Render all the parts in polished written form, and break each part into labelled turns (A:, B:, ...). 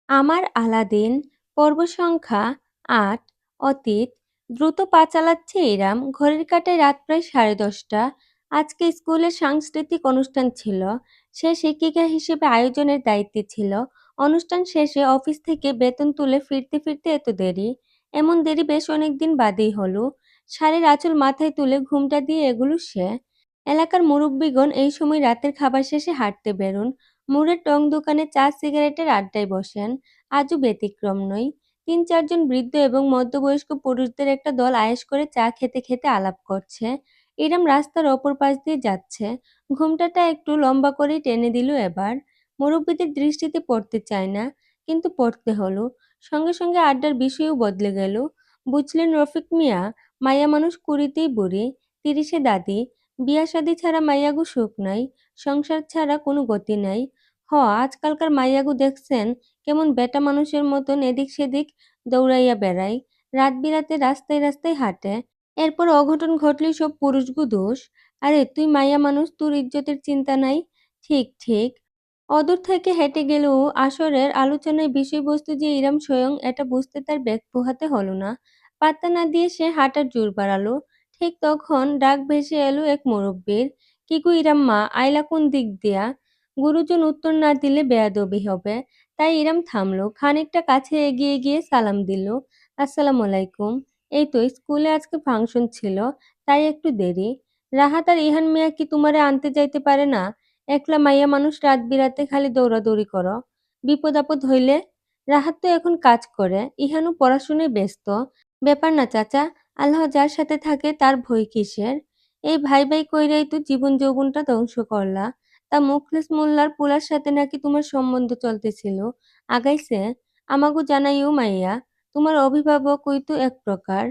A: আমার আলাদিন পর্ব সংখ্যা ৮ অতীত দ্রুত পা চালাচ্ছে ইরাম। ঘড়ির কাঁটায় রাত প্রায় 10:30। আজকে স্কুলের সাংস্কৃতিক অনুষ্ঠান ছিল। সে শিক্ষিকা হিসেবে আয়োজনের দায়িত্বে ছিল। অনুষ্ঠান শেষে অফিস থেকে বেতন তুলে ফিরতে ফিরতে এত দেরি। এমন দেরি বেশ অনেকদিন বাদেই হলো। শাড়ির আঁচল মাথায় তুলে ঘুমটা দিয়ে এগুলো সে। এলাকার মুরব্বিগণ এই সময় রাতের খাবার শেষে হাঁটতে বেরোন। মোড়ের টং দোকানে চা সিগারেটের আড্ডায় বসেন। আজও ব্যতিক্রম নয়। ৩-৪ জন বৃদ্ধ এবং মধ্যবয়স্ক পুরুষদের একটা দল আয়েশ করে চা খেতে খেতে আলাপ করছে। ইরম রাস্তার অপর পাশ দিয়ে যাচ্ছে। ঘোমটাটা একটু লম্বা করেই টেনে দিল এবার। মুরব্বিদের দৃষ্টিতে পড়তে চায় না, কিন্তু পড়তে হলো। সঙ্গে সঙ্গে আড্ডার বিষয়ও বদলে গেল। বুঝলেন রফিক মিয়া, মাইয়া মানুষ কুড়িতেই বুড়ি, ৩০-এ দাদি। বিয়া শাদি ছাড়া মাইয়াগো সুখ নাই, সংসার ছাড়া কোনো গতি নাই। আজকালকার মাইয়াগো দেখছেন কেমন বেটা মানুষের মতন এদিক সেদিক দৌড়াইয়া বেড়ায়, রাত বিরাতে রাস্তায় রাস্তায় হাঁটে। এরপর অঘটন ঘটলেই সব পুরুষগো দোষ। আরে তুই মাইয়া মানুষ, তোর ইজ্জতের চিন্তা নাই? ঠিক ঠিক। অদূর থেকে হেঁটে গেলেও আসরের আলোচনায় বিষয়বস্তু যে ইরাম স্বয়ং, এটা বুঝতে তার বেগ পোহাতে হলো না। পাত্তা না দিয়ে সে হাঁটার জোর বাড়ালো। ঠিক তখন ডাক ভেসে এলো এক মুরব্বির। কি গো ইরাম্মা, আইলা কোন দিক দিয়া? গুরুজন উত্তর না দিলে বেয়াদবি হবে। তাই ইরাম থামলো, খানিকটা কাছে এগিয়ে গিয়ে সালাম দিল। আসসালামু আলাইকুম। এই তো স্কুলে আজকে ফাংশন ছিল, তাই একটু দেরি। রাহাত আর ইহান মিয়া কি তোমারে আনতে যাইতে পারে না? একলা মাইয়া মানুষ রাত বিরাতে খালি দৌড়াদৌড়ি করো। বিপদ আপদ হইলে? রাহাত তো এখন কাজ করে, ইহানও পড়াশুনায় ব্যস্ত। ব্যাপার না চাচা, আল্লাহ যার সাথে থাকে তার ভয় কিসের? এই ভাই ভাই কইরাই তো জীবন যৌবনটা ধ্বংস করলা। তা মুখলেস মোল্লার পোলার সাথে নাকি তোমার সম্বন্ধ চলতেছিল, আগাইছে? আমাগো জানাইও মাইয়া, তোমার অভিভাবকই তো এক প্রকার।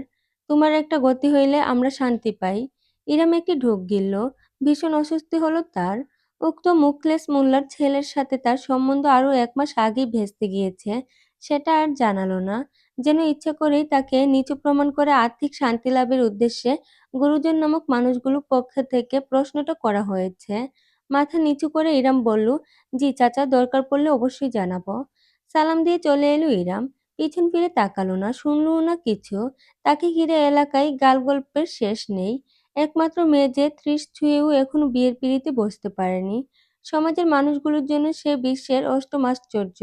A: তোমার একটা গতি হইলে আমরা শান্তি পাই। ইরাম একটি ঢোক গিলল। ভীষণ অস্বস্তি হলো তার। উক্ত মুখলেস মোল্লার ছেলের সাথে তার সম্বন্ধ আরো ১ মাস আগেই ভেস্তে গিয়েছে, সেটা আর জানালো না। যেন ইচ্ছে করেই তাকে নিচু প্রমাণ করে আর্থিক শান্তি লাভের উদ্দেশ্যে গুরুজন নামক মানুষগুলোর পক্ষ থেকে প্রশ্নটা করা হয়েছে। মাথা নিচু করে ইরাম বলল, জি চাচা, দরকার পড়লে অবশ্যই জানাবো। সালাম দিয়ে চলে এলো ইরাম। পিছন ফিরে তাকালো না, শুনলও না কিছু। তাকে ঘিরে এলাকায় গালগল্পের শেষ নেই। একমাত্র মেয়ে যে ৩০ ছুঁয়েও এখনো বিয়ের পিঁড়িতে বসতে পারেনি। সমাজের মানুষগুলোর জন্য সে বিশ্বের অষ্টম আশ্চর্য।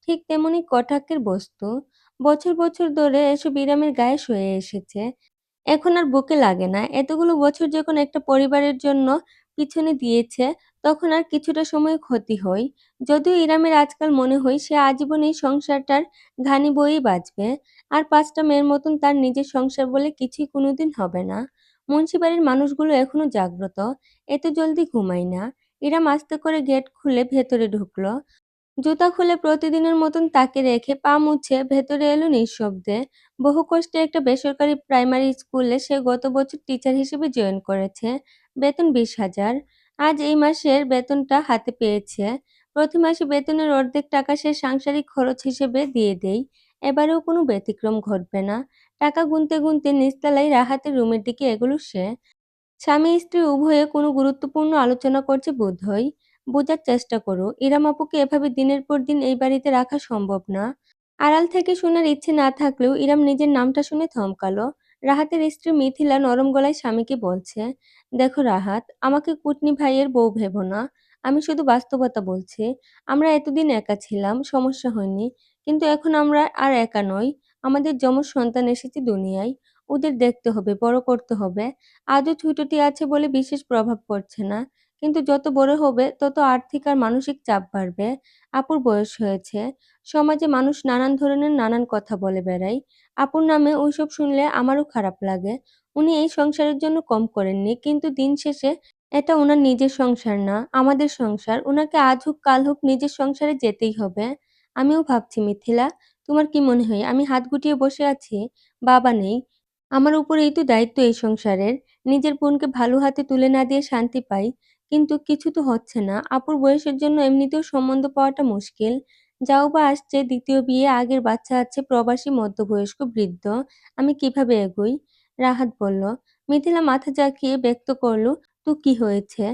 A: ঠিক তেমনি কটাক্ষের বস্তু। বছর বছর ধরে এসব ইরামের গায়ে সয়ে এসেছে। এখন আর বুকে লাগে না। এতগুলো বছর যখন একটা পরিবারের জন্য পিছনে দিয়েছে, তখন আর কিছুটা সময় ক্ষতি হয়। যদিও ইরামের আজকাল মনে হয় সে আজীবন এই সংসারটার ঘানি বয়েই বাঁচবে। আর ৫টা মেয়ের মতন তার নিজের সংসার বলে কিছুই কোনোদিন হবে না। মুন্সিবাড়ির মানুষগুলো এখনো জাগ্রত, এত জলদি ঘুমায় না। ইরাম আস্তে করে গেট খুলে ভেতরে ঢুকলো। জুতা খুলে প্রতিদিনের মতন তাকে রেখে পা মুছে ভেতরে এলো নিঃশব্দে। বহু কষ্টে একটা বেসরকারি প্রাইমারি স্কুলে সে গত বছর টিচার হিসেবে জয়েন করেছে। বেতন ২০,০০০। আজ এই মাসের বেতনটা হাতে পেয়েছে। প্রতি মাসে বেতনের অর্ধেক টাকা সে সাংসারিক খরচ হিসেবে দিয়ে দেয়। এবারেও কোনো ব্যতিক্রম ঘটবে না। টাকা গুনতে গুনতে নিচতলায় রাহাতের রুমের দিকে এগোলো সে। স্বামী-স্ত্রী উভয়ে কোনো গুরুত্বপূর্ণ আলোচনা করছে বোধহয়। বোঝার চেষ্টা করো, ইরাম আপুকে এভাবে দিনের পর দিন এই বাড়িতে রাখা সম্ভব না। আড়াল থেকে শোনার ইচ্ছে না থাকলেও ইরাম নিজের নামটা শুনে থমকালো। রাহাতের স্ত্রী মিথিলা নরম গলায় স্বামীকে বলছে, দেখো রাহাত, আমাকে কুটনি ভাইয়ের বউ ভেবো না। আমি শুধু বাস্তবতা বলছি। আমরা এতদিন একা ছিলাম, সমস্যা হয়নি। কিন্তু এখন আমরা আর একা নই। আমাদের যমজ সন্তান এসেছে দুনিয়ায়। ওদের দেখতে হবে, বড় করতে হবে। আজও ছুটোটি আছে বলে বিশেষ প্রভাব পড়ছে না। কিন্তু যত বড় হবে তত আর্থিক আর মানসিক চাপ বাড়বে। আপুর বয়স হয়েছে। সমাজে মানুষ নানান ধরনের নানান কথা বলে বেড়ায়। আপুর নামে ওইসব শুনলে আমারও খারাপ লাগে। উনি এই সংসারের জন্য কম করেননি, কিন্তু দিন শেষে এটা উনার নিজের সংসার না, আমাদের সংসার। উনাকে আজ হোক কাল হোক নিজের সংসারে যেতেই হবে। আমিও ভাবছি মিথিলা, তোমার কি মনে হয় আমি হাত গুটিয়ে বসে আছি? বাবা নেই, আমার উপরেই তো দায়িত্ব এই সংসারের। নিজের বোনকে ভালো হাতে তুলে না দিয়ে শান্তি পাই। কিন্তু কিছু তো হচ্ছে না। আপুর বয়সের জন্য এমনিতেও সম্বন্ধ পাওয়াটা মুশকিল। যাও বা আসছে, দ্বিতীয় বিয়ে, আগের বাচ্চা আছে, প্রবাসী মধ্যবয়স্ক বৃদ্ধ। আমি কিভাবে এগোই? রাহাত বলল। মিথিলা মাথা ঝাঁকিয়ে ব্যক্ত করল, তো কি হয়েছে?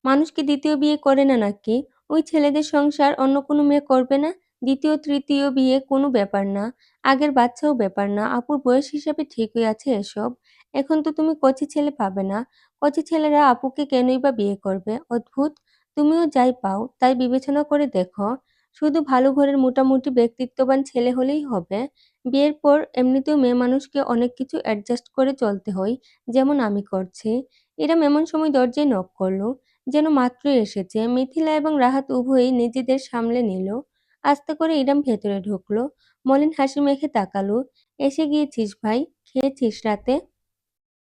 A: মানুষ কি দ্বিতীয় বিয়ে করে না নাকি? ওই ছেলেদের সংসার অন্য কোনো মেয়ে করবে না? দ্বিতীয়, তৃতীয় বিয়ে কোনো ব্যাপার না। আগের বাচ্চাও ব্যাপার না। আপুর বয়স হিসাবে ঠিকই আছে এসব। এখন তো তুমি কচি ছেলে পাবে না। কচি ছেলেরা আপুকে কেনই বা বিয়ে করবে? অদ্ভুত! তুমিও যাই পাও তাই বিবেচনা করে দেখো। শুধু ভালো ঘরের মোটামুটি ব্যক্তিত্ববান ছেলে হলেই হবে? বিয়ের পর এমনিতেও মেয়েমানুষকে অনেক কিছু অ্যাডজাস্ট করে চলতে হয়, যেমন আমি করছি। ইরাম এমন সময় দরজায় নক করল, যেন মাত্রই এসেছে। মিথিলা এবং রাহাত উভয়েই নিজেদের সামলে নিল। আস্তে করে ইরাম ভেতরে ঢুকলো। মলিন হাসি মেখে তাকালো। "এসে গিয়েছিস ভাই? খেয়েছিস রাতে?"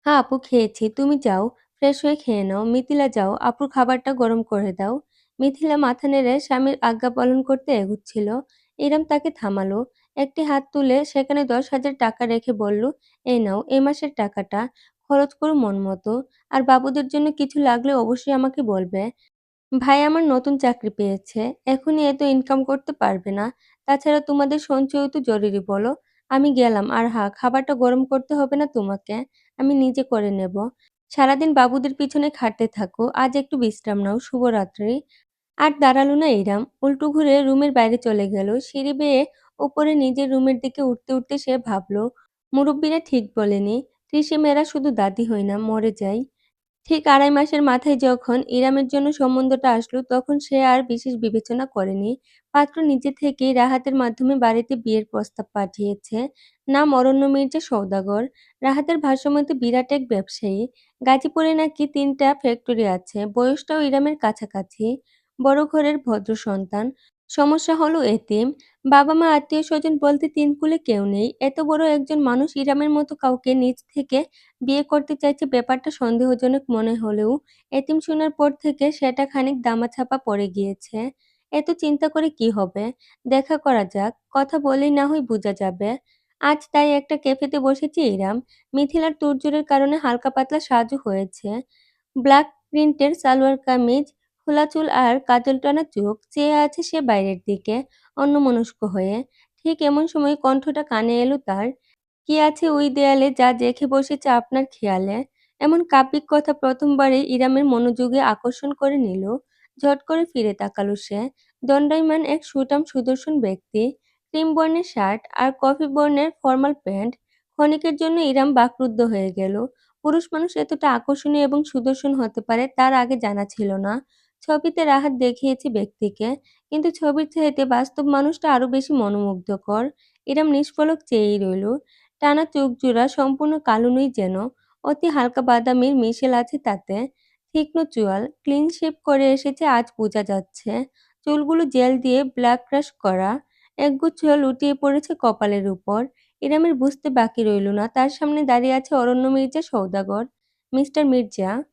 A: "হ্যাঁ আপু খেয়েছি। তুমি যাও, ফ্রেশ হয়ে খেয়ে নাও। মিথিলা যাও, আপুর খাবারটা গরম করে দাও।" মিথিলা মাথা নেড়ে স্বামীর আজ্ঞা পালন করতে এগুচ্ছিল। ইরম তাকে থামালো। একটি হাত তুলে সেখানে ১০,০০০ টাকা রেখে বলল, "এই নাও, এ মাসের টাকাটা। খরচ করো মন মতো। আর বাবুদের জন্য কিছু লাগলে অবশ্যই আমাকে বলবে। ভাই আমার নতুন চাকরি পেয়েছে। এখনই এত ইনকাম করতে পারবে না। তাছাড়া তোমাদের সঞ্চয়ও তো জরুরি বলো। আমি গেলাম। আর হ্যাঁ, খাবারটা গরম করতে হবে না তোমাকে। আমি নিজে করে নেব। সারাদিন বাবুদের পিছনে খাটতে থাকো। আজ একটু বিশ্রাম নাও। শুভরাত্রি।" আর দাঁড়ালো না ইরাম। উল্টো ঘুরে রুমের বাইরে চলে গেল। সিঁড়ি বেয়ে ওপরে নিজের রুমের দিকে উঠতে উঠতে সে ভাবল, মুরব্বিরা ঠিক বলেনি, ত্রিশে মেয়েরা শুধু দাদি হয় না, মরে যায়। ঠিক ২.৫ মাসের মাথায় যখন ইরামের জন্য সম্বন্ধটা আসলো তখন সে আর বিশেষ বিবেচনা করেনি। পাত্র নিজে থেকেই রাহাতের মাধ্যমে বাড়িতে বিয়ের প্রস্তাব পাঠিয়েছে। নাম অরণ্য মির্জা সওদাগর। রাহাতের ভাষ্যমতে বিরাট এক ব্যবসায়ী। গাজীপুরে নাকি ৩টা ফ্যাক্টরি আছে। বয়সটাও ইরামের কাছাকাছি। বড় ঘরের ভদ্র সন্তান। সমস্যা হলো এতিম। বাবা-মা আত্মীয়স্বজন বলতে ৩ কুলে কেউ নেই। এত বড় একজন মানুষ ইরামের মতো কাউকে নিজ থেকে বিয়ে করতে চাইছে ব্যাপারটা সন্দেহজনক মনে হলেও এতিম শোনার পর থেকে সেটা খানিক দামাচাপা পড়ে গিয়েছে। এত চিন্তা করে কি হবে? দেখা করা যাক, কথা বলেই না হয় বোঝা যাবে। আজ তাই একটা ক্যাফেতে বসেছে ইরাম। মিথিলার তোড়জোড়ের কারণে হালকা পাতলা সাজও হয়েছে। ব্ল্যাক প্রিন্টের সালোয়ার কামিজ, খোলা চুল আর কাজল টানা চোখ, চেয়ে আছে সে বাইরের দিকে অন্যমনস্ক হয়ে। ঠিক এমন সময় কণ্ঠটা কানে এলো তার। "কি আছে ওই দেয়ালে যা রেখে বসেছে আপনার খেয়ালে?" এমন কাব্যিক কথা প্রথমবারেই ইরামের মনোযোগে আকর্ষণ করে নিল। ঝট করে ফিরে তাকালো সে। দণ্ডায়মান এক সুঠাম সুদর্শন ব্যক্তি। ক্রিম বর্ণের শার্ট আর কফি বর্ণের ফরমাল প্যান্ট। ক্ষণিকের জন্য ইরাম বাকরুদ্ধ হয়ে গেল। পুরুষ মানুষ এতটা আকর্ষণীয় এবং সুদর্শন হতে পারে তার আগে জানা ছিল না। ছবিতে রাহাত দেখিয়েছে ব্যক্তিকে, কিন্তু ছবির চাইতে বাস্তব মানুষটা আরো বেশি মনোমুগ্ধকর। ইরাম নিষ্পলক চেয়েই রইল। টানা চোখজোড়া সম্পূর্ণ কালো নয় যেন, অতি হালকা বাদামির মিশেল আছে তাতে। তীক্ষ্ণ চোয়াল, ক্লিন শেভ করে এসেছে আজ বোঝা যাচ্ছে। চুলগুলো জেল দিয়ে ব্ল্যাক ক্রাশ করা। একগুচ্ছ লুটিয়ে পড়েছে কপালের উপর। ইরামের বুঝতে বাকি রইল না তার সামনে দাঁড়িয়ে আছে অরণ্য মির্জা সওদাগর। "মিস্টার মির্জা।"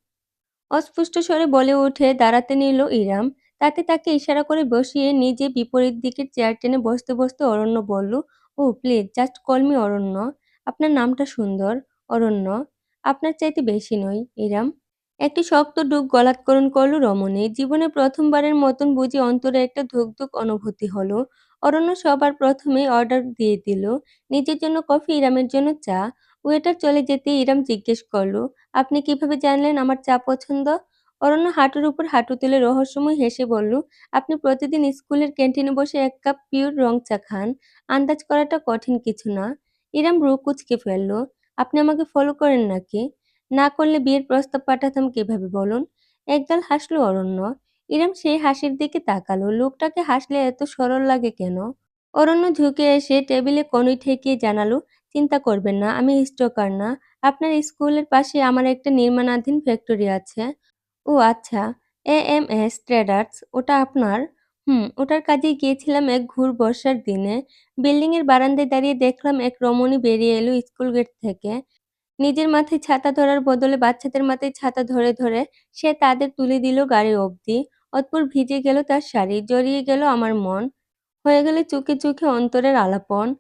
A: অস্ফুট স্বরে বলে উঠে দাঁড়াতে নিল ইরাম। তাতে তাকে ইশারা করে বসিয়ে নিজে বিপরীত দিকের চেয়ার টেনে বসতে বসতে অরণ্য বলল, "ও প্লিজ জাস্ট কল মি অরণ্য। আপনার নামটা সুন্দর, অরণ্য। আপনার চাইতে বেশি নয়, ইরাম।" একটি শক্ত ডুক গলাৎকরণ করল রমণী। জীবনে প্রথমবারের মতন বুঝি অন্তরে একটা ধুকধুক অনুভূতি হলো। অরণ্য সবার প্রথমেই অর্ডার দিয়ে দিল। নিজের জন্য কফি, ইরামের জন্য চা। ওয়েটার চলে যেতেই ইরাম জিজ্ঞেস করল, "আপনি কিভাবে জানলেন আমার চা পছন্দ?" অরণ্য হাঁটুর উপর হাঁটু তুলে রহস্যময় হেসে বলল, "আপনি প্রতিদিন স্কুলের ক্যান্টিনে বসে ১ কাপ পিওর রং চা খান। আন্দাজ করাটা কঠিন কিছু না।" ইরাম ভ্রু কুঁচকে ফেলল। "আপনি আমাকে ফলো করেন নাকি? না করলে বিয়ের প্রস্তাব পাঠাতাম কিভাবে বলুন?" একগাল হাসল অরণ্য। ইরাম সেই হাসির দিকে তাকালো। লোকটাকে হাসলে এত সরল লাগে কেন? অরণ্য ঝুঁকে এসে টেবিলে কনুই ঠেকিয়ে জানালো, "চিন্তা করবেন না, আমি স্টকার না। আপনার স্কুলের পাশে আমার একটা নির্মাণাধীন ফ্যাক্টরি আছে।" "ও আচ্ছা, এএমএস ট্রেডার্স, ওটা আপনার?" "হুম, ওটার কাজেই গিয়েছিলাম এক ঘোর বর্ষার দিনে। বিল্ডিংয়ের বারান্দায় দাঁড়িয়ে দেখলাম এক রমণী বেরিয়ে এলো স্কুল গেট থেকে। নিজের মাথায় ছাতা ধরার বদলে বাচ্চাদের মাথায় ছাতা ধরে ধরে সে তাদের তুলে দিল গাড়ি অবধি। অতঃপর ভিজে গেল তার শাড়ি, জড়িয়ে গেল আমার মন। হয়ে গেল চোখে চোখে অন্তরের আলাপন।"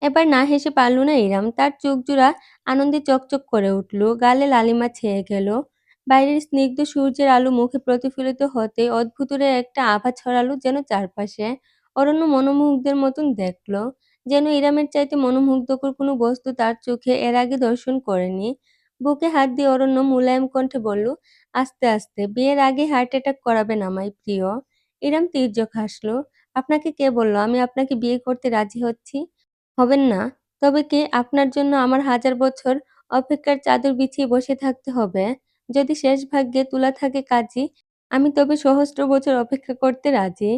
A: এবার না হেসে পারল না ইরাম। তার চোখজোড়া আনন্দে চকচক করে উঠল। গালে লালিমা ছেয়ে গেল। বাইরের স্নিগ্ধ সূর্যের আলো মুখে প্রতিফলিত হতেই অদ্ভুতুড়ে একটা আভা ছড়ালো যেন চারপাশে। অরণ্য মনোমুগ্ধের মতন দেখল। যেন ইরামের চাইতে মনোমুগ্ধকর কোনো বস্তু তার চোখে এর আগে দর্শন করেনি। বুকে হাত দিয়ে অরণ্য মোলায়েম কণ্ঠে বলল, "আস্তে আস্তে, বিয়ের আগে হার্ট অ্যাটাক করাবেন আমায়, প্রিয়।" ইরাম তীর্যক হাসল। আপনাকে কে বলল আমি আপনাকে বিয়ে করতে রাজি হচ্ছি? হবেন না? তবে কি আপনার জন্য আমার হাজার বছর অপেক্ষার চাদর বিছিয়ে বসে থাকতে হবে? যদি শেষ ভাগ্যে তুলা থাকে কাজী, আমি তবে সহস্র বছর অপেক্ষা করতে রাজি।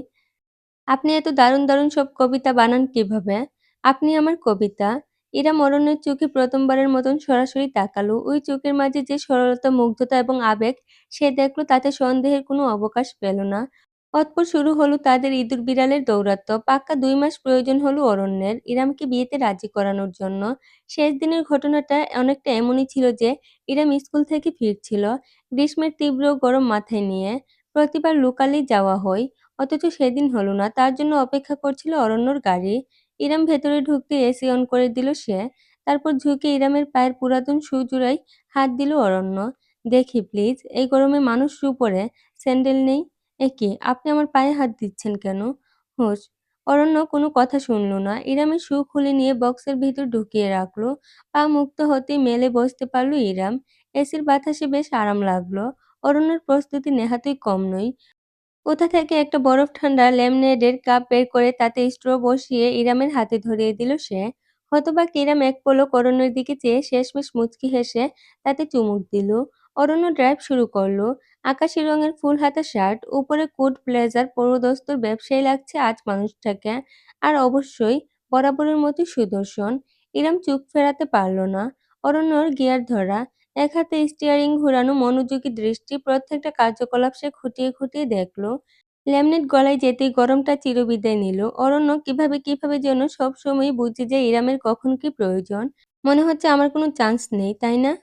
A: আপনি এত দারুণ, দারুণ সব কবিতা বানান কিভাবে? আপনি আমার কবিতা। ইরা মরণের চোখে প্রথমবারের মতন সরাসরি তাকালো। ওই চোখের মাঝে যে সরলতা, মুগ্ধতা এবং আবেগ সে দেখল তাতে সন্দেহের কোনো অবকাশ পেল না। অতঃপর শুরু হলো তাদের ইঁদুর বিড়ালের দৌরাত্ম্য। পাক্কা ২ মাস প্রয়োজন হলো অরণ্যের ইরামকে বিয়েতে রাজি করানোর জন্য। শেষ দিনের ঘটনাটা অনেকটা এমনই ছিল যে ইরাম স্কুল থেকে ফিরছিল। গ্রীষ্মের তীব্র গরম মাথায় নিয়ে। প্রতিবার লোকালেই যাওয়া হয়। অথচ সেদিন হলো না। তার জন্য অপেক্ষা করছিল অরণ্যর গাড়ি। ইরাম ভেতরে ঢুকতে এসি অন করে দিল সে। তারপর ঝুঁকে ইরামের পায়ের পুরাতন শু জোড়ায় হাত দিল অরণ্য। দেখি প্লিজ, এই গরমে মানুষ শু পরে, স্যান্ডেল নেই। একি, আপনি আমার পায়ে হাত দিচ্ছেন কেন? হুঁশ। অরণ্য কোনো কথা শুনল না। ইরামের শু খুলে নিয়ে বক্সের ভিতর ঢুকিয়ে রাখল। পা মুক্ত হতেই মেলে বসতে পারল ইরাম। এসির বাতাসে বেশ আরাম লাগলো। অরণ্যের প্রস্তুতি নেহাতই কম নয়। কোথা থেকে একটা বরফ ঠান্ডা লেমনেডের কাপ বের করে তাতে স্ট্র বসিয়ে ইরামের হাতে ধরিয়ে দিল সে। হতবাক ইরাম এক পলক অরণ্যের দিকে চেয়ে শেষমেশ মুচকি হেসে তাতে চুমুক দিল। অরণ্য ড্রাইভ শুরু করলো। আকাশি রঙের ফুল হাতা শার্ট, উপরে কোট ব্লেজার, পুরোদস্তুর ব্যবসায়ী লাগছে আজ মানুষটাকে। আর অবশ্যই বরাবরের মতোই সুদর্শন। ইরাম চোখ ফেরাতে পারল না। অরণ্যর গিয়ার ধরা, এক হাতে স্টিয়ারিং ঘোরানো মনোযোগী দৃষ্টি, প্রত্যেকটা কার্যকলাপ সে খুঁটিয়ে খুঁটিয়ে দেখল। ল্যামনেট গলায় যেতেই গরমটা চিরবিদায় নিল। অরণ্য কিভাবে যেন সবসময়ই বুঝে যায় ইরামের কখন কি প্রয়োজন। মনে হচ্ছে আমার কোনো চান্স নেই, তাই না?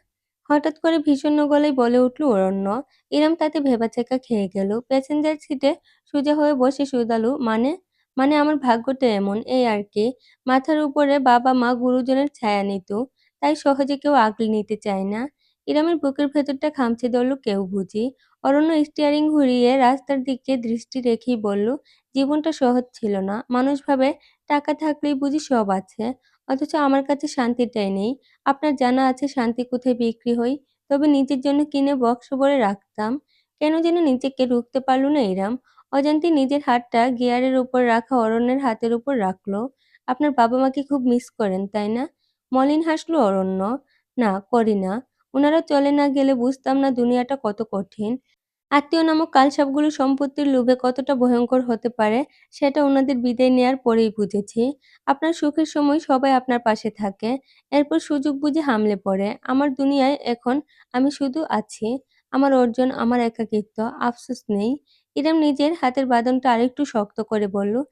A: হঠাৎ করে বিষণ্ণ গলায় বলে উঠল অরণ্য। ইরাম তাতে ভ্যাবাচ্যাকা খেয়ে গেল। প্যাসেঞ্জার সিটে সোজা হয়ে বসে শুধালো, মানে? মানে আমার ভাগ্যটা এমন, এই আর কি। মাথার উপরে বাবা-মা, গুরুজনের ছায়া নিত। তাই সহজে কেউ আগলে নিতে চায় না। ইরামের বুকের ভেতরটা খামচে ধরল কেউ বুঝি। অরণ্য স্টিয়ারিং ঘুরিয়ে রাস্তার দিকে দৃষ্টি রেখেই বলল, জীবনটা সহজ ছিল না। মানুষ ভাবে টাকা থাকলেই বুঝি সব আছে। অথচ আমার কাছে শান্তিটাই নেই। আপনার জানা আছে শান্তি কোথায় বিক্রি হয়? তবে নিজের জন্য কিনে বক্স ভরে রাখতাম। কেন যেন নিজেকে রুখতে পারল না ইরাম। অজান্তে নিজের হাতটা গিয়ারের উপর রাখা অরণ্যের হাতের উপর রাখল। আপনার বাবা-মাকে খুব মিস করেন, তাই না? মলিন হাসল অরণ্য। না, করি না। উনারা চলে না গেলে বুঝতাম না দুনিয়াটা কত কঠিন। আত্মীয় নামক কালসাপগুলো সম্পত্তির লোভে কতটা ভয়ংকর হতে পারে সেটা উনাদের বিদায় নেয়ার পরেই বুঝেছি। আপনার সুখের সময় সবাই আপনার পাশে থাকে। এরপর সুযোগ বুঝে হামলে পড়ে। আমার দুনিয়ায় এখন আমি শুধু আছি। আমার অর্জন, আমার একাকিত্ব, আফসোস নেই। ইরাম নিজের হাতের বাঁধনটা আরেকটু শক্ত করে বলল,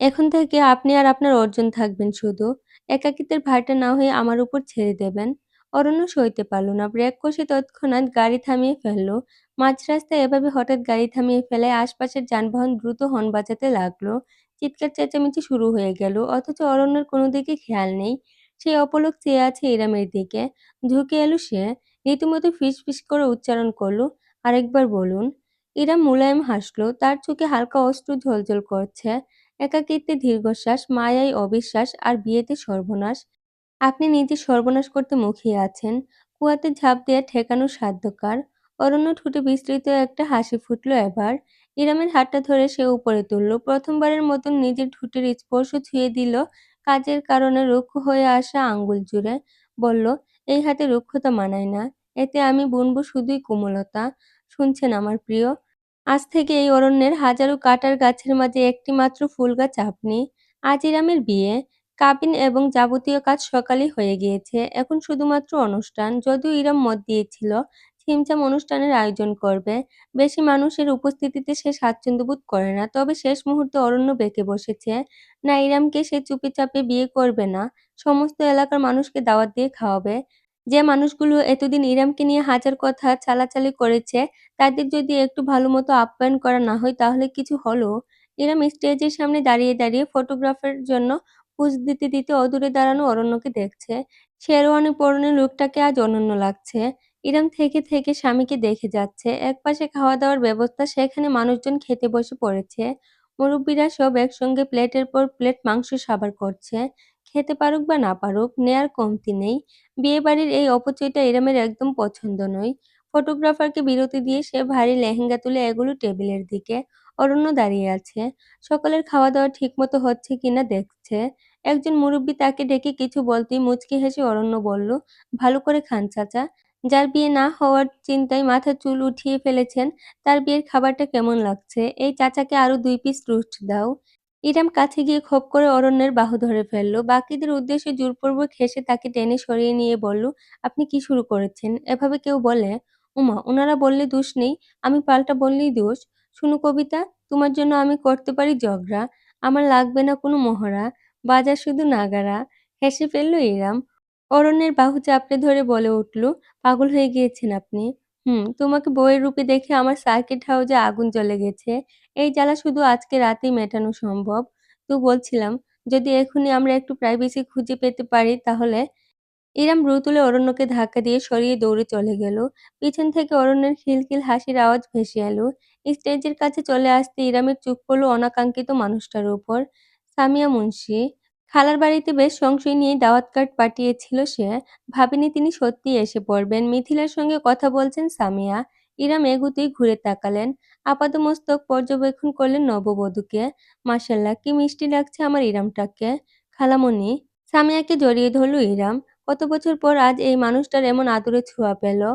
A: এখন থেকে আপনি আর আপনার অর্জন থাকবেন শুধু। একাকিত্বের ভারটা না হয়ে আমার উপর ছেড়ে দেবেন। অরণ্য সইতে পারল না। ব্রেক কষে তৎক্ষণাৎ গাড়ি থামিয়ে ফেলল। মাঝ রাস্তায় এভাবে হঠাৎ গাড়ি থামিয়ে ফেলায় আশপাশের যানবাহন দ্রুত হর্ন বাজাতে লাগলো। চিৎকার চেঁচামেচি শুরু হয়ে গেল। অথচ অরণ্যের কোনো দিকে খেয়াল নেই। সে অপলক চেয়ে আছে ইরামের দিকে। ঝুঁকে এলো সে। রীতিমতো ফিসফিস করে উচ্চারণ করলো, আরেকবার বলুন। ইরাম মোলায়েম হাসলো। তার চোখে হালকা অশ্রু ঝলঝল করছে। একাকিত্বে দীর্ঘশ্বাস, মায়ায় অবিশ্বাস, আর বিয়েতে সর্বনাশ। আপনি নিজে সর্বনাশ করতে মুখিয়ে আছেন। কুয়াতে ঝাঁপ দিয়ে ঠেকানোর সাধ্য কার? অরণ্য ঠোঁটে বিস্তৃত একটা হাসি ফুটল এবার। ইরামের হাতটা ধরে সে উপরে তুলল। প্রথমবারের মতন নিজের ঠোঁটের স্পর্শ ছুঁয়ে দিল কাজের কারণে রুক্ষ হয়ে আসা আঙ্গুল জুড়ে। বলল, এই হাতে রুক্ষতা মানায় না। এতে আমি বুনবো শুধুই কোমলতা। শুনছেন আমার প্রিয়? আজ থেকে এই অরণ্যের হাজারো কাঁটার গাছের মাঝে একটি মাত্র ফুল গাছ আপনি। আজ ইরামের বিয়ে। কাবিন এবং যাবতীয় কাজ সকালেই হয়ে গিয়েছে। এখন শুধুমাত্র অনুষ্ঠান। যদিও ইরাম মত দিয়েছিল ছিমছাম অনুষ্ঠানের আয়োজন করবে। বেশি মানুষের উপস্থিতিতে সে স্বাচ্ছন্দ্য বোধ করে না। তবে শেষ মুহূর্তে অরণ্য বেঁকে বসেছে। না, ইরামকে সে চুপিচাপে বিয়ে করবে না। সমস্ত এলাকার মানুষকে দাওয়াত দিয়ে খাওয়াবে। যে মানুষগুলো এতদিন ইরামকে নিয়ে হাজার কথা চালাচালি করেছে, তাদের যদি একটু ভালোমতো আপ্যায়ন করা না হয় তাহলে কিছু হলো। ইরাম স্টেজের সামনে দাঁড়িয়ে দাঁড়িয়ে ফটোগ্রাফের জন্য পোজ দিতে দিতে অদূরে দাঁড়ানো অরণ্যকে দেখছে। শেরওয়ানি পরনে লোকটাকে আজ অনন্য লাগছে। ইরাম থেকে থেকে স্বামীকে দেখে যাচ্ছে। একপাশে খাওয়া দাওয়ার ব্যবস্থা, সেখানে মানুষজন খেতে বসে পড়েছে। মুরব্বীরা সব একসঙ্গে প্লেটের পর প্লেট মাংস সাবার করছে। খেতে পারুক বা না পারুক, নেয়ার কমতি নেই। বিয়েবাড়ির এই অপচয়টা ইরামের একদম পছন্দ নয়। ফটোগ্রাফারকে বিরতি দিয়ে সে ভারী লেহেঙ্গা তুলে এগুলো টেবিলের দিকে। অরণ্য দাঁড়িয়ে আছে। সকলের খাওয়া-দাওয়া ঠিকমতো হচ্ছে কিনা দেখছে। একজন মুরুব্বি তাকে ডেকে কিছু বলতেই মুচকি হেসে অরণ্য বলল, "ভালো করে খান চাচা। যার বিয়ে না হওয়ার চিন্তায় মাথার চুল উঠিয়ে ফেলেছেন, তার বিয়ের খাবারটা কেমন লাগছে? এই চাচাকে আরো ২ পিস রোস্ট দাও।" ইরাম কাছে গিয়ে খপ করে অরণ্যের বাহু ধরে ফেলল। বাকিদের উদ্দেশ্যে জোরপূর্বক হেসে তাকে টেনে সরিয়ে নিয়ে বলল, "আপনি কি শুরু করেছেন? এভাবে কেউ বলে? ওমা, উনারা বললে দোষ নেই, আমি পাল্টা বললেই দোষ। শুনো কবিতা, তোমার জন্য আমি করতে পারি ঝগড়া। আমার লাগবে না কোনো মহড়া, বাজার শুধু নাগারা।" হেসে ফেলল ইরাম। অরণ্যের বাহু চাপড়ে ধরে বলে উঠল, "পাগল হয়ে গিয়েছেন আপনি। তোমাকে বউয়ের রূপে দেখে আমার সার্কিট হাউজে আগুন জ্বলে গেছে। এই জ্বালা শুধু আজকে রাতেই মেটানো সম্ভব। তো বলছিলাম, যদি এখনই আমরা একটু প্রাইভেসি খুঁজে পেতে পারি তাহলে।" ইরাম ভ্রু তুলে অরণ্যকে ধাক্কা দিয়ে সরিয়ে দৌড়ে চলে গেল। পিছন থেকে অরণ্যের খিলখিল হাসির আওয়াজ ভেসে এলো। স্টেজের কাছে চলে আসতে ইরামের চোখ পড়ল অনাকাঙ্ক্ষিত মানুষটার উপর। সামিয়া মুন্সি। খালার বাড়িতে বেশ সংশয় নিয়ে দাওয়াত কার্ড পাঠিয়েছিল সে। ভাবেনি তিনি সত্যিই এসে পড়বেন। মিথিলার সঙ্গে কথা বলছেন সামিয়া। ইরাম এগুতেই ঘুরে তাকালেন। আপাদমস্তক পর্যবেক্ষণ করলেন নববধূকে। মাশাআল্লাহ, কি মিষ্টি লাগছে আমার ইরামটাকে। খালামণি। সামিয়াকে জড়িয়ে ধরল ইরাম। কত বছর পর আজ এই মানুষটার এমন আদুরে ছোঁয়া পেল।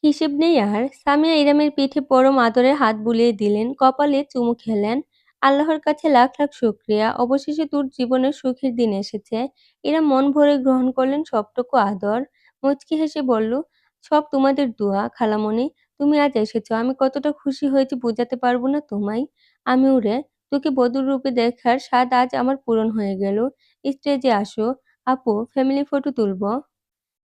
A: হিসেব নেই আর। সামিয়া ইরামের পিঠে পরম আদরে হাত বুলিয়ে দিলেন, কপালে চুমু খেলেন। আল্লাহর কাছে লাখ লাখ শুকরিয়া, অবশেষে তোর জীবনের সুখের দিন এসেছে। ইরাম মন ভরে গ্রহণ করলেন সবটুকু আদর। মুচকি হেসে বলল, সব তোমাদের দোয়া খালামণি। তুমি আজ এসেছো, আমি কতটা খুশি হয়েছি বোঝাতে পারবো না তোমায়। আমিও রে, তোকে বধূর রূপে দেখার স্বাদ আজ আমার পূরণ হয়ে গেল। স্টেজে আসো আপু, ফ্যামিলি ফটো তুলবো।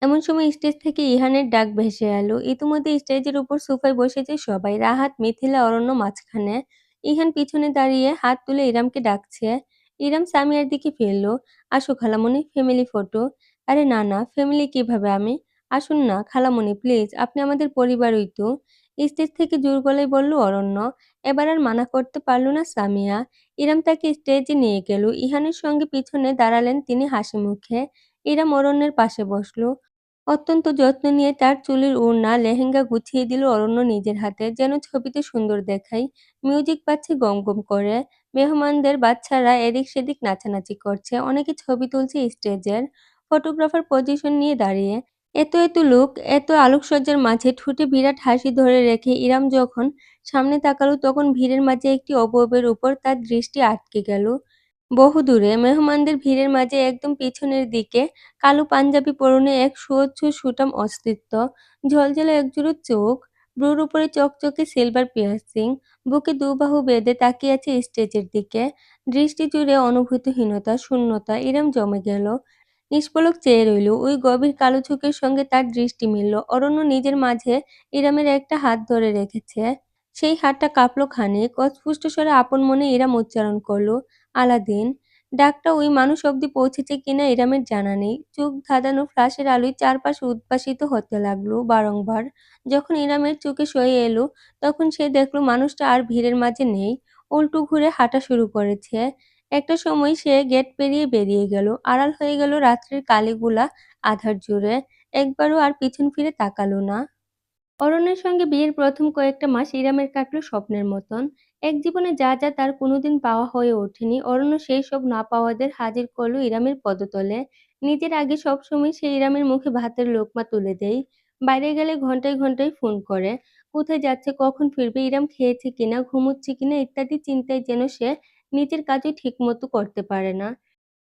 A: এমন সময় স্টেজ থেকে ইহানের ডাক ভেসে এলো। ইতিমধ্যে স্টেজের উপর সোফায় বসেছে সবাই। রাহাত, মিথিলা, অরণ্য মাঝখানে। ইহান পিছনে দাঁড়িয়ে হাত তুলে ইরামকে ডাকছে। ইরাম সামিয়ার দিকে ফিরল। আসো খালামণি, ফ্যামিলি ফটো। আরে না না, ফ্যামিলি কিভাবে আমি? আসুন না খালামণি প্লিজ, আপনি আমাদের পরিবারই তো। স্টেজ থেকে জোর গলায় বলল অরণ্য। এবার আর মানা করতে পারল না সামিয়া। ইরাম তাকে স্টেজে নিয়ে গেল। ইহানের সঙ্গে পিছনে দাঁড়ালেন তিনি হাসি মুখে। ইরাম অরণ্যের পাশে বসল। অত্যন্ত যত্ন নিয়ে তার চুলের ওড়না, লেহেঙ্গা গুছিয়ে দিল অরণ্য নিজের হাতে, যেন ছবিতে সুন্দর দেখায়। মিউজিক বাজছে গম গম করে। মেহমানদের বাচ্চারা এদিক সেদিক নাচানাচি করছে। অনেকে ছবি তুলছে স্টেজের। ফটোগ্রাফার পজিশন নিয়ে দাঁড়িয়ে। এত এত লোক, এত আলোকসজ্জার মাঝে ঠোঁটে বিরাট হাসি ধরে রেখে ইরাম যখন সামনে তাকালো তখন ভিড়ের মাঝে একটি অবয়বের উপর তার দৃষ্টি আটকে গেল। বহুদূরে মেহমানদের ভিড়ের মাঝে একদম পিছনের দিকে কালো পাঞ্জাবি পরনে এক সুউচ্চ সুঠাম অস্তিত্ব, ঝলঝলে একজোড়া চোখ, ভ্রুর উপরে চকচকে সিলভার পিয়ার্সিং, বুকে দুবাহু বেঁধে তাকিয়ে আছে স্টেজের দিকে। দৃষ্টি জুড়ে অনুভূতিহীনতা, শূন্যতা। ইরম জমে গেল। নিষ্পলক চেয়ে রইল। ওই গভীর কালো চোখের সঙ্গে তার দৃষ্টি মিলল। অরণ্য নিজের মাঝে ইরামের একটা হাত ধরে রেখেছে। সেই হাতটা কাঁপল খানিক। অস্ফুট স্বরে আপন মনে ইরাম উচ্চারণ করল, আলাদিন। ডাকটা ওই মানুষ অব্দি পৌঁছেছে কিনা ইরামের জানা নেই। চোখ ধাঁধানো ফ্লাশের আলোয় চারপাশ উদ্ভাসিত হতে লাগলো বারংবার। যখন ইরামের চোখে সয়ে এলো তখন সে দেখল মানুষটা আর ভিড়ের মাঝে নেই। উল্টো ঘুরে হাঁটা শুরু করেছে। একটা সময় সে গেট পেরিয়ে বেরিয়ে গেল। আড়াল হয়ে গেল রাত্রির কালিগুলা আধার জুড়ে। একবারও আর পিছন ফিরে তাকালো না। অরণ্যের সঙ্গে বিয়ের প্রথম কয়েকটা মাস ইরামের কাটল স্বপ্নের মতন। এক জীবনে যা যা তার কোনোদিন পাওয়া হয়ে ওঠেনি, অরণ্য সেই সব না পাওয়াদের হাজির করল ইরামের পদতলে। নিজের আগে সবসময় সে ইরামের মুখে ভাতের লোকমা তুলে দেয়। বাইরে গেলে ঘন্টায় ঘন্টায় ফোন করে। কোথায় যাচ্ছে, কখন ফিরবে, ইরাম খেয়েছে কিনা, ঘুমোচ্ছে কিনা ইত্যাদি চিন্তায় যেন সে নিজের কাজও ঠিকমতো করতে পারে না।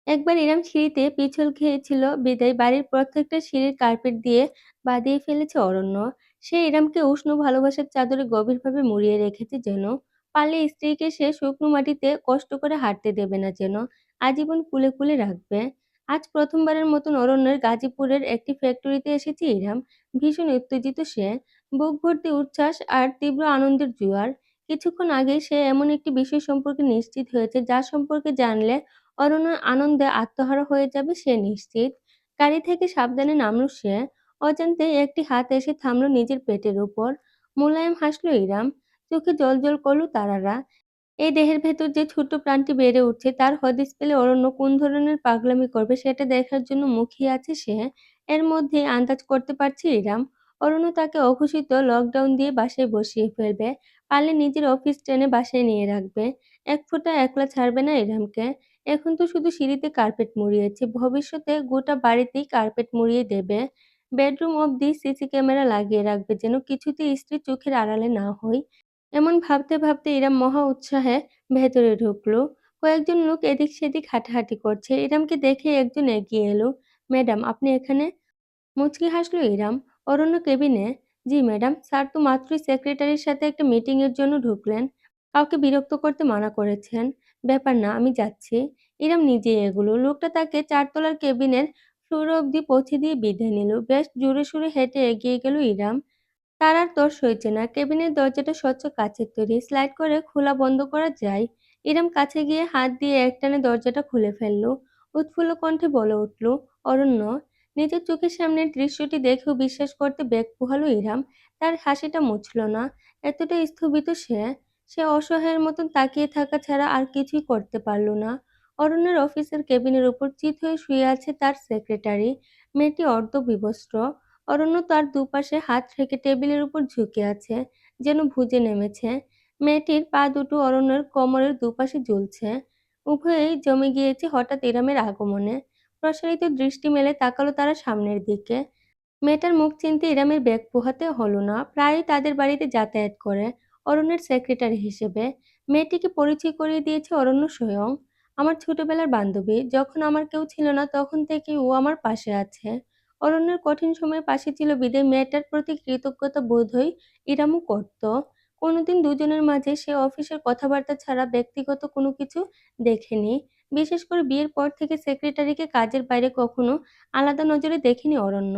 A: একবার ইরাম সিঁড়িতে পিছল খেয়েছিল বিদায় বাড়ির প্রত্যেকটা সিঁড়ির কার্পেট দিয়ে বাঁধিয়ে ফেলেছে অরণ্য। সে ইরামকে উষ্ণ ভালোবাসার চাদরে গভীরভাবে মুড়িয়ে রেখেছে যেন। পারলে স্ত্রীকে সে শুকনো মাটিতে কষ্ট করে হাঁটতে দেবে না যেন। আজীবন কুলে কুলে রাখবে। আজ প্রথমবারের মতন অরণ্যের গাজীপুরের একটি ফ্যাক্টরিতে এসেছে ইরাম। ভীষণ উত্তেজিত সে। বুক ভর্তি উচ্ছ্বাস আর তীব্র আনন্দের জোয়ার। কিছুক্ষণ আগেই সে এমন একটি বিষয় সম্পর্কে নিশ্চিত হয়েছে যা সম্পর্কে জানলে অরণ্য আনন্দে আত্মহারা হয়ে যাবে সে নিশ্চিত। গাড়ি থেকে সাবধানে নামল সে। অজান্তেই একটি হাত এসে থামল নিজের পেটের উপর। মোলায়েম হাসল ইরাম। চোখে জ্বলজ্বল করল তারারা। এই দেহের ভেতর যে ছোট্ট প্রাণটি বেড়ে উঠছে তার হদিস পেলে অরণ্য কোন ধরনের পাগলামি করবে সেটা দেখার জন্য মুখিয়ে আছে সে। এর মধ্যে আন্দাজ করতে পারছে ইরাম, অরণ্য তাকে অঘোষিত লকডাউন দিয়ে বাসায় বসিয়ে ফেলবে। পারলে নিজের অফিস টেনে বাসায় নিয়ে রাখবে। এক ফোঁটা একলা ছাড়বে না ইরহামকে। এখন তো শুধু সিঁড়িতে কার্পেট মুড়িয়েছে, ভবিষ্যতে গোটা বাড়িতেই কার্পেট মুড়িয়ে দেবে। বেডরুম অব্দি সিসি ক্যামেরা লাগিয়ে রাখবে যেন কিছুতেই স্ত্রীর চোখের আড়ালে না হই। এমন ভাবতে ভাবতে ইরহাম মহা উৎসাহে ভেতরে ঢুকলো। কয়েকজন লোক এদিক সেদিক হাঁটাহাঁটি করছে। ইরহামকে দেখে একজন এগিয়ে এলো। ম্যাডাম, আপনি এখানে? মুচকি হাসল ইরহাম। অরণ্য কেবিনে? জি ম্যাডাম, স্যার তো মাত্রই সেক্রেটারির সাথে একটা মিটিং এর জন্য ঢুকলেন। কাউকে বিরক্ত করতে মানা করেছেন। ব্যাপার না, আমি যাচ্ছি। ইরহাম নিজেই এগোলো। লোকটা তাকে ৪ তলার কেবিনের ফ্লোর অব্দি পৌঁছে দিয়ে বিদায় নিল। বেশ জোরে সোরে হেঁটে এগিয়ে গেল ইরহাম। তার আর তর সইছে না। কেবিনের দরজাটা স্বচ্ছ কাচের তৈরি, স্লাইড করে খোলা বন্ধ করা যায়। ইরহাম কাছে গিয়ে হাত দিয়ে একটানে দরজাটা খুলে ফেলল। উৎফুল্ল কণ্ঠে বলে উঠল, অরণ্য। নিজের চোখের সামনের দৃশ্যটি দেখেও বিশ্বাস করতে বেগ পোহালো ইরহাম। তার হাসিটা মুছল না। এতটা স্থবিত সে। সে অসহায়ের মতন তাকিয়ে থাকা ছাড়া আর কিছুই করতে পারল না। অরণ্যের অফিসের কেবিনের উপর চিত হয়ে শুয়ে আছে তার সেক্রেটারি। মেয়েটি অর্ধবিবস্ত্র। অরণ্য তার দুপাশে হাত রেখে টেবিলের উপর ঝুঁকে আছে, যেন ভুজে নেমেছে। মেয়েটির পা দুটো অরণ্যের কোমরের দুপাশে ঝুলছে। উভয়েই জমে গিয়েছে হঠাৎ ইরহামের আগমনে। প্রসারিত দৃষ্টি মেলে তাকালো তারা সামনের দিকে। মেয়েটার মুখ চিনতে ইরহামের বেগ পোহাতে হলো না। প্রায়ই তাদের বাড়িতে যাতায়াত করে অরণ্যের সেক্রেটারি হিসেবে। মেয়েটিকে পরিচয় করিয়ে দিয়েছে অরণ্য স্বয়ং। আমার ছোটবেলার বান্ধবী। যখন আমার কেউ ছিল না তখন থেকেই ও আমার পাশে আছে। অরণ্যের কঠিন সময়ে পাশে ছিল বিদায় মেয়েটার প্রতি কৃতজ্ঞতা বোধই ইরহামও করত। কোনোদিন দুজনের মাঝে সে অফিসের কথাবার্তা ছাড়া ব্যক্তিগত কোনো কিছু দেখেনি। বিশেষ করে বিয়ের পর থেকে সেক্রেটারিকে কাজের বাইরে কখনো আলাদা নজরে দেখেনি অরণ্য।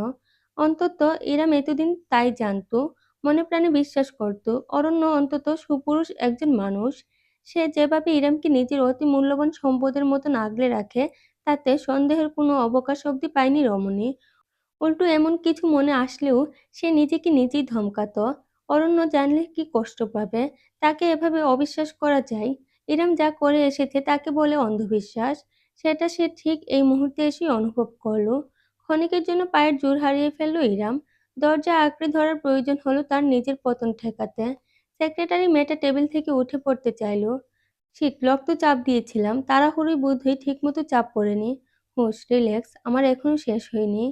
A: অন্তত ইরহাম এতদিন তাই জানত। মনে প্রাণে বিশ্বাস করত, অরণ্য অন্তত সুপুরুষ একজন মানুষ। সে যেভাবে ইরহামকে নিজের অতি মূল্যবান সম্পদের মতন আগলে রাখে, তাতে সন্দেহের কোনো অবকাশ অবধি পায়নি রমণী। উল্টো এমন কিছু মনে আসলেও সে নিজেকে নিজেই ধমকাতো। অরণ্য জানলে কি কষ্ট পাবে। তাকে এভাবে অবিশ্বাস করা যায়? ইরহাম যা করে এসেছে তাকে বলে অন্ধবিশ্বাস। সেটা সে ঠিক এই মুহূর্তে এসেই অনুভব করল। ক্ষণিকের জন্য পায়ের জোর হারিয়ে ফেলল ইরহাম। দরজা আঁকড়ে ধরার প্রয়োজন হলো তার নিজের পতন ঠেকাতে। সেক্রেটারি মেয়েটা টেবিল থেকে উঠে পড়তে চাইল। শিট, রক্ত চাপ দিয়েছিলাম। তাড়াহুড়োয় বোধহয় ঠিকমতো চাপ পড়েনি। হোস, রিল্যাক্স, আমার এখনো শেষ হয়নি।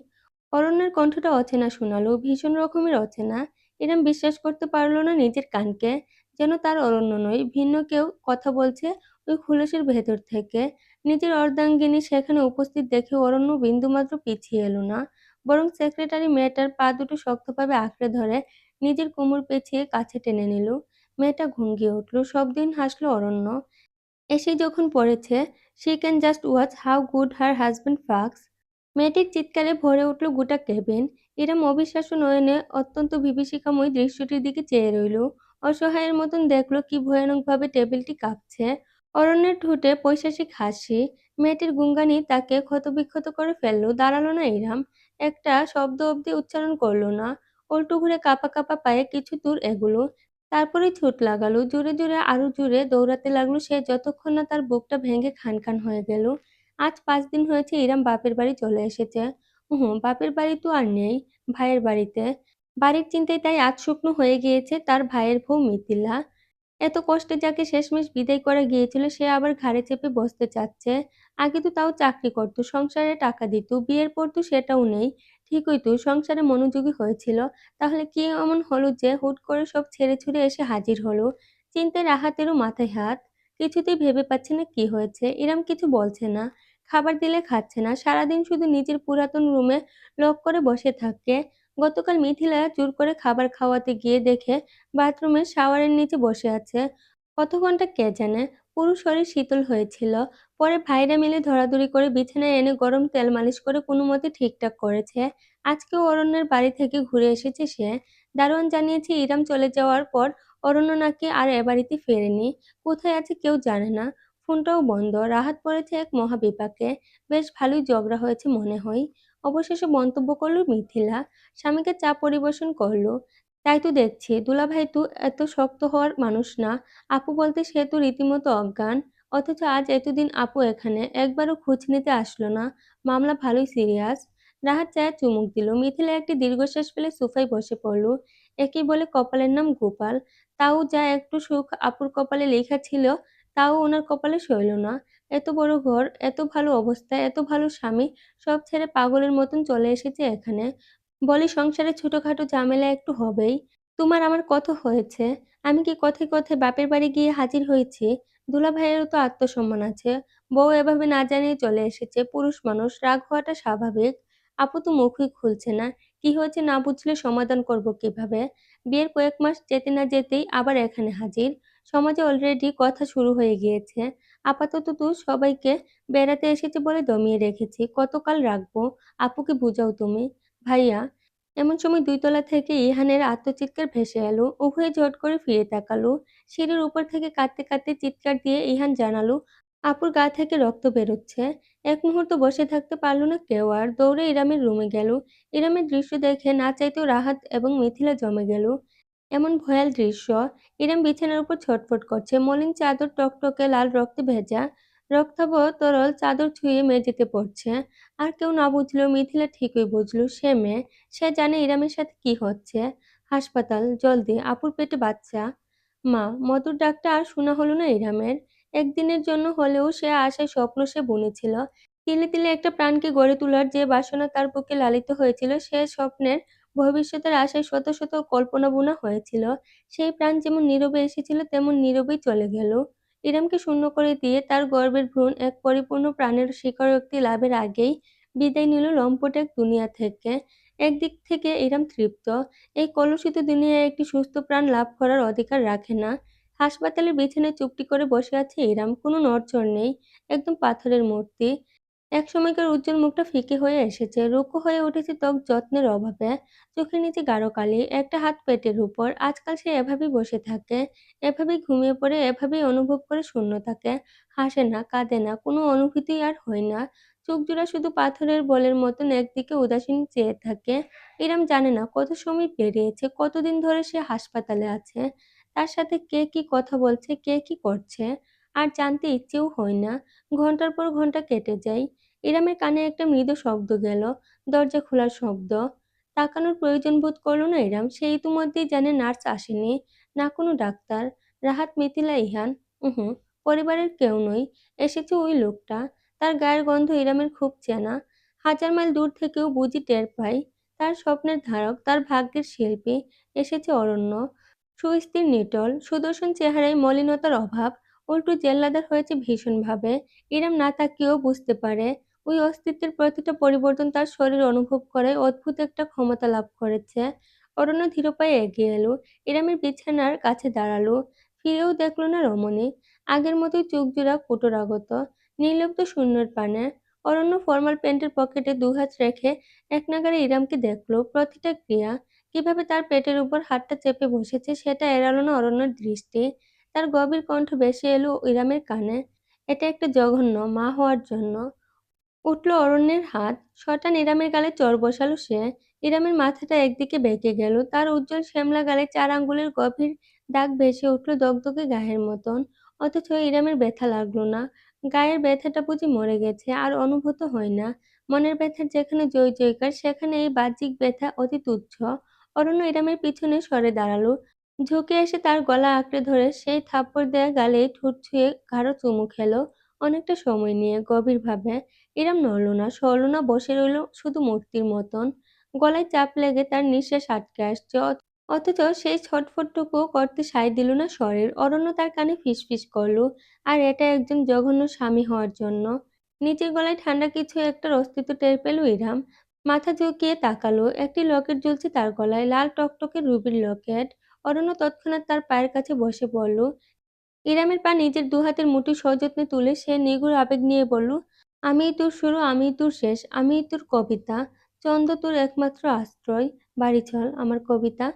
A: অরণ্যের কণ্ঠটা অচেনা শোনালো, ভীষণ রকমের অচেনা। ইরহাম বিশ্বাস করতে পারল না নিজের কানকে। যেন তার অরণ্য নয়, ভিন্ন কেউ কথা বলছে ওই খোলসের ভেতর থেকে। নিজের অর্ধাঙ্গিনী সেখানে উপস্থিত দেখে অরণ্য বিন্দুমাত্র পিছিয়ে এলো না। বরং সেক্রেটারি মেয়েটার পা দুটো শক্তভাবে আঁকড়ে ধরে নিজের কোমর পেঁচিয়ে কাছে টেনে নিল। মেয়েটা ঘুঙ্গিয়ে উঠল, শব্দহীন হাসল অরণ্য। এসে যখন পড়েছে, she can just watch how good her husband fucks। মেয়েটির চিৎকারে ভরে উঠল গোটা কেবিন। ইরহাম অবিশ্বাস্য নয়নে অত্যন্ত বিভীষিকাময় দৃশ্যটির দিকে চেয়ে রইল। অসহায়ের মতন দেখল কি ভয়ানকভাবে টেবিলটি কাঁপছে। অরণ্যের ঠোঁটে পৈশাচিক হাসি। মেয়েটির গুঙ্গানি তাকে ক্ষতবিক্ষত করে ফেলল। দাঁড়ালো না ইরহাম। একটা শব্দ অবধি উচ্চারণ করল না। উল্টো ঘুরে কাঁপা কাঁপা পায়ে কিছু দূর এগোলো। তারপরেই ছুট লাগালো। জোরে জোরে আরো জোরে দৌড়াতে লাগলো সে, যতক্ষণ না তার বুকটা ভেঙে খান খান হয়ে গেল। আজ ৫ দিন হয়েছে ইরহাম বাপের বাড়ি চলে এসেছে। বাপের বাড়ি তো আর নেই, ভাইয়ের বাড়িতে। বাড়ির চিন্তায় তাই আধ শুকনো হয়ে গিয়েছে তার ভাইয়ের বউ মিথিলা। এত কষ্টে যাকে শেষমেশ বিদায় করা গিয়েছিল সে আবার ঘাড়ে চেপে বসতে চাচ্ছে। আগে তো তাও চাকরি করত, সংসারে টাকা দিত। বিয়ের পর তো সেটাও নেই। ঠিকই তো, সংসারে মনোযোগী হয়েছিল। তাহলে কি এমন হলো যে হুট করে সব ছেড়ে ছুড়ে এসে হাজির হলো? চিন্তায় রাহাতেরও মাথায় হাত। কিছুতেই ভেবে পাচ্ছে না কি হয়েছে। ইরহাম কিছু বলছে না। খাবার দিলে খাচ্ছে না। সারাদিন শুধু নিজের পুরাতন রুমে লক করে বসে থাকে। গতকাল মিথিলা জোর করে খাবার খাওয়াতে গিয়ে দেখে বাথরুমের শাওয়ারের নিচে বসে আছে। কত ঘন্টা কে জানে। পুরো শরীর শীতল হয়েছিল। পরে ভাইরা মিলে ধরাধরি করে বিছানায় এনে গরম তেল মালিশ করে কোনোমতে ঠিকঠাক করেছে। আজকেও অরণ্যের বাড়ি থেকে ঘুরে এসেছে সে। দারোয়ান জানিয়েছে ইরহাম চলে যাওয়ার পর অরণ্য নাকি আর এ বাড়িতে ফেরেনি। কোথায় আছে কেউ জানে না। ফোনটাও বন্ধ। রাহাত পড়েছে এক মহাবিপাকে। বেশ ভালোই ঝগড়া হয়েছে মনে হয়। অবশেষে মন্তব্য করল মিথিলা। স্বামীকে চা পরিবেশন করল। তাই তো দেখছি, দুলাভাই তো এত শক্ত হওয়ার মানুষ না। আপু বলতে সে তো রীতিমতো অজ্ঞান। অথচ আজ এতদিন আপু এখানে একবারও খোঁজ নিতে আসলো না। মামলা ভালোই সিরিয়াস। রাহাত চায়ে চুমুক দিল। মিথিলা একটি দীর্ঘশ্বাস ফেলে সোফায় বসে পড়ল। একেই বলে কপালের নাম গোপাল। তাও যা একটু সুখ আপুর কপালে লেখা ছিল, তাও ওনার কপালে সইল না। এত বড় ঘর, এত ভালো অবস্থা, এত ভালো স্বামী, সব ছেড়ে পাগলের মতন চলে এসেছে এখানে। বলি সংসারে ছোটখাটো ঝামেলা একটু হবেই। তোমার আমার কত হয়েছে। আমি কি কথায় কথায় বাপের বাড়ি গিয়ে হাজির হয়েছি? দুলাভাইয়েরও তো আত্মসম্মান আছে। বউ এভাবে না জানিয়ে চলে এসেছে। পুরুষ মানুষ, রাগ হওয়াটা স্বাভাবিক। আপু তো মুখই খুলছে না। কি হয়েছে না বুঝলে সমাধান করব কিভাবে? বিয়ের কয়েক মাস যেতে না যেতেই আবার এখানে হাজির। সমাজে অলরেডি কথা শুরু হয়ে গিয়েছে। আপাতত তো সবাইকে বেড়াতে এসেছে বলে দমিয়ে রেখেছি। কতকাল রাখবো? আপুকে বুঝাও তুমি। ভাইয়া। এমন সময় ২ তলা থেকে ইহানের আর্তচিৎকার ভেসে এলো। উভয়ে ঝট করে ফিরে তাকালো। সিঁড়ির উপর থেকে কাঁদতে কাঁদতে চিৎকার দিয়ে ইহান জানালো, আপুর গা থেকে রক্ত বেরোচ্ছে। এক মুহূর্ত বসে থাকতে পারল না কেউ আর। দৌড়ে ইরামের রুমে গেল। ইরামের দৃশ্য দেখে না চাইতেও রাহাত এবং মিথিলা জমে গেল। এমন ভয়াল দৃশ্য। ইরাম বিছানার উপর ছটফট করছে। মলিন চাদর টকটকে লাল রক্তে ভেজা। রক্তাভ তরল চাদর ছুঁয়ে মেঝেতে পড়ছে। আর কেউ না বুঝলেও মিথিলা ঠিকই বুঝল। সে মেয়ে। সে জানে ইরামের সাথে কি হচ্ছে। হাসপাতাল, জলদি, আপুর পেটে বাচ্চা। মা, মধুর ডাকটা আর শোনা হলো না ইরামের। একদিনের জন্য হলেও সে আশায় স্বপ্ন সে বুনেছিল। তিলে তিলে একটা প্রাণকে গড়ে তোলার যে বাসনা তার বুকে লালিত হয়েছিল, সে স্বপ্নের ভবিষ্যতের আশায় শত শত কল্পনা বুনা হয়েছিল। সেই প্রাণ যেমন নীরবে এসেছিল তেমন নীরবেই চলে গেল। ইরামকে শূন্য করে দিয়ে তার গর্ভের ভ্রূণ এক পরিপূর্ণ প্রাণের স্বীকারোক্তি লাভের আগেই বিদায় নিল লম্পট এক দুনিয়া থেকে। একদিক থেকে ইরাম তৃপ্ত। এই কলুষিত দুনিয়ায় একটি সুস্থ প্রাণ লাভ করার অধিকার রাখে না। হাসপাতালের বিছানায় চুপটি করে বসে আছে ইরাম। কোনো নড়চড় নেই। একদম পাথরের মূর্তি। একসময়কার উজ্জ্বল মুখটা ফিকে হয়ে এসেছে। রুক্ষ হয়ে উঠেছে ত্বক যত্নের অভাবে। চোখের নিচে গাঢ় কালি। একটা হাত পেটের উপর। আজকাল সে এভাবেই বসে থাকে। এভাবেই ঘুমিয়ে পড়ে, এভাবেই অনুভব করে শূন্যতাকে। হাসে না, কাঁদে না, কোনো অনুভূতি আর হয় না। চোখজোড়া শুধু পাথরের বলের মতন একদিকে উদাসীন চেয়ে থাকে। ইরাম জানে না কত সময় পেরিয়েছে, কতদিন ধরে সে হাসপাতালে আছে। তার সাথে কে কি কথা বলছে, কে কি করছে, আর জানতে ইচ্ছেও হয় না। ঘন্টার পর ঘন্টা কেটে যায়। ইরামের কানে একটা মৃদু শব্দ গেল। দরজা খোলার শব্দ। তাকানোর প্রয়োজন বোধ করল না ইরাম। সে ইতিমধ্যেই জানে নার্স আসেনি, না কোনো ডাক্তার। রাহাত, মিথিলা, ইহান। উহুম, পরিবারের কেউ নয়। এসেছে ওই লোকটা। তার গায়ের গন্ধ ইরামের খুব চেনা। হাজার মাইল দূর থেকেও বুঝি টের পাই। তার স্বপ্নের ধারক, তার ভাগ্যের শিল্পী। এসেছে অরণ্য। সুস্থির নিটল, সুদর্শন চেহারায় মলিনতার অভাব। উল্টো জেল্লাদার হয়েছে ভীষণভাবে। ইরাম না তাকিয়েও বুঝতে পারে। ওই অস্তিত্বের প্রতিটা পরিবর্তন তার শরীর অনুভব করায় অদ্ভুত একটা ক্ষমতা লাভ করেছে। অরণ্য ধীর পায়ে এগিয়ে এলো। ইরামের বিছানার কাছে দাঁড়ালো। ফিরেও দেখল না রমণী। আগের মতোই চোখজোড়া কুটরাগত। নির্লিপ্ত শূন্যের পানে। অরণ্য ফরমাল প্যান্টের পকেটে দুহাত রেখে একনাগাড়ে ইরামকে দেখল। প্রতিটা ক্রিয়া। কিভাবে তার পেটের উপর হাতটা চেপে বসেছে সেটা এড়ালো না অরণ্যের দৃষ্টি। তার গভীর কণ্ঠ ভেসে এলো ইরামের কানে। এটা একটা জঘন্য, মা হওয়ার জন্য। উঠল অরণ্যের হাত। শয়তান ইরামের গালে চড় বসালো সে। ইরামের মাথাটা একদিকে বেঁকে গেল। তার উজ্জ্বল শ্যামলা গালে ৪ আঙ্গুলের গভীর দাগ ভেসে উঠল দগদগে গায়ের মতন। অথচ ইরামের ব্যথা লাগলো না। গায়ের ব্যথাটা বুঝি মরে গেছে, আর অনুভূত হয় না। মনের ব্যথার যেখানে জয় জয়কার, সেখানে এই বাহ্যিক ব্যথা অতি তুচ্ছ। অরণ্য ইরামের পিছনে সরে দাঁড়ালো। ঝুঁকে এসে তার গলা আঁকড়ে ধরে সেই থাপ্পড় দেয়া গালে ঠোঁট ছুঁয়ে গাঢ় চুমু খেলো। অনেকটা সময় নিয়ে, গভীরভাবে। এরম নড়ল না, সরল না, বসে রইল শুধু মূর্তির মতন। গলায় চাপ লেগে তার নিঃশ্বাস আটকে আসছে। অথচ সেই ছটফটটুকুও করতে সায় দিল না শরীর। অরণ্য তার কানে ফিসফিস করল, আর এটা একজন জঘন্য স্বামী হওয়ার জন্য। নিচের গলায় ঠান্ডা কিছু একটার অস্তিত্ব টের পেল ইরাম। মাথা ঝুঁকিয়ে তাকালো। একটি লকেট ঝুলছে তার গলায়, লাল টকটকে রুবির লকেট। অরণ্য তৎক্ষণাৎ তার পায়ের কাছে বসে পড়ল। ইরামের পা নিজের দুহাতের মুঠি সযত্নে তুলে সে নিগূঢ় আবেগ নিয়ে বলল, আমিই তোর শুরু, আমিই তোর শেষ, আমিই তোর কবিতা। চন্দ্র তোর একমাত্র আশ্রয়। বাড়ি চল, আমার কবিতা।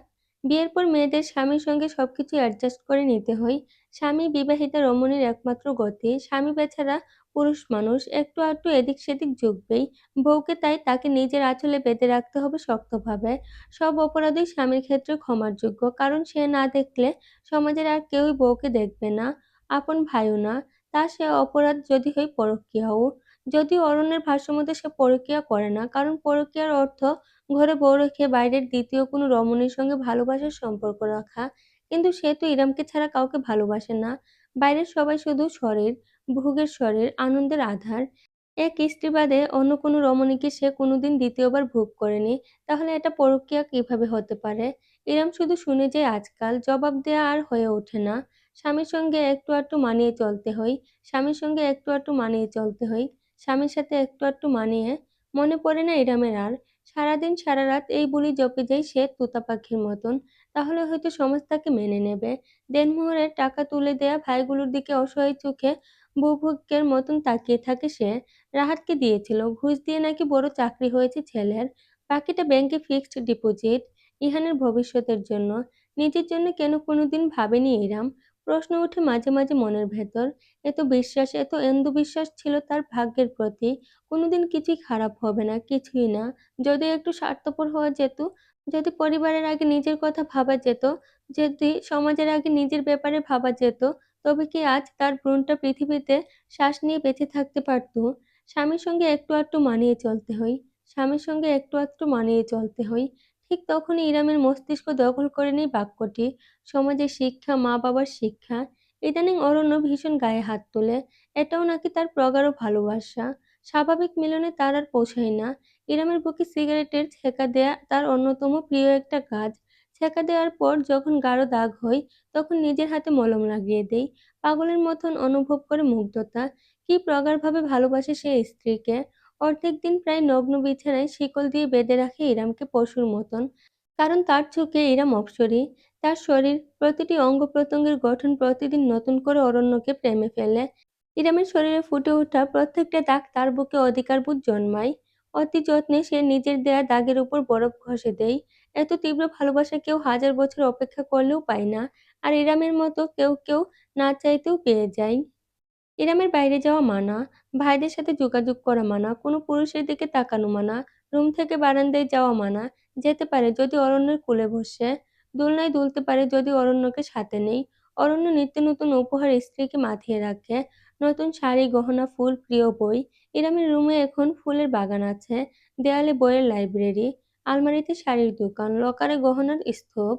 A: বিয়ের পর মেয়েদের স্বামীর সঙ্গে সবকিছু অ্যাডজাস্ট করে নিতে হয়। স্বামী বিবাহিতা রমণীর একমাত্র গতি। স্বামী বেচারা পুরুষ মানুষ, একটু আধটু এদিক সেদিক ঝুঁকবেই। বউকে তাই তাকে নিজের আঁচলে বেঁধে রাখতে হবে শক্তভাবে। সব অপরাধই স্বামীর ক্ষেত্রে ক্ষমার যোগ্য, কারণ সে না দেখলে সমাজের আর কেউই বউকে দেখবে না, আপন ভাইও না। তা সে অপরাধ যদি হয় পরকীয়াও। যদিও অরণ্যের ভাষ্যমতে সে পরকীয়া করে না, কারণ পরকীয়ার অর্থ ঘরে বউ রেখে বাইরের দ্বিতীয় কোনো রমণীর সঙ্গে ভালোবাসার সম্পর্ক রাখা। কিন্তু সে তো ইরামকে ছাড়া কাউকে ভালোবাসে না। বাইরের সবাই শুধু স্বরের, ভোগের স্বরের, আনন্দের আধার। এক স্ত্রী বাদে অন্য কোনো রমণীকে সে কোনোদিন দ্বিতীয়বার ভোগ করেনি। তাহলে এটা পরকীয়া কিভাবে হতে পারে? ইরম শুধু শুনে যায় আজকাল, জবাব দেয়া আর হয়ে ওঠে না। স্বামীর সঙ্গে একটু আধটু মানিয়ে চলতে হয়, স্বামীর সঙ্গে একটু আধটু মানিয়ে চলতে হয়, স্বামীর সাথে একটু আধটু মানিয়ে। মনে পড়ে না ইরমের আর। সারাদিন সারারাত এই বুলি জপে যায় সে তোতা পাখির মতন। তাহলে হয়তো সমাজ তাকে মেনে নেবে। দেনমোহরের টাকা তুলে দেয়া ভাইগুলোর দিকে অসহায় চোখে বুভুক্ষের মতন তাকিয়ে থাকে সে। রাহাতকে দিয়েছিল, ঘুষ দিয়ে নাকি বড় চাকরি হয়েছে ছেলের। বাকিটা ব্যাংকে ফিক্সড ডিপোজিট, ইহানের ভবিষ্যতের জন্য। নিজের জন্য কেন কোনোদিন ভাবেনি ইরাম? প্রশ্ন ওঠে মাঝে মাঝে মনের ভেতর। এত বিশ্বাস, এত অন্ধবিশ্বাস ছিল তার ভাগ্যের প্রতি। কোনোদিন কিছুই খারাপ হবে না, কিছুই না। যদি একটু স্বার্থপর হওয়া যেত, যদি পরিবারের আগে নিজের কথা ভাবা যেত, যদি সমাজের আগে নিজের ব্যাপারে ভাবা যেত, তবে কি আজ তার ভ্রূণটা পৃথিবীতে শ্বাস নিয়ে বেঁচে থাকতে পারত? স্বামীর সঙ্গে একটু আধটু মানিয়ে চলতে হয়, স্বামীর সঙ্গে একটু আধটু মানিয়ে চলতে হয়। ঠিক তখনই ইরামের মস্তিষ্ক দখল করে নেয় বাক্যটি। সমাজের শিক্ষা, মা বাবার শিক্ষা। ইদানিং অরণ্য ভীষণ গায়ে হাত তোলে। এটাও নাকি তার প্রগাঢ় ভালোবাসা। স্বাভাবিক মিলনে তার আর পোষায় না। ইরামের বুকে সিগারেটের ছেঁকা দেয়া তার অন্যতম প্রিয় একটা কাজ। ছেঁকা দেওয়ার পর যখন গাঢ় দাগ হয়, তখন নিজের হাতে মলম লাগিয়ে দেয়। পাগলের মতন অনুভব করে মুগ্ধতা। কি প্রগাঢ়ভাবে ভালোবাসে সে স্ত্রীকে। অর্ধেক দিন প্রায় নগ্ন বিছানায় শিকল দিয়ে বেঁধে রাখে ইরামকে পশুর মতন। কারণ তার চোখে ইরাম অপ্সরী। তার শরীর, প্রতিটি অঙ্গ প্রত্যঙ্গের গঠন প্রতিদিন নতুন করে অরণ্যকে প্রেমে ফেলে। ইরামের শরীরে ফুটে ওঠা প্রত্যেকটা দাগ তার বুকে অধিকারবোধ জন্মায়। অতি যত্নে সে নিজের দেয়া দাগের উপর বরফ ঘষে দেয়। এত তীব্র ভালোবাসা কেউ হাজার বছর অপেক্ষা করলেও পায় না। আর ইরামের মতো কেউ কেউ না চাইতেও পেয়ে যায়। ইরামের বাইরে যাওয়া মানা, ভাইদের সাথে যোগাযোগ করা মানা, কোনো পুরুষের দিকে তাকানো মানা, রুম থেকে বারান্দায় যাওয়া মানা। যেতে পারে যদি অরণ্যের কোলে বসে, দোলনায় দুলতে পারে যদি অরণ্যকে সাথে নেই। অরণ্য নিত্য নতুন উপহার স্ত্রীকে মাথিয়ে রাখে, নতুন শাড়ি, গহনা, ফুল, প্রিয় বই। ইরামের রুমে এখন ফুলের বাগান আছে, দেয়ালে বইয়ের লাইব্রেরি, আলমারিতে শাড়ির দোকান, লকারে গহনার স্তূপ।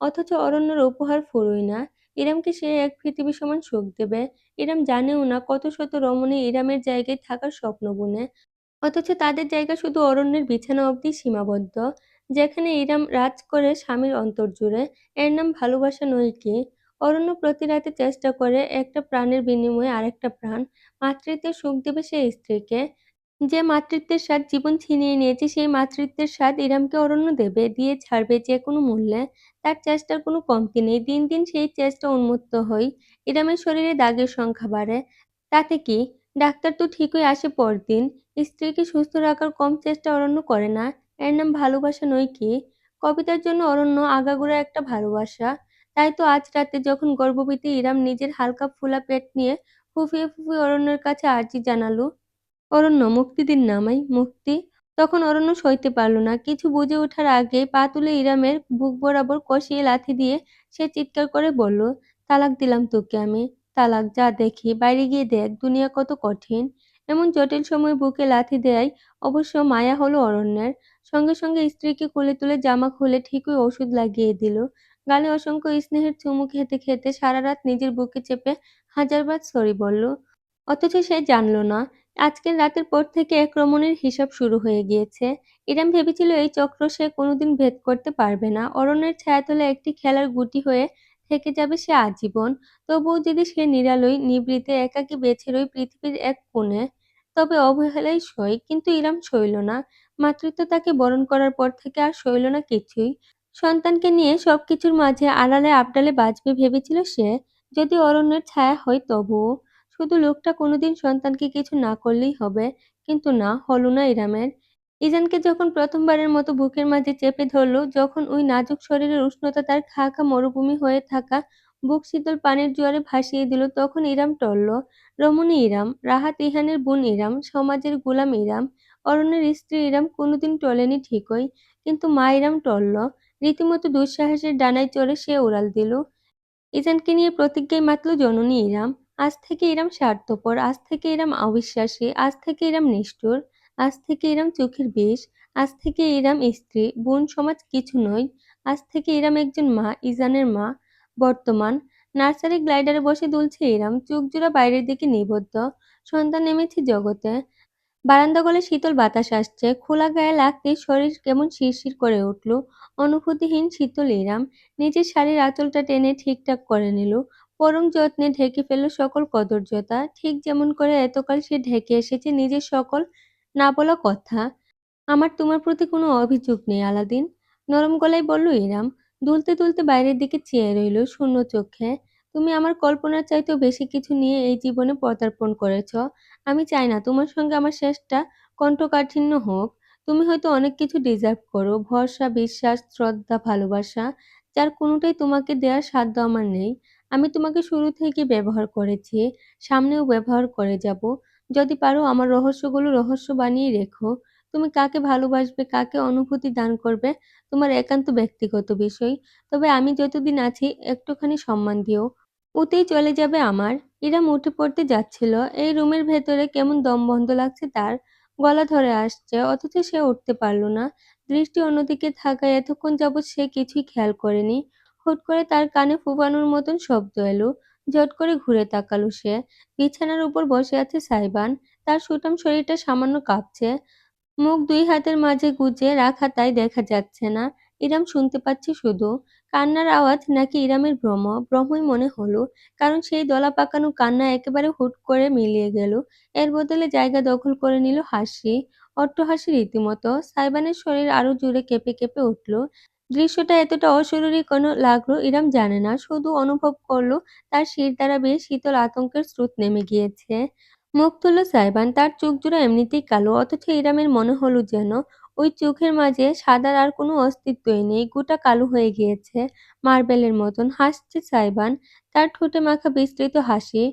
A: অথচ অরণ্যের উপহার ফুরোয় না। ইরামকে সে এক পৃথিবী সমান সুখ দেবে। ইরাম জানেও না কত শত রমণী ইরামের জায়গায় থাকার স্বপ্ন বুনে। অথচ তাদের জায়গা শুধু অরণ্যের বিছানা অবধি সীমাবদ্ধ। যেখানে ইরাম রাজ করে স্বামীর অন্তর্জুড়ে। এর নাম ভালোবাসা নয় কি? অরণ্য প্রতি রাতে চেষ্টা করে একটা প্রাণের বিনিময়ে আরেকটা প্রাণ। মাতৃত্বের সুখ দেবে সে স্ত্রীকে। যে মাতৃত্বের স্বাদ জীবন ছিনিয়ে নিয়েছে, সেই মাতৃত্বের স্বাদ ইরামকে অরণ্য দেবে, দিয়ে ছাড়বে যে কোনো মূল্যে। তার চেষ্টার কোনো কমতি নেই। দিন দিন সেই চেষ্টা উন্মত্ত হয়। ইরামের শরীরে দাগের সংখ্যা বাড়ে। তাতে কি? ডাক্তার তো ঠিকই আসে পরদিন। স্ত্রীকে সুস্থ রাখার কম চেষ্টা অরণ্য করে না। এর নাম ভালোবাসা নয় কি? কবিতার জন্য অরণ্য আগাগোড়া একটা ভালোবাসা। তাই তো আজ রাতে যখন গর্ভবতী ইরাম নিজের হালকা ফোলা পেট নিয়ে ফুঁপিয়ে ফুঁপিয়ে অরণ্যের কাছে আর্জি জানালো, অরণ্য, মুক্তি দিন না আমায়, মুক্তি। তখন অরণ্য সইতে পারল না। কিছু বুঝে ওঠার আগে পা তুলে ইরামের বুক বরাবর কষিয়ে লাথি দিয়ে সে চিৎকার করে বলল, তালাক দিলাম তোকে আমি। তালাক, যা দেখি, বাইরে গিয়ে দেখ দুনিয়া কত কঠিন। এমন জটিল সময় বুকে লাথি দেয় অবশ্য মায়া হলো অরণ্যের। সঙ্গে সঙ্গে স্ত্রীকে কোলে তুলে জামা খুলে ঠিকই ওষুধ লাগিয়ে দিল। গালে অসংখ্য স্নেহের চুমু খেতে খেতে সারা রাত নিজের বুকে চেপে হাজারবার সরি বলল। অথচ সে জানল না, আজকের রাতের পর থেকে এক রমণীর হিসাব শুরু হয়ে গিয়েছে। ইরাম ভেবেছিল এই চক্র সে কোনোদিন ভেদ করতে পারবে না। অরণ্যের ছায়াতলে একটি খেলার গুটি হয়ে থেকে যাবে সে আজীবন। তবুও যদি সে নিরালয়, নিভৃতে, একাকী বেছে রয় পৃথিবীর এক কোণে, তবে অবহেলাই সয়। কিন্তু ইরাম সইল না। মাতৃত্ব তাকে বরণ করার পর থেকে আর সইল না কিছুই। সন্তানকে নিয়ে সবকিছুর মাঝে আড়ালে আবডালে বাঁচবে ভেবেছিল সে। যদি অরণ্যের ছায়া হয় তবুও। শুধু লোকটা কোনোদিন সন্তানকে কিছু না করলেই হবে। কিন্তু না, হলো না ইরামের। ইজানকে যখন প্রথমবারের মতো বুকের মাঝে চেপে ধরল, যখন ওই নাজুক শরীরের উষ্ণতা তার খা খা মরুভূমি হয়ে থাকা বুক শীতল পানির জোয়ারে ভাসিয়ে দিল, তখন ইরাম টলল। রমণী ইরাম, রাহাত ইহানের বোন ইরাম, সমাজের গোলাম ইরাম, অরণ্যের স্ত্রী ইরাম কোনোদিন টলেনি ঠিকই। কিন্তু মা ইরাম টলল। রীতিমতো দুঃসাহসের ডানায় চড়ে সে উড়াল দিল। ইজানকে নিয়ে প্রতিজ্ঞায় মাতল জননী ইরাম। আজ থেকে ইরাম স্বার্থপর, আজ থেকে ইরাম অবিশ্বাসী, আজ থেকে ইরাম নিষ্ঠুর, আজ থেকে ইরাম চোখের বিষ, আজ থেকে ইরাম স্ত্রী, বোন, সমাজ কিছু নয়। আজ থেকে ইরাম একজন মা, ইজানের মা। বর্তমান নার্সারি গ্লাইডারে বসে দুলছে ইরাম, চোখজোড়া বাইরের দিকে নিবদ্ধ। সন্তান নেমেছে জগতে। বারান্দা গলে শীতল বাতাস আসছে, খোলা গায়ে লাগতেই শরীর কেমন শিরশির করে উঠল। অনুভূতিহীন শীতল ইরাম নিজের শাড়ির আঁচলটা টেনে ঠিকঠাক করে নিল। পরম যত্নে ঢেকে ফেলল সকল কদর্যতা, ঠিক যেমন করে এতকাল সে ঢেকে এসেছে নিজের সকল না বলা কথা। আমার তোমার প্রতি কোনো অভিযোগ নেই আলাদিন, নরম গলায় বলল ইরাম। দুলতে দুলতে বাইরের দিকে চেয়ে রইল শূন্য চোখে। তুমি আমার কল্পনার চাইতেও বেশি কিছু নিয়ে এই জীবনে পদার্পণ করেছ। আমি চাই না তোমার সঙ্গে আমার শেষটা কণ্ঠকাঠিন্য হোক। তুমি হয়তো অনেক কিছু ডিজার্ভ করো, ভরসা, বিশ্বাস, শ্রদ্ধা, ভালোবাসা, যার কোনোটাই তোমাকে দেওয়ার সাধ্য আমার নেই। আমি তোমাকে শুরু থেকে ব্যবহার করেছি, সামনেও ব্যবহার করে যাব। যদি পারো আমার রহস্যগুলো রহস্য বানিয়ে রেখো। তুমি কাকে ভালোবাসবে, কাকে অনুভূতি দান করবে, তোমার একান্ত ব্যক্তিগত বিষয়। তবে আমি যতদিন আছি একটুখানি সম্মান দিও। ওতেই চলে যাবে আমার। ইরাম উঠে পড়তে যাচ্ছিল। এই রুমের ভেতরে কেমন দম বন্ধ লাগছে তার। গলা ধরে আসছে, অথচ সে উঠতে পারল না। দৃষ্টি অন্যদিকে থাকায় এতক্ষণ যাবৎ সে কিছুই খেয়াল করেনি। হুট করে তার কানে ফুঁফানোর মতন শব্দ এলো। ঝট করে ঘুরে তাকালো সে। বিছানার উপর বসে আছে সাইবান। তার সুঠাম শরীরটা সামান্য কাঁপছে। মুখ দুই হাতের মাঝে গুজে রাখা, তাই দেখা যাচ্ছে না। ইরাম শুনতে পাচ্ছে শুধু কান্নার আওয়াজ, নাকি ইরামের ভ্রম? ভ্রমই মনে হলো, কারণ সেই দলা পাকানো কান্না একেবারে হুট করে মিলিয়ে গেল। এর বদলে জায়গা দখল করে নিল হাসি, অট্টহাসি রীতিমতো। সাইবানের শরীর আরো জোরে কেঁপে কেঁপে উঠল। দৃশ্যটা এতটা অশরীরী কেন লাগলো ইরাম জানে না, শুধু অনুভব করলো তার শির দ্বারা বেয়ে শীতল আতঙ্কের স্রোত নেমে গিয়েছে। মুখ তুলল সাইবান, তার চোখজোড়া এমনিতেই কালো, অথচ ইরামের মনে হলো যেন ওই চোখের মাঝে সাদার আর কোনো অস্তিত্বই নেই, গোটা কালো হয়ে গিয়েছে, মার্বেলের মতন। হাসছে সাইবান, তার ঠোঁটে মাখা বিস্তৃত হাসি।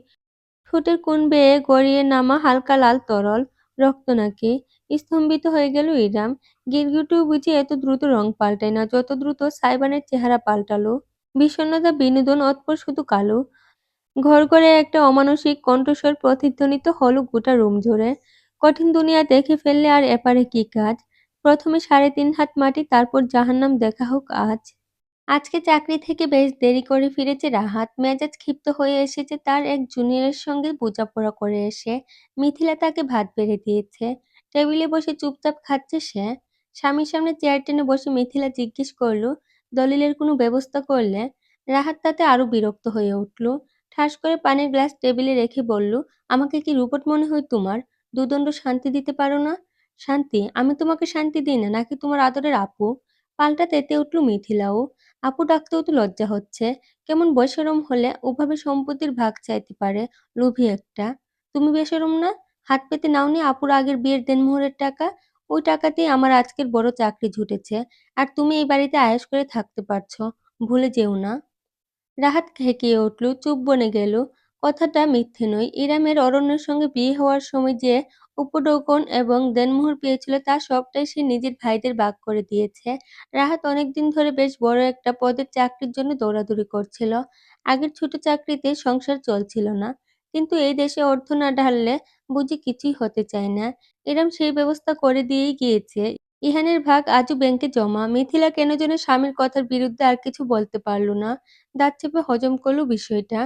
A: ঠোঁটের কোণ বেয়ে গড়িয়ে নামা হালকা লাল তরল রক্ত নাকি। স্তম্ভিত হয়ে গেল ইরাম। গিরগিটিও বুঝি এত দ্রুত রং পাল্টায় না, যত দ্রুত সাইবানের চেহারা পাল্টালো। বিষণ্ণতা, বিনোদন, অতঃপর শুধু কালো। ঘড়ঘড়ে একটা অমানুষিক কণ্ঠস্বর প্রতিধ্বনিত হলো গোটা রুম জুড়ে। কঠিন দুনিয়া দেখে ফেললে আর এপারে কি কাজ? প্রথমে ৩.৫ হাত মাটি, তারপর জাহান্নাম দেখা হোক আজ। আজকে চাকরি থেকে বেশ দেরি করে ফিরেছে রাহাত। মেজাজ ক্ষিপ্ত হয়ে এসেছে তার এক জুনিয়রের সঙ্গে বোঝাপড়া করে এসে। মিথিলা তাকে ভাত বেড়ে দিয়েছে। টেবিলে বসে চুপচাপ খাচ্ছে সে। স্বামীর সামনে চেয়ার টেনে বসে মিথিলা জিজ্ঞেস করল, দলিলের কোনো ব্যবস্থা করলে? রাহাত তাতে আরো বিরক্ত হয়ে উঠল। ঠাস করে পানির গ্লাস টেবিলে রেখে বলল, আমাকে কি রোবট মনে হয় তোমার? দুদণ্ড শান্তি দিতে পারো না? শান্তি? আমি তোমাকে শান্তি দিই না, নাকি তোমার আদরের আপু? পাল্টা তেতে উঠল মিথিলাও। আপু ডাকতেও তো লজ্জা হচ্ছে। কেমন বেশরম হলে ওভাবে সম্পত্তির ভাগ চাইতে পারে, লোভী একটা। তুমি বেশরম না? হাত পেতে নাওনি আপুর আগের বিয়ের দেনমোহরের টাকা? ওই টাকাতেই আমার আজকের বড় চাকরি জুটেছে। আর তুমি এই বাড়িতে আয়েশ করে থাকতে পারছো। ভুলে যেও না। রাহাত খেকিয়ে উঠল, চুপ বনে গেল। কথাটা মিথ্যে নয়। ইরামের অরণ্যের সঙ্গে বিয়ে হওয়ার সময় যে উপঢৌকন এবং দেনমোহর পেয়েছিল, তার সবটাই সে নিজের ভাইদের ভাগ করে দিয়েছে। রাহাত অনেকদিন ধরে বেশ বড় একটা পদের চাকরির জন্য দৌড়াদৌড়ি করছিল। আগের ছোট চাকরিতে সংসার চলছিল না। কিন্তু এই দেশে অর্থ না ঢাললে বুঝি কিছুই হতে চায় না। ইরাম সেই ব্যবস্থা করে দিয়েই গিয়েছে। ইহানের ভাগ আজও ব্যাংকে জমা। মিথিলা কেন যেন স্বামীর কথার বিরুদ্ধে আর কিছু বলতে পারল না। দাঁত চেপে হজম করল বিষয়টা।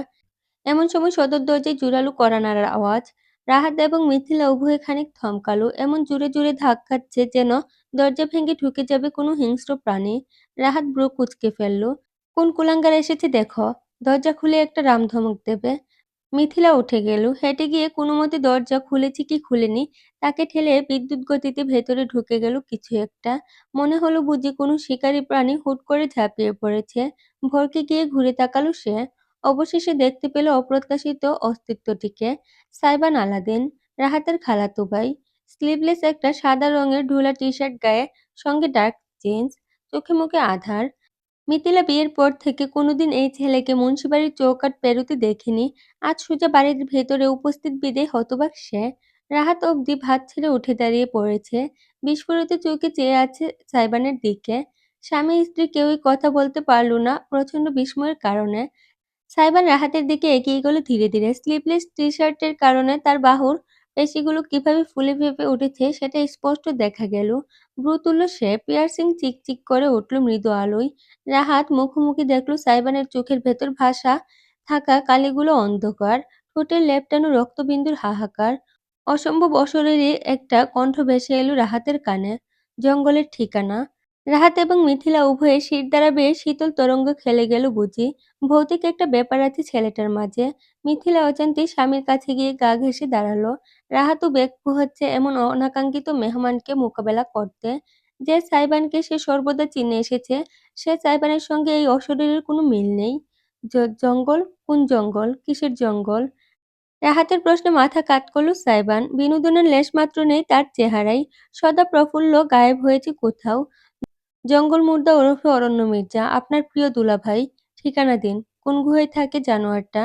A: এমন সময় সদর দরজায় জোরালো কড়া নাড়ার আওয়াজ। রাহাত এবং মিথিলা উভয়ে খানিক থমকালো। এমন জোরে জোরে ধাক্কাচ্ছে যেন দরজা ভেঙে ঢুকে যাবে কোনো হিংস্র প্রাণী। রাহাত ভ্রু কুঁচকে ফেলল। কোন কুলাঙ্গার এসেছে দেখো। দরজা খুলে একটা রামধমক দেবে। মিথিলা উঠে গেল। হেঁটে গিয়ে কোনোমতে দরজা খুলেছে কি খুলেনি, তাকে ঠেলে বিদ্যুৎ গতিতে ভেতরে ঢুকে গেল কিছু একটা। মনে হলো বুঝি কোনো শিকারী প্রাণী হুট করে ঝাঁপিয়ে পড়েছে। ভরকে গিয়ে ঘুরে তাকালো সে। অবশেষে দেখতে পেল অপ্রত্যাশিত অস্তিত্বটিকে। সাইবান আলাদিন, রাহাতের খালাতো ভাই। স্লিভলেস একটা সাদা রঙের ঢোলা টি-শার্ট গায়ে, সঙ্গে ডার্ক জিন্স। চোখে মুখে আঁধার। মিথিলা বিয়ের পর থেকে কোনোদিন এই ছেলেকে মুন্সিবাড়ির চৌকাঠ পেরোতে দেখেনি। আজ সোজা বাড়ির ভেতরে উপস্থিত বিদে হতবাক সে। রাহাত অবধি ভাত ছেড়ে উঠে দাঁড়িয়ে পড়েছে। বিস্ফোরিত চোখে চেয়ে আছে সাইবানের দিকে। স্বামী স্ত্রী কেউই কথা বলতে পারল না প্রচণ্ড বিস্ময়ের কারণে। সাইবান রাহাতের দিকে এগিয়ে গেল ধীরে ধীরে। স্লিভলেস টি-শার্টের কারণে তার বাহুর পেশিগুলো কিভাবে ফুলে ফেঁপে উঠেছে সেটা স্পষ্ট দেখা গেল। ভ্রু তুলল সে, পিয়ার্সিং চিকচিক করে উঠল মৃদু আলোয়। রাহাত মুখোমুখি দেখল সাইবানের চোখের ভেতর ভাসা থাকা কালিগুলো অন্ধকার, ঠোঁটের লেপটানো রক্তবিন্দুর হাহাকার। অসম্ভব অশরীরী একটা কণ্ঠ ভেসে এলো রাহাতের কানে। জঙ্গলের ঠিকানা। রাহাত এবং মিথিলা উভয়ে শিরদাঁড়া বেয়ে শীতল তরঙ্গ খেলে গেল বুঝি। ভৌতিক একটা ব্যাপার আছে ছেলেটার মাঝে। মিথিলা অজান্তেই স্বামীর কাছে গিয়ে গা ঘেঁষে দাঁড়ালো। রাহাতও বেগ পোহাচ্ছে এমন অনাকাঙ্ক্ষিত মেহমানকে মোকাবেলা করতে। যে সাইবানকে সে সর্বদা চিনে এসেছে, সে সাইবানের সঙ্গে এই অশরীরের কোনো মিল নেই। জঙ্গল? কোন জঙ্গল? কিসের জঙ্গল? রাহাতের প্রশ্নে মাথা কাত করল সাইবান। বিনোদনের লেশমাত্র নেই তার চেহারায়। সদা প্রফুল্ল, গায়েব হয়েছে কোথাও। জঙ্গল মুর্দা ওরফে অরণ্য মির্জা, আপনার প্রিয় দুলাভাই। ঠিকানা দিন। কোন গুহায় থাকে জানোয়ারটা?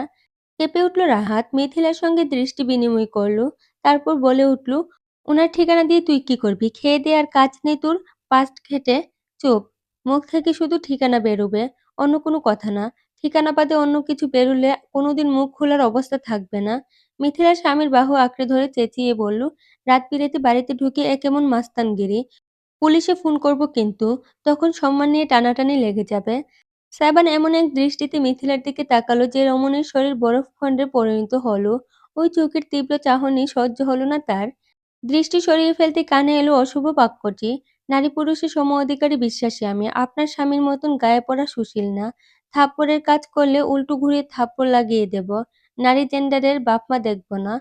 A: কেঁপে উঠল রাহাত, মিথিলার সঙ্গে দৃষ্টি বিনিময় করল। তারপর বলে উঠল, উনার ঠিকানা দিয়ে তুই কি করবি? খেয়ে দে আর কাজ নেই তোর? পাস্ট ঘেঁটে? চুপ। মুখ থেকে শুধু ঠিকানা বেরোবে, অন্য কোনো কথা না। ঠিকানা বাদে অন্য কিছু বেরুলে কোনোদিন মুখ খোলার অবস্থা থাকবে না। মিথিলার স্বামীর বাহু আঁকড়ে ধরে চেঁচিয়ে বলল, রাত বিরেতে বাড়িতে ঢুকে এ কেমন মাস্তানগিরি? পুলিশে ফোন করব কিন্তু, তখন সম্মান নিয়ে টানাটানি লেগে যাবে। সাইবান এমন এক দৃষ্টিতে মিথিলার দিকে তাকালো যে রমণীর শরীর বরফখণ্ডে পরিণত হলো। ওই চোখের তীব্র চাহনি সহ্য হলো না তার। দৃষ্টি সরিয়ে ফেলতে কানে এলো অশুভ বাক্যটি, নারী পুরুষের সম অধিকারে বিশ্বাসী আমি। আপনার স্বামীর মতন গায়ে পড়া সুশীল না। থাপ্পড়ের কাজ করলে উল্টো ঘুরিয়ে থাপ্পড় লাগিয়ে দেব। নারী জেন্ডারের বাপমা দেখব না।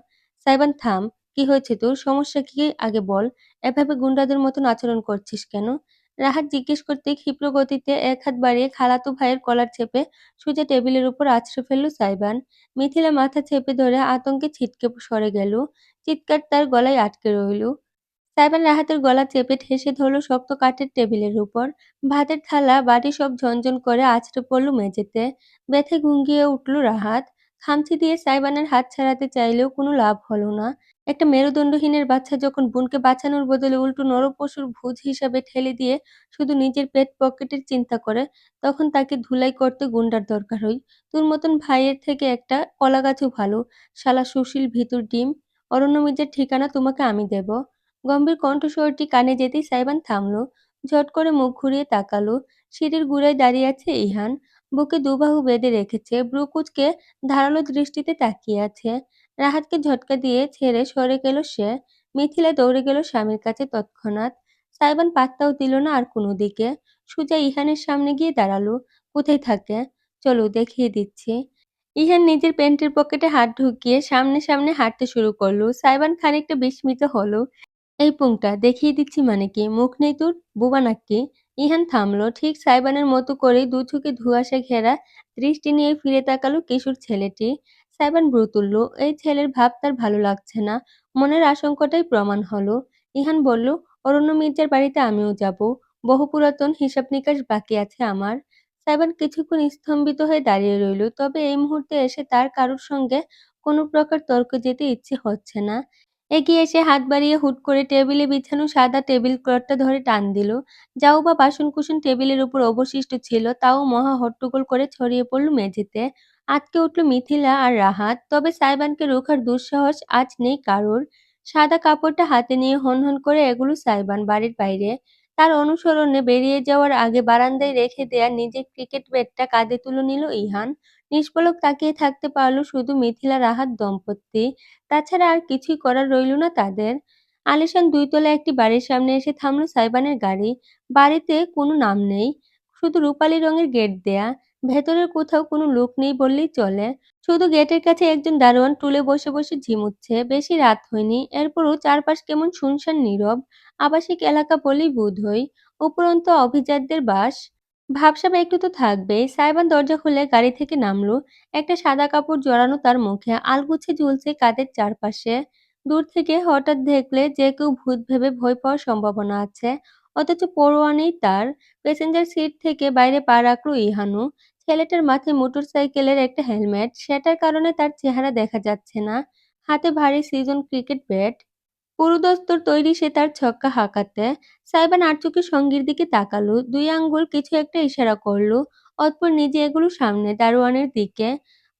A: সাইবান থাম। কি হয়েছে তোর? সমস্যা কি আগে বল। এভাবে গুন্ডাদের মতন আচরণ করছিস কেন? রাহাত জিজ্ঞেস করতেই ক্ষিপ্র গতিতে এক হাত বাড়িয়ে খালাতো ভাইয়ের কলার চেপে সোজা টেবিলের উপর আছড়ে ফেলল সাইবান। মিথিলা মাথা চেপে ধরে আতঙ্কে ছিটকে সরে গেল। চিৎকার তার গলায় আটকে রইল। সাইবান রাহাতের গলা চেপে ঠেসে ধরল শক্ত কাঠের টেবিলের উপর। ভাতের থালা, বাটি সব ঝনঝন করে আছড়ে পড়ল মেঝেতে। ব্যথায় ঘুঙ্গিয়ে উঠল রাহাত। খামচি দিয়ে সাইবানের হাত ছাড়াতে চাইলেও কোনো লাভ হলো না। একটা মেরুদণ্ডহীনের বাচ্চা যখন বোনকে বাঁচানোর বদলে উল্টো নরপশুর ভোজ হিসাবে ঠেলে দিয়ে শুধু নিজের পেট পকেটের চিন্তা করে, তখন তাকে ধুলাই করতে গুন্ডার দরকার হয়। তোর মতন ভাইয়ের থেকে একটা কলাগাছও ভালো। শালা সুশীল ভিতুর ডিম। অরণ্য মির্জার ঠিকানা তোমাকে আমি দেব। গম্ভীর কণ্ঠস্বরটি কানে যেতেই সাইবান থামল। ঝট করে মুখ ঘুরিয়ে তাকালো। সিঁড়ির গুড়ায় দাঁড়িয়ে আছে ইহান। বুকে দুবাহু বেঁধে রেখেছে, ভ্রু কুঁচকে ধারালো দৃষ্টিতে তাকিয়ে আছে। রাহাতকে ঝটকা দিয়ে ছেড়ে সরে গেল সে। মিথিলা দৌড়ে গেল স্বামীর কাছে তৎক্ষণাৎ। সাইবান পাত্তাও দিল না আর কোনো দিকে। সোজা ইহানের সামনে গিয়ে দাঁড়ালো। কোথায় থাকে? চলো দেখিয়ে দিচ্ছি। ইহান নিজের প্যান্টের পকেটে হাত ঢুকিয়ে সামনে সামনে হাঁটতে শুরু করলো। সাইবান খানিকটা বিস্মিত হলো। এই পুংটা দেখিয়ে দিচ্ছি মানে কি? মুখ নেই তোর? বোবা নাকি? ইহান থামলো। ঠিক সাইবানের মতো করেই দু চোখে ধুয়াশা ঘেরা দৃষ্টি নিয়ে ফিরে তাকালো কিশোর ছেলেটি। সাইবান ভ্রু তুলল। এই ছেলের ভাব তার ভালো লাগছে না। মনের আশঙ্কাটাই প্রমাণ হলো। ইহান বলল, অরণ্য মির্জার বাড়িতে আমিও যাব। বহু পুরাতন হিসাব নিকাশ বাকি আছে আমার। সাইবান কিছুক্ষণ স্তম্ভিত হয়ে দাঁড়িয়ে রইল। তবে এই মুহূর্তে এসে তার কারোর সঙ্গে কোনো প্রকার তর্ক যেতে ইচ্ছে হচ্ছে না। এগিয়ে এসে হাত বাড়িয়ে হুট করে টেবিলে বিছানো সাদা টেবিল ক্লথটা ধরে টান দিল। যাও বা বাসনকুসন টেবিলের উপর অবশিষ্ট ছিল তাও মহা হট্টগোল করে ছড়িয়ে পড়ল মেঝেতে। আঁতকে উঠল মিথিলা আর রাহাত। তবে সাইবানকে রোখার দুঃসাহস আজ নেই কারোর। সাদা কাপড়টা হাতে নিয়ে হনহন করে এগুলো সাইবান বাড়ির বাইরে। তার অনুসরণে বেরিয়ে যাওয়ার আগে বারান্দায় রেখে দেয়া নিজের ক্রিকেট ব্যাটটা কাঁধে তুলে নিল ইহান। নিষ্পলক তাকিয়ে থাকতে পারল শুধু মিথিলা রাহাত দম্পতি। তাছাড়া আর কিছুই করার রইল না তাদের। আলিশান দুইতলা একটি বাড়ির সামনে এসে থামল সাইবানের গাড়ি। বাড়িতে কোনো নাম নেই, শুধু রূপালি রঙের গেট দেয়া। ভেতরের কোথাও কোনো লোক নেই বললেই চলে। শুধু গেটের কাছে একজন দারোয়ান টুলে বসে বসে ঝিমুচ্ছে। বেশি রাত হয়নি, এরপরও চারপাশ কেমন শুনশান নীরব। আবাসিক এলাকা বলেই বোধ হয়। উপরন্তু অভিজাতদের বাস। ভাবসাব একটু তো থাকবেই। সাইবান দরজা খুলে গাড়ি থেকে নামলো। একটা সাদা কাপড় জড়ানো তার মুখে, আলগোছে ঝুলছে কাঁধের চারপাশে। দূর থেকে হঠাৎ দেখলে যে কেউ ভূত ভেবে ভয় পাওয়ার সম্ভাবনা আছে। অথচ পরোয়া নেই তার। প্যাসেঞ্জার সিট থেকে বাইরে পা রাখলো ইহানও। ছেলেটার মাথায় মোটরসাইকেলের একটা হেলমেট, সেটার কারণে তার চেহারা দেখা যাচ্ছে না। হাতে ভারী সিজন ক্রিকেট ব্যাট। পুরোদস্তুর তৈরি সে তার ছক্কা হাঁকাতে। সাইবান আরচোখে সঙ্গীর দিকে তাকালো, দুই আঙ্গুল কিছু একটা ইশারা করলো। অতঃপর নিজে এগুলো সামনে দারোয়ানের দিকে।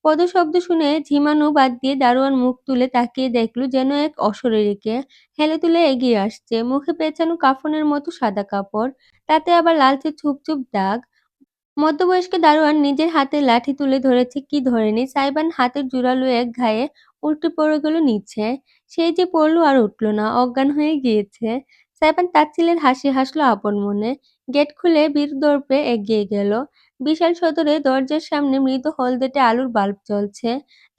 A: পদশব্দ শুনে ঝিমানো বাদ দিয়ে দারোয়ান মুখ তুলে তাকিয়ে দেখল যেন এক অশরীরীকে হেলে তুলে এগিয়ে আসছে। মুখে পেঁচানো কাফনের মতো সাদা কাপড়, তাতে আবার লালচে ছোপ ছোপ দাগ। মধ্যবয়স্ক দারোয়ান নিজের হাতে লাঠি তুলে ধরেছে কি ধরেনি, সাইবান হাতের জোরালো এক ঘায়ে উল্টে পড়ে গেল নিচে। সেই যে পড়ল আর উঠল না, অজ্ঞান হয়ে গিয়েছে। সাইবান তাচ্ছিল্যের হাসি হাসল আপন মনে। গেট খুলে বীর দর্পে এগিয়ে গেল। বিশাল সদরে দরজার সামনে মৃদু হলদেটে আলোর বাল্ব জ্বলছে।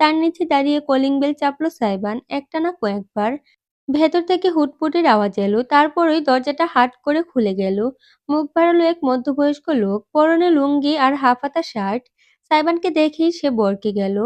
A: তার নিচে দাঁড়িয়ে কলিং বেল চাপলো সাইবান, একটা না কয়েকবার। ভেতর থেকে হুটপুটির আওয়াজ এলো, তারপরই দরজাটা হাট করে খুলে গেল। মুখ বাড়ালো এক মধ্যবয়স্ক লোক, পরনে লুঙ্গি আর হাফহাতা শার্ট। সাইবানকে দেখেই সে বরকে গেল,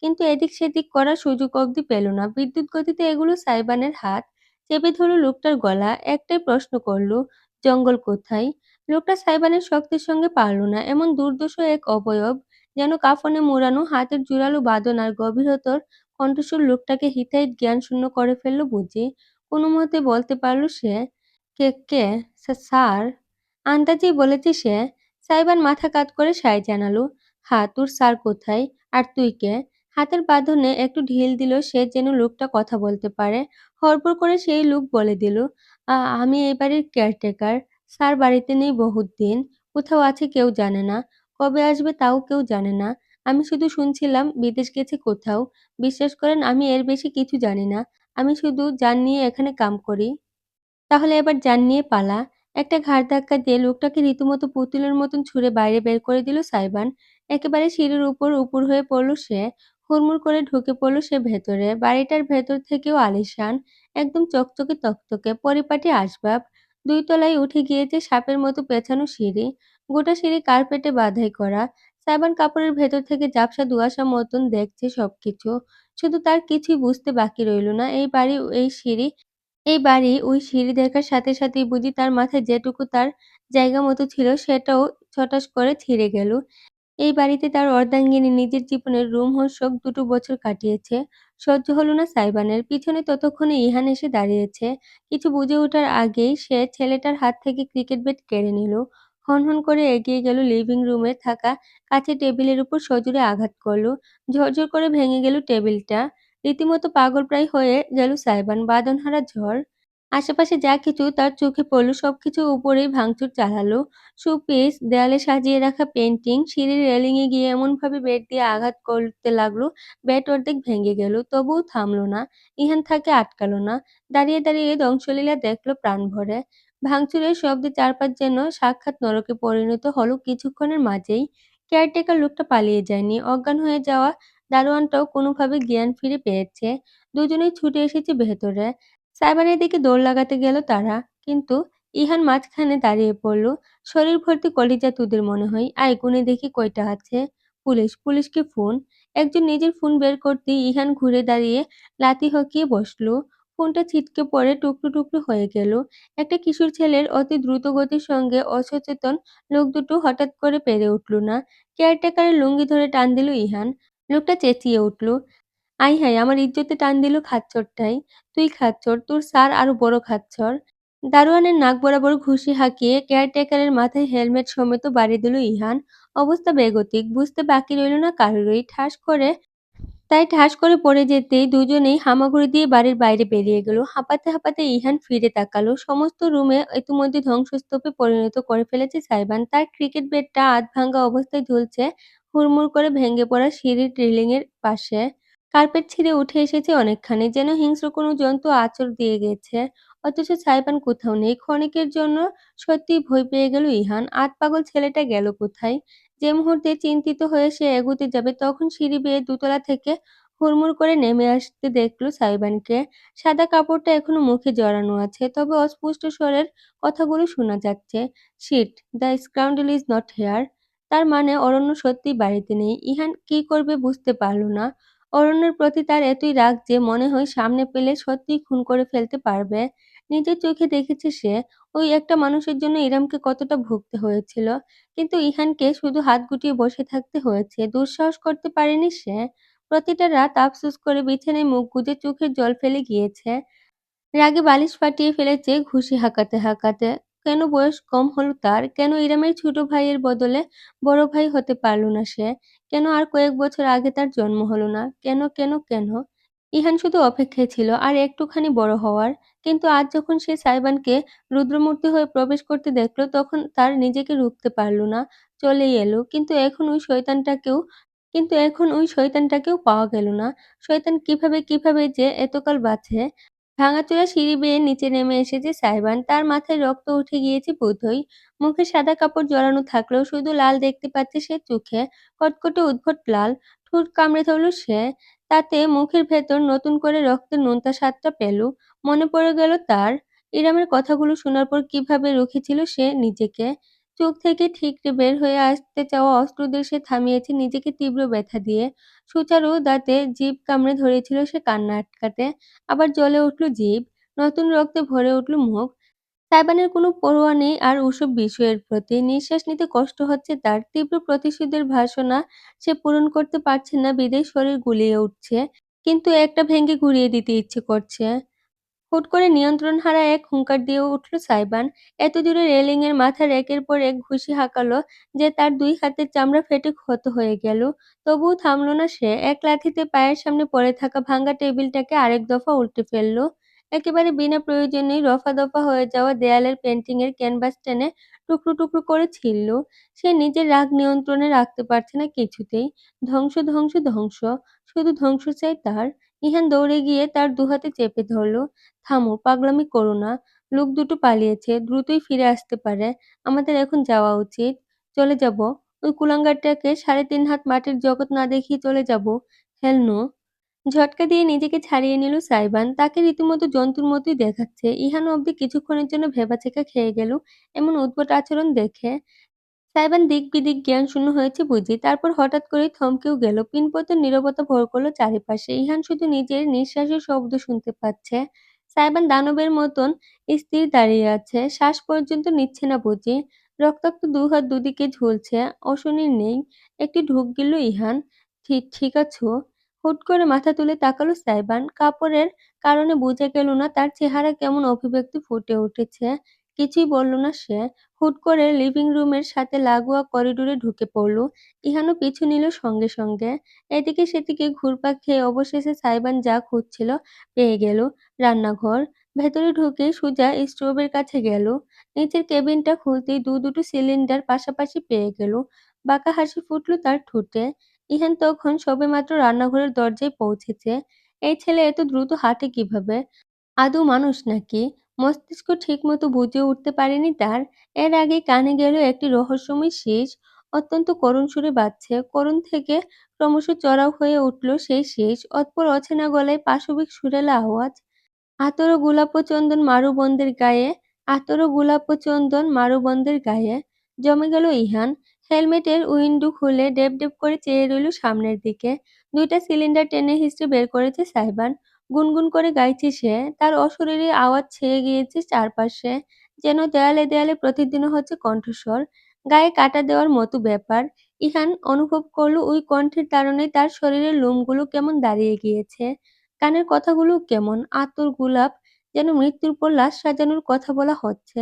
A: কিন্তু এদিক সেদিক করার সুযোগ অবধি পেল না। বিদ্যুৎ গতিতে এগুলো সাইবানের হাত, চেপে ধরল লোকটার গলা। একটাই প্রশ্ন করলো, জঙ্গল কোথায়? লোকটা সাইবানের শক্তির সঙ্গে পারল না। এমন দুর্দশা এক অবয়ব, যেন কাফনে মোড়ানো, হাতের জোরালো বাঁধন আর গভীরতর কণ্ঠস্বর লোকটাকে হিতাহিত জ্ঞানশূন্য করে ফেলল বুঝি। কোনোমতে বলতে পারল সে, কে? স্যার? আন্দাজেই বলেছে সে। সাইবান মাথা কাত করে সায় জানালো, তোর স্যার কোথায়? আর তুই কে? হাতের বাঁধনে একটু ঢিল দিল সে, যেন লোকটা কথা বলতে পারে। হড়বড় করে সেই লোক বলে দিল, আমি এই বাড়ির কেয়ারটেকার। স্যার বাড়িতে নেই বহুত দিন। কোথাও আছে কেউ জানে না। কবে আসবে তাও কেউ জানে না। আমি শুধু শুনছিলাম বিদেশ গেছে কোথাও। বিশ্বাস করেন আমি এর বেশি কিছু জানি না। আমি শুধু যান নিয়ে এখানে কাম করি। তাহলে এবার যান নিয়ে পালা। একটা ঘাড় ধাক্কা দিয়ে লোকটাকে রীতিমতো পুতুলের মতন ছুঁড়ে বাইরে বের করে দিল সাইবান। একেবারে সিঁড়ির উপর উপুড় হয়ে পড়ল সে। হুড়মুড় করে ঢুকে পড়ল সে ভেতরে। বাড়িটার ভেতর থেকেও আলিশান, একদম চকচকে তকতকে, পরিপাটি আসবাব। ২ তলায় উঠে গিয়েছে সাপের মতো পেঁচানো সিঁড়ি। গোটা সিঁড়ি কার্পেটে বাঁধাই করা। সাইবান কাপড়ের ভেতর থেকে ঝাপসা ধোঁয়াশা মতন দেখছে সবকিছু। শুধু তার কিছুই বুঝতে বাকি রইল না। এই বাড়ি, ওই সিঁড়ি দেখার সাথে সাথেই বুঝি তার মাথায় যেটুকু তার জায়গা মতো ছিল সেটাও ছটাস করে ছিঁড়ে গেল। এই বাড়িতে তার অর্ধাঙ্গিনী নিজের জীবনের রোমহর্ষক ২টো বছর কাটিয়েছে। সহ্য হলো না সাইবানের। পিছনে ততক্ষণে ইহান এসে দাঁড়িয়েছে। কিছু বুঝে ওঠার আগেই সে ছেলেটার হাত থেকে ক্রিকেট ব্যাট কেড়ে নিল। হনহন করে এগিয়ে গেল লিভিং রুমে থাকা কাচের টেবিলের উপর সজোরে আঘাত করল। ঝরঝর করে ভেঙে গেল টেবিলটা। রীতিমতো পাগলপ্রায় হয়ে গেল সাইবান। বাঁধনহারা ঝড়। আশেপাশে যা কিছু তার চোখে পড়ল সবকিছুর উপরেই ভাঙচুর চালালো। শোপিস, দেয়ালে সাজিয়ে রাখা পেইন্টিং, সিঁড়ির রেলিংয়ে গিয়ে এমনভাবে ব্যাট দিয়ে আঘাত করতে লাগলো, ব্যাট অর্ধেক ভেঙে গেল। তবুও থামল না। ইহান তাকে আটকাল না। দাঁড়িয়ে দাঁড়িয়ে ধ্বংসলীলা দেখল প্রাণভরে। ভাঙচুরের শব্দে চারপাশ যেন সাক্ষাৎ নরকে পরিণত হলো কিছুক্ষণের মাঝেই। কেয়ারটেকার লোকটা পালিয়ে যায়নি। অজ্ঞান হয়ে যাওয়া দারোয়ানটাও কোনোভাবে জ্ঞান ফিরে পেয়েছে। দুজনেই ছুটে এসেছে ভেতরে। সাইবানের দিকে দৌড় লাগাতে গেল তারা, কিন্তু ইহান মাঝখানে দাঁড়িয়ে পড়ল। শরীর ভর্তি কলিজা তোদের মনে হয়। আয় গুনে দেখি কয়টা আছে। পুলিশকে ফোন। একজন নিজের ফোন বের করতেই ইহান ঘুরে দাঁড়িয়ে লাথি হাঁকিয়ে বসল। ফোনটা ছিটকে পড়ে টুকরো টুকরো হয়ে গেল। একটা কিশোর ছেলের অতি দ্রুত গতির সঙ্গে অসচেতন লোক দুটো হঠাৎ করে পেরে উঠল না। কেয়ারটেকারের লুঙ্গি ধরে টান দিল ইহান। লোকটা চেঁচিয়ে উঠল, আয় হায়! আমার ইজ্জতে টান দিল খাচ্চরটাই। তুই খাচ্চর, তোর স্যার আরো বড় খাচ্চর। দারোয়ানের নাক বরাবর ঘুষি হাঁকিয়ে কেয়ারটেকারের মাথায় হেলমেট সমেত বাড়ি দিল ইহান। অবস্থা বেগতিক, বুঝতে বাকি রইল না কারোরই। ঠাস করে পড়ে যেতেই দুজনেই হামাগুড়ি দিয়ে বাড়ির বাইরে বেরিয়ে গেল। হাঁপাতে হাঁপাতে ইহান ফিরে তাকালো। সমস্ত রুমে ইতিমধ্যে ধ্বংসস্তূপে পরিণত করে ফেলেছে সাইবান। তার ক্রিকেট ব্যাটটা আধভাঙা অবস্থায় ঝুলছে হুড়মুড় করে ভেঙে পড়া সিঁড়ির রেলিংয়ের পাশে। কার্পেট ছিঁড়ে উঠে এসেছে অনেকখানি, যেন হিংস্র কোনো জন্তু আঁচড় দিয়ে গেছে। অথচ সাইবান কোথাও নেই। ক্ষণিকের জন্য সত্যিই ভয় পেয়ে গেল ইহান। আধপাগল ছেলেটা গেল কোথায়? যে মুহূর্তে চিন্তিত হয়ে সে এগুতে যাবে, তখন সিঁড়ি বেয়ে দোতলা থেকে হুড়মুড় করে নেমে আসতে দেখল সাইবানকে। সাদা কাপড়টা এখনো মুখে জড়ানো আছে, তবে অস্পষ্ট স্বরের কথাগুলো শোনা যাচ্ছে। Shit, the scoundrel is not here. তার মানে অরণ্য সত্যিই বাড়িতে নেই। ইহান কি করবে বুঝতে পারল না। অরণ্যের প্রতি তার এতই রাগ যে মনে হয় সামনে পেলে সত্যিই খুন করে ফেলতে পারবে। নিজের চোখে দেখেছে সে, ওই একটা মানুষের জন্য ইরামকে কতটা ভুগতে হয়েছিল। কিন্তু ইহানকে শুধু হাত গুটিয়ে বসে থাকতে হয়েছে। দুঃসাহস করতে পারেনি সে। প্রতিটা রাত আফসোস করে বিছানায় মুখ গুজে চোখের জল ফেলে গিয়েছে। রাগে বালিশ ফাটিয়ে ফেলেছে ঘুষি হাঁকাতে হাঁকাতে। কেন বয়স কম হলো তার? কেন ইরামের ছোট ভাইয়ের বদলে বড় ভাই হতে পারল না সে? কেন আর কয়েক বছর আগে তার জন্ম হলো না? কেন, কেন, কেন? ইহান শুধু অপেক্ষায় ছিল আর একটুখানি বড় হওয়ার। কিন্তু আজ যখন সে সাইবানকে রুদ্রমূর্তি হয়ে প্রবেশ করতে দেখল তখন তার নিজেকে রুখতে পারল না। চলেই এলো। কিন্তু এখন ওই শয়তানটাকেও পাওয়া গেল না। শয়তান কিভাবে যে এতকাল বাঁচে? ভাঙাচোরা সিঁড়ি বেয়ে নিচে নেমে এসেছে সাইবান। তার মাথায় রক্ত উঠে গিয়েছে বোধহয়। মুখে সাদা কাপড় জড়ানো থাকলেও শুধু লাল দেখতে পাচ্ছে সে চোখে। কটকটে উদ্ভট লাল। ঠোঁট কামড়ে ধরল সে। তাতে মুখের ভেতর নতুন করে রক্তের নোনতা স্বাদটা পেল। মনে পড়ে গেল তার ইরামের কথাগুলো শোনার পর কিভাবে রুখেছিল সে নিজেকে। চোখ থেকে ঠিকরে বের হয়ে আসতে চাওয়া অশ্রুদের সে থামিয়েছে নিজেকে তীব্র ব্যথা দিয়ে। সুচারু দাঁতে জিভ কামড়ে ধরেছিল সে কান্না আটকাতে। আবার জ্বলে উঠল জিভ। নতুন রক্তে ভরে উঠল মুখ। সাইবানের কোনো পরোয়া নেই আর ওসব বিষয়ের প্রতি। নিঃশ্বাস নিতে কষ্ট হচ্ছে তার। তীব্র প্রতিশোধের বাসনা সে পূরণ করতে পারছে না বিধায় শরীর গুলিয়ে উঠছে। কিন্তু একটা ভেঙে ঘুরিয়ে দিতে ইচ্ছে করছে। হুট করে নিয়ন্ত্রণ হারায় এক হুংকার দিয়ে উঠল সাইবান। এত জোরে রেলিংয়ের মাথার একের পর এক ঘুষি হাঁকালো যে তার দুই হাতের চামড়া ফেটে ক্ষত হয়ে গেল। তবুও থামল না সে। এক লাথিতে পায়ের সামনে পড়ে থাকা ভাঙা টেবিলটাকে আরেক দফা উল্টে ফেলল। একেবারে বিনা প্রয়োজনেই রফা-দফা হয়ে যাওয়া দেয়ালের পেন্টিংয়ের ক্যানভাস টেনে টুকরো টুকরো করে ছিঁড়ল। সে নিজের রাগ নিয়ন্ত্রণে রাখতে পারছে না কিছুতেই। ধ্বংস, ধ্বংস, ধ্বংস। শুধু ধ্বংস চাই তার। ইহান দৌড়ে গিয়ে তার দুহাতে চেপে ধরল। থামো, পাগলামি করো না। লোক দুটো পালিয়েছে, দ্রুতই ফিরে আসতে পারে। আমাদের এখন যাওয়া উচিত। চলে যাব। ওই কুলাঙ্গারটাকে ৩.৫ হাত মাটির জগৎ না দেখিয়ে চলে যাব। হেল নো! ঝটকা দিয়ে নিজেকে ছাড়িয়ে নিল সাইবান। তাকে রীতিমতো জন্তুর মতোই দেখাচ্ছে। ইহান অবধি কিছুক্ষণের জন্য ভ্যাবাচ্যাকা খেয়ে গেল এমন উদ্ভট আচরণ দেখে। সাইবান দিক-বিদিক জ্ঞানশূন্য হয়েছে বুঝি। তারপর হঠাৎ করেই থমকেও গেল। পিনপতের নীরবতা ভর করল চারিপাশে। ইহান শুধু নিজের নিঃশ্বাসের শব্দ শুনতে পাচ্ছে। সাইবান দানবের মতন স্থির দাঁড়িয়ে আছে। শ্বাস পর্যন্ত নিচ্ছে না বুঝি। রক্তাক্ত দুহাত দুদিকে ঝুলছে। অশনির নেই। একটি ঢোক গিলল ইহান। ঠিক আছো? হুট করে মাথা তুলে তাকালো সাইবান। কাপড়ের কারণে বোঝা গেল না তার চেহারা কেমন অভিব্যক্তি ফুটে উঠেছে। কিছুই বলল না সে। হুট করে লিভিং রুমের সাথে লাগোয়া করিডোরে ঢুকে পড়ল। ইহানও পিছু নিল সঙ্গে সঙ্গে। এদিকে সেদিকে ঘুরপাক খেয়ে অবশেষে সাইবান যা খুঁজছিল পেয়ে গেল। রান্নাঘর। ভেতরে ঢুকে সোজা স্টোভের কাছে গেল। নিচের কেবিনটা খুলতেই দুটো সিলিন্ডার পাশাপাশি পেয়ে গেল। বাঁকা হাসি ফুটল তার ঠোঁটে। ইহান তখন সবেমাত্র রান্নাঘরের দরজায় পৌঁছেছে। এই ছেলে এত দ্রুত হাঁটে কিভাবে? আদৌ মানুষ নাকি? মস্তিষ্ক ঠিকমতো বুঝে উঠতে পারেনি তার। এর আগেই কানে গেল একটি রহস্যময় শিস। অত্যন্ত করুণ সুরে বাজছে। করুণ থেকে ক্রমশ চড়াও হয়ে উঠল সেই শিস। অতঃপর অচেনা গলায় পাশবিক সুরেলা আওয়াজ। আতরো গোলাপ ও চন্দন মারুবন্দের গায়ে, আতরো গোলাপ ও চন্দন মারুবন্দের গায়ে। জমে গেল ইহান। হেলমেটের উইন্ডো খুলে ডেব ডেব করে চেয়ে রইল সামনের দিকে। ২টা সিলিন্ডার টেনে হিঁচড়ে বের করেছে সাইবান। গুনগুন করে গাইছে সে। তার অশরীরী আওয়াজ ছেয়ে গিয়েছে চারপাশে। যেন দেয়ালে দেয়ালে প্রতিধ্বনি হচ্ছে কণ্ঠস্বর। গায়ে কাঁটা দেওয়ার মতো ব্যাপার। ইহান অনুভব করল ওই কণ্ঠের তাড়নায় তার শরীরের লোমগুলো কেমন দাঁড়িয়ে গিয়েছে। গানের কথাগুলোও কেমন আতর গোলাপ, যেন মৃত্যুর পর লাশ সাজানোর কথা বলা হচ্ছে।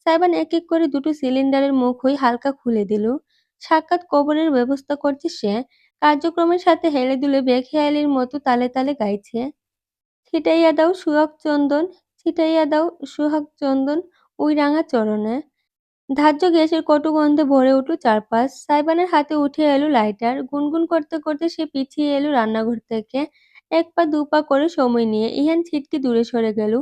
A: সাইবান এক এক করে দুটো সিলিন্ডারের মুখই হালকা খুলে দিল। সাক্ষাৎ কবরের ব্যবস্থা করছে সে। কার্যক্রমের সাথে হেলে দুলে বেখেয়ালির মতো তালে তালে গাইছে। ছিটাইয়া দাও সুহাগ চন্দন, ছিটাইয়া দাও সুহাগ চন্দন ওই রাঙা চরণে। ধার্য গ্যাসের কটু গন্ধে ভরে উঠল চারপাশ। সাইবানের হাতে উঠে এলো লাইটার। গুনগুন করতে করতে সে পিছিয়ে এলো রান্নাঘর থেকে। এক পা দু পা করে সময় নিয়ে। ইহান ছিটকে দূরে সরে গেল।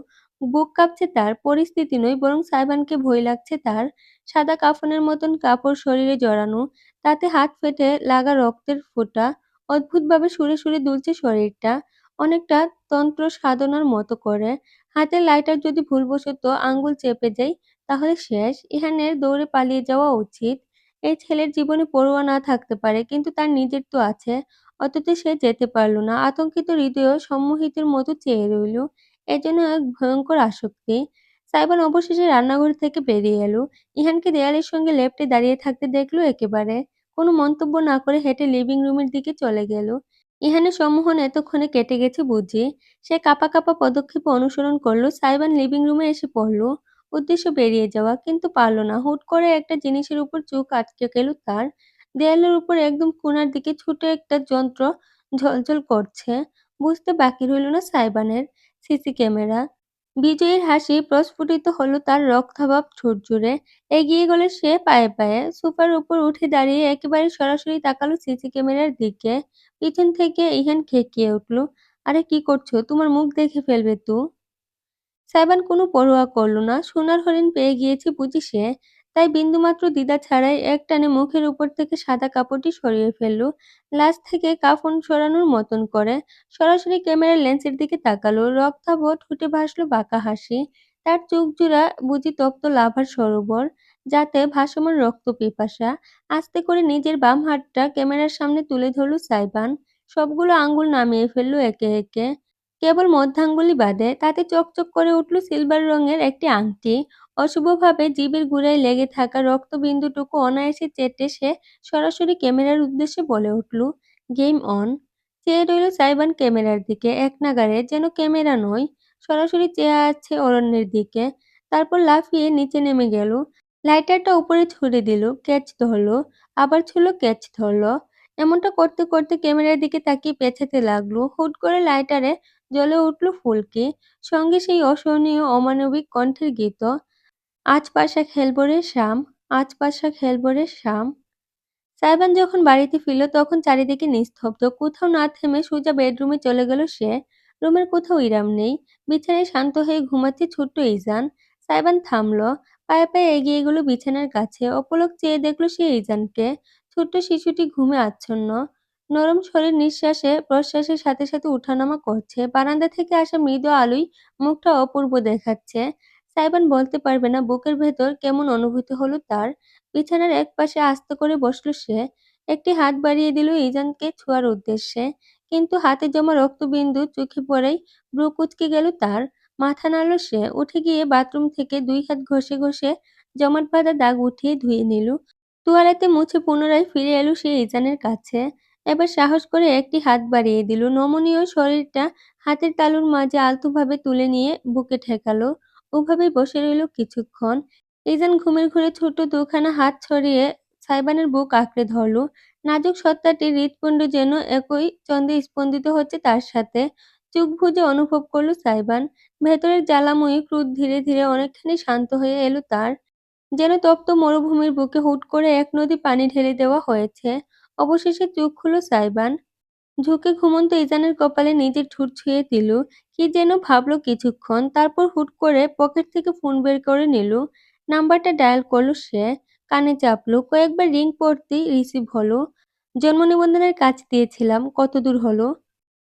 A: বুক কাঁপছে তার। পরিস্থিতি নয় বরং সাইবানকে ভয় লাগছে তার। সাদা কাফনের মতন কাপড় শরীরে জড়ানো। তাতে হাত ফেটে লাগা রক্তের ফোঁটা। অদ্ভুতভাবে সুরে সুরে দুলছে শরীরটা। অনেকটা তন্ত্র সাধনার মতো করে। হাতের লাইটার যদি ভুলবশত আঙ্গুল চেপে যায় তাহলে শেষ। ইহানের দৌড়ে পালিয়ে যাওয়া উচিত। এই ছেলের জীবনে পরোয়া না থাকতে পারে কিন্তু তার নিজের তো আছে। অথচ সে যেতে পারল না। আতঙ্কিত হৃদয়েও সম্মোহিতের মতো চেয়ে রইল। এজন্য এক ভয়ঙ্কর আসক্তি। সাইবান অবশেষে রান্নাঘর থেকে বেরিয়ে এলো। ইহানকে দেয়ালের সঙ্গে লেপ্টে দাঁড়িয়ে থাকতে দেখল একেবারে। কোনো মন্তব্য না করে হেঁটে লিভিং রুমের দিকে চলে গেল। ইহানের সম্মোহন এতক্ষণে কেটে গেছে বুঝি। সে কাঁপা কাঁপা পদক্ষেপে অনুসরণ করল। সাইবান লিভিং রুমে এসে পড়ল। উদ্দেশ্য বেরিয়ে যাওয়া, কিন্তু পারল না। হুট করে একটা জিনিসের উপর চোখ আটকে গেল তার। দেয়ালের উপর একদম কোণার দিকে ছোট একটা যন্ত্র ঝলঝল করছে। বুঝতে বাকি রইল না সাইবানের। CC camera. বিজয়ীর হাসি প্রস্ফুটিত হলো তার রক্তাভ ঠোঁট জুড়ে। এগিয়ে গেল সে পায়ে পায়ে। সোফার উপর উঠে দাঁড়িয়ে একেবারে সরাসরি তাকালো সিসি ক্যামেরার দিকে। পিছন থেকে ইহান খেকিয়ে উঠল, "আরে কি করছো? তোমার মুখ দেখে ফেলবে তো।" সাইবান কোনো পরোয়া করল না। সোনার হরিণ পেয়ে গিয়েছে বুঝি সে। তাই বিন্দুমাত্র দ্বিধা ছাড়াই একটানে মুখের উপর থেকে সাদা কাপড়টি সরিয়ে ফেলল। লাশ থেকে কাফন সরানোর মতন করে। সরাসরি ক্যামেরার লেন্সের দিকে তাকালো। রক্তাভ ঠোঁটে ভাসল বাঁকা হাসি। তার চোখজোড়া বুঝি তপ্ত লাভার সরোবর, যাতে ভাসমান রক্ত পিপাসা। আস্তে করে নিজের বাম হাতটা ক্যামেরার সামনে তুলে ধরল সাইবান। সবগুলো আঙ্গুল নামিয়ে ফেলল একে একে। কেবল মধ্যাঙ্গুলি বাদে, তাতে চকচক করে উঠল সিলভার রঙের একটি আংটি। অশুভভাবে জিভের গোড়ায় লেগে থাকা রক্তবিন্দুটুকু অনায়াসে চেটে সে সরাসরি ক্যামেরার উদ্দেশ্যে বলে উঠল, "গেম অন।" চেয়ে রইল সাইবান ক্যামেরার দিকে একনাগাড়ে, যেন ক্যামেরা নয়, সরাসরি চেয়ে আছে অরণ্যের দিকে। তারপর লাফিয়ে নিচে নেমে গেল। লাইটারটা উপরে ছুড়ে দিল, ক্যাচ ধরল, আবার ছুড়ল, ক্যাচ ধরল। এমনটা করতে করতে ক্যামেরার দিকে তাকিয়ে পেছাতে লাগলো। হুট করে লাইটারে জ্বলে উঠল ফুলকি। সঙ্গে সেই অসহনীয় অমানবিক কণ্ঠের গীত, "আজ পাশা খেলবো রে শাম, আজ পাশা খেলবো রে শাম।" সাইবান যখন বাড়িতে ফিরল তখন চারিদিকে নিস্তব্ধ। কোথাও না থেমে সোজা বেডরুমে চলে গেল সে। রুমের কোথাও ইরাম নেই। বিছানায় শান্ত হয়ে ঘুমাচ্ছে ছোট্ট ইজান। সাইবান থামল। পায়ে পায়ে এগিয়ে গেল বিছানার কাছে। অপলক চেয়ে দেখল সে ইজানকে। ছোট্ট শিশুটি ঘুমে আচ্ছন্ন। নরম শরীর নিঃশ্বাসে প্রশ্বাসের সাথে সাথে উঠানামা করছে। বারান্দা থেকে আসা মৃদু আলোয় মুখটা অপূর্ব দেখাচ্ছে। সাইবান বলতে পারবে না বুকের ভেতর কেমন অনুভূতি হলো তার। বিছানার একপাশে আস্তে করে বসল সে। একটি হাত বাড়িয়ে দিল ইজানকে ছোঁয়ার উদ্দেশ্যে। কিন্তু হাতে জমা রক্তবিন্দু চোখে পড়েই ভ্রু কুঁচকে গেল তার। মাথা নাড়ল সে। উঠে গিয়ে বাথরুম থেকে ২ হাত ঘষে ঘষে জমাট বাঁধা দাগ উঠিয়ে ধুয়ে নিল। তোয়ালেতে মুছে পুনরায় ফিরে এল সে ইজানের কাছে। এবার সাহস করে একটি হাত বাড়িয়ে দিল। নমনীয় শরীরটা হাতের তালুর মাঝে আলতোভাবে তুলে নিয়ে বুকে ঠেকালো। ওভাবেই বসে রইল কিছুক্ষণ। ইজান ঘুমের ঘোরে ছোট দুখানা হাত ছড়িয়ে সাইবানের বুক আঁকড়ে ধরল। নাজুক সত্তাটির হৃৎপিণ্ড যেন একই ছন্দে স্পন্দিত হচ্ছে তার সাথে। চোখ বুজে অনুভব করল সাইবান। ভেতরের জ্বালাময়ী ক্রোধ ধীরে ধীরে অনেকখানি শান্ত হয়ে এলো তার। যেন তপ্ত মরুভূমির বুকে হুট করে এক নদী পানি ঢেলে দেওয়া হয়েছে। অবশেষে চোখ খুলল সাইবান। ঝুঁকে ঘুমন্ত ইজানের কপালে নিজের ঠোঁট ছুঁয়ে দিল। কি যেন ভাবল কিছুক্ষণ, তারপর হুট করে পকেট থেকে ফোন বের করে নিল। নাম্বারটা ডায়াল করল সে। কানে চাপলো। কয়েকবার রিং পড়তেই রিসিভ হলো। "জন্ম নিবন্ধনের কাজ দিয়েছিলাম, কতদূর হলো?"